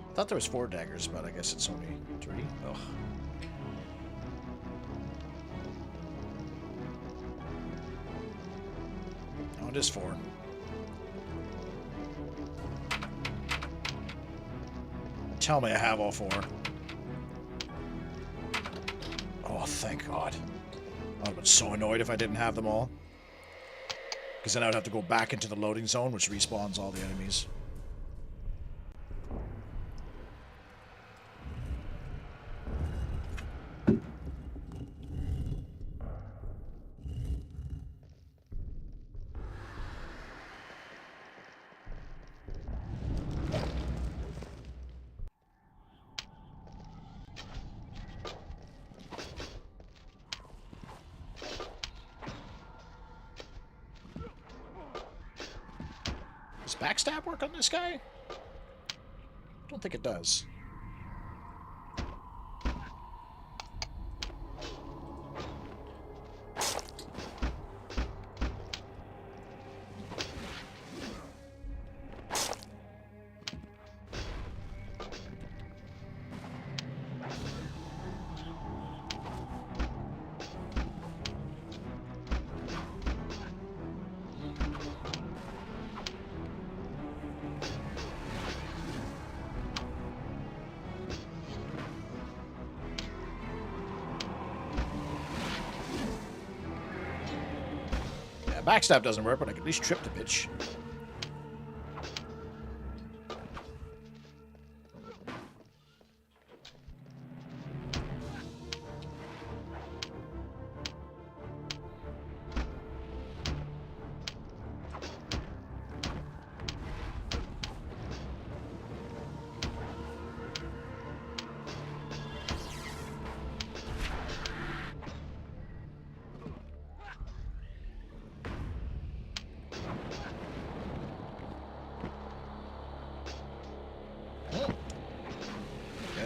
I thought there was 4 daggers, but I guess it's only 3. Ugh. Oh, it is 4. Tell me I have all 4. Oh, thank God. I would have been so annoyed if I didn't have them all. Because then I would have to go back into the loading zone, which respawns all the enemies. Does backstab work on this guy? Don't think it does. Backstab doesn't work, but I can at least trip the bitch.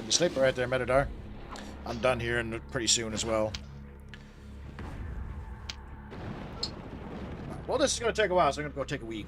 The sleeper right there, Metadar. I'm done here and pretty soon as well. Well, this is going to take a while, so I'm going to go take a wee.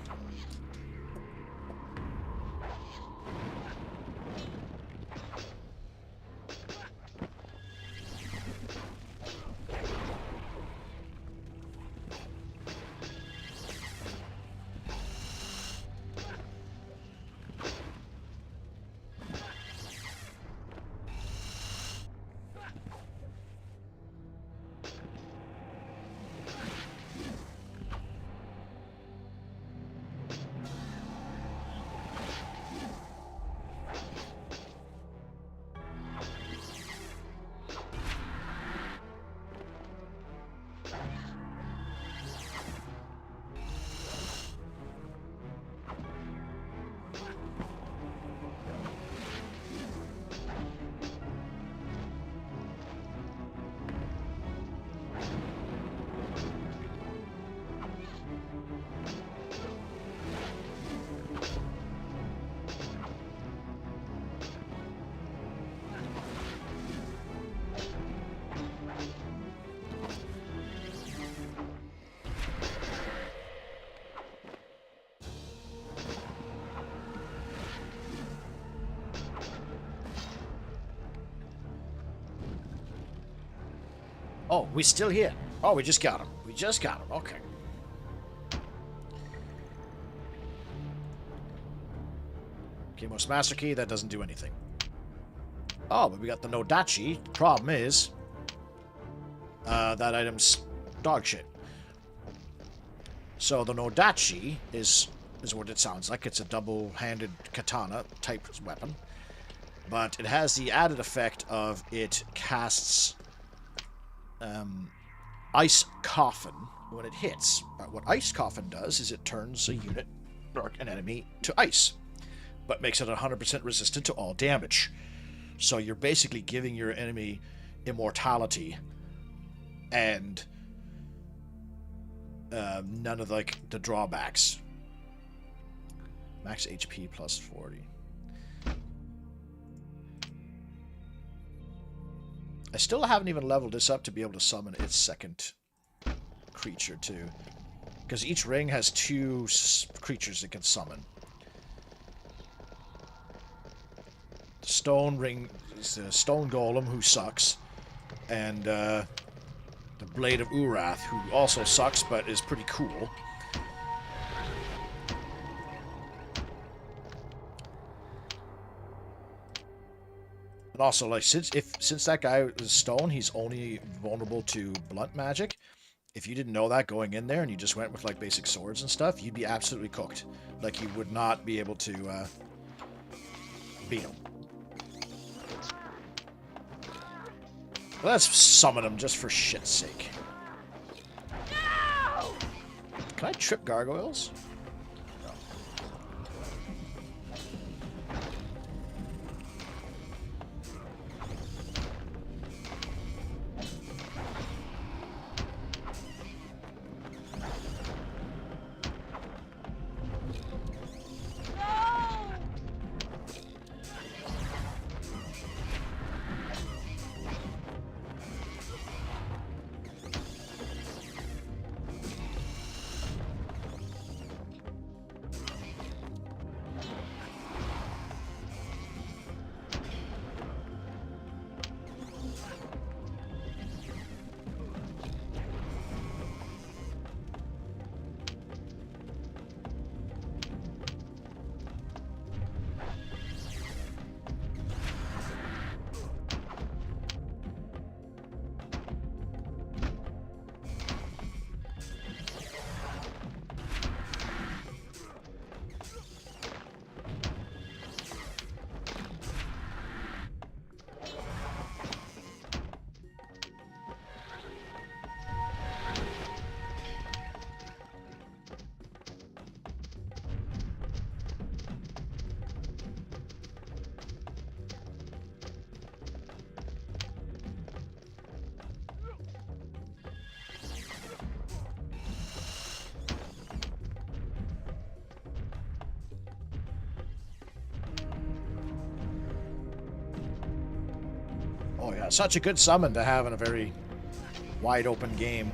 Oh, we still here. Oh, we just got him. We just got him. Okay. Kemos Master Key, that doesn't do anything. Oh, but we got the Nodachi. Problem is, that item's dog shit. So the Nodachi is what it sounds like. It's a double-handed katana type weapon. But it has the added effect of it casts Ice Coffin when it hits. What Ice Coffin does is it turns a unit or an enemy to ice, but makes it 100% resistant to all damage. So you're basically giving your enemy immortality and none of like the drawbacks. Max HP plus 40. I still haven't even leveled this up to be able to summon its second creature too, because each ring has 2 creatures it can summon. The stone ring is the stone golem, who sucks, and the blade of Urath, who also sucks but is pretty cool. And also, like, since that guy is stone, he's only vulnerable to blunt magic. If you didn't know that going in there and you just went with like basic swords and stuff, you'd be absolutely cooked. Like, you would not be able to beat him. Let's summon him just for shit's sake. No! Can I trip gargoyles? No. Oh yeah, such a good summon to have in a very wide open game.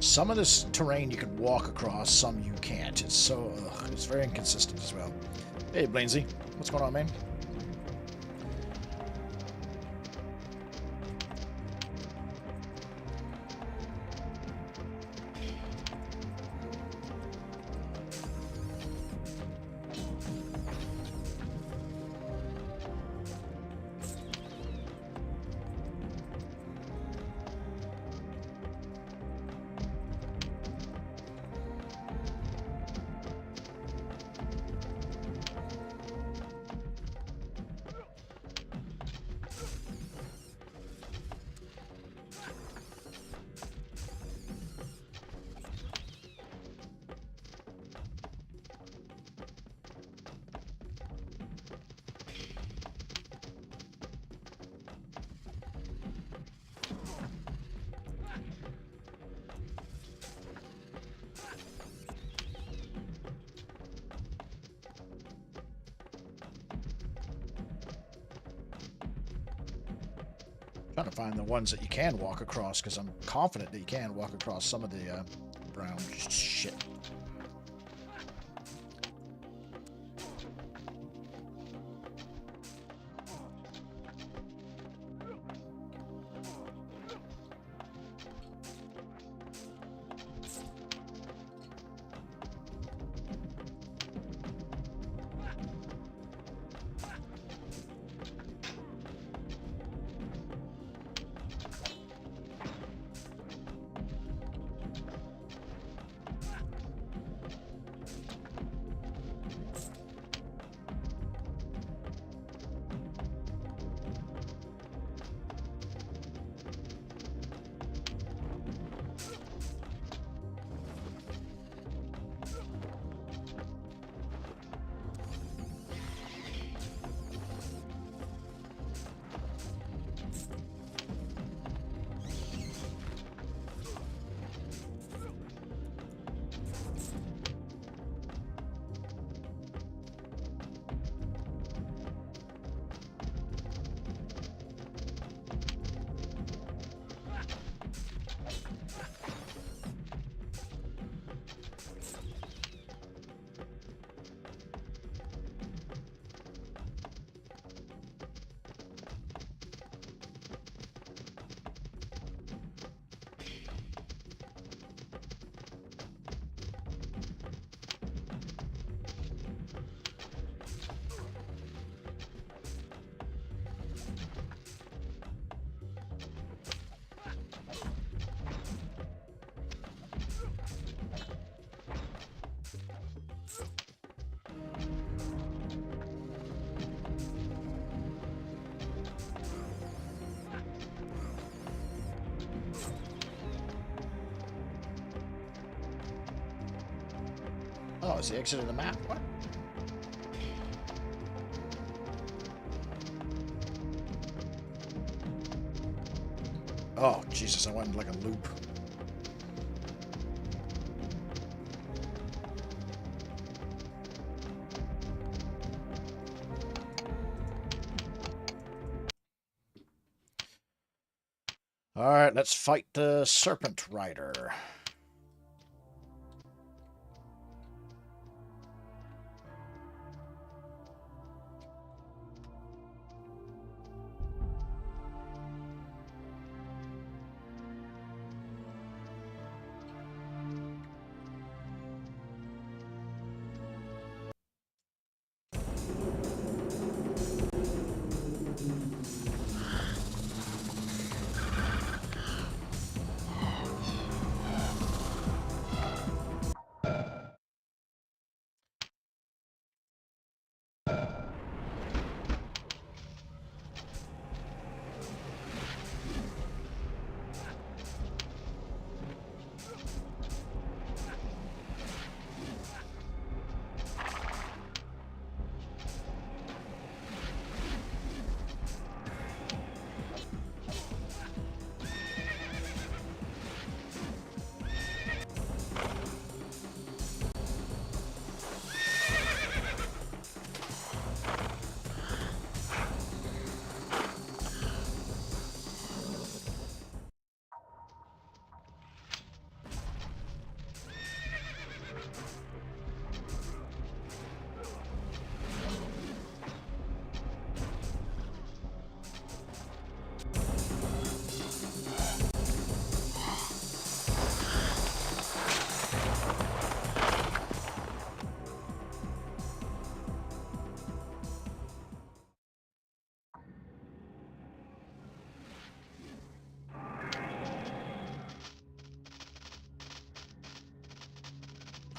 Some of this terrain you can walk across, some you can't. It's so, it's very inconsistent as well. Hey, Blainsy. What's going on, man? Trying to find the ones that you can walk across, because I'm confident that you can walk across some of the brown shit. Oh, it's the exit of the map? What? Oh, Jesus, I went like a loop. Alright, let's fight the Serpent Rider.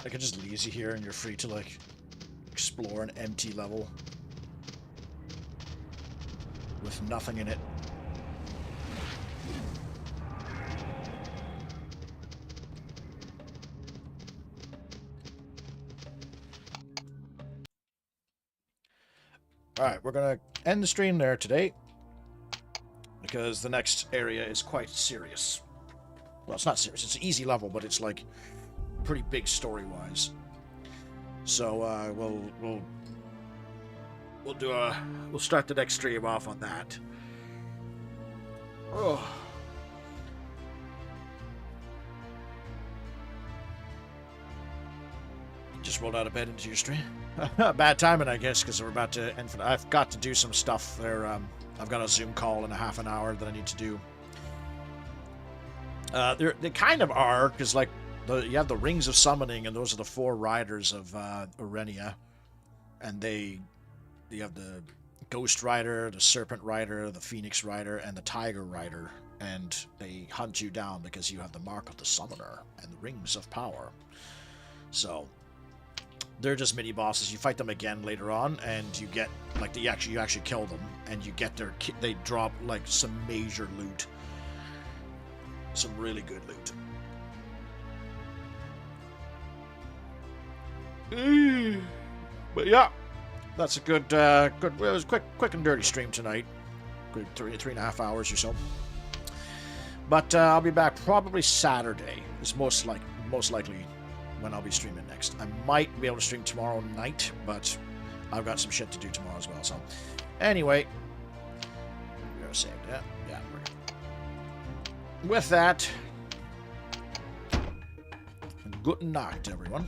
Like, it just leaves you here and you're free to, like, explore an empty level with nothing in it. Alright, we're gonna end the stream there today, because the next area is quite serious. Well, it's not serious, it's an easy level, but it's, like, pretty big story-wise. So, we'll start the next stream off on that. Oh. Just rolled out of bed into your stream. Bad timing, I guess, because we're about to end. I've got to do some stuff there. I've got a Zoom call in a half an hour that I need to do. They kind of are, because like you have the Rings of Summoning, and those are the 4 riders of Urenia, and you have the Ghost Rider, the Serpent Rider, the Phoenix Rider, and the Tiger Rider, and they hunt you down because you have the Mark of the Summoner and the Rings of Power. So they're just mini bosses. You fight them again later on, and you get like you actually kill them, and you get they drop like some major loot, some really good loot. But yeah, that's a good. It was quick and dirty stream tonight. Good 3.5 hours or so. But I'll be back probably Saturday. Is most likely when I'll be streaming next. I might be able to stream tomorrow night, but I've got some shit to do tomorrow as well. So, anyway, we're gonna save that. Yeah, we're good. With that, good night, everyone.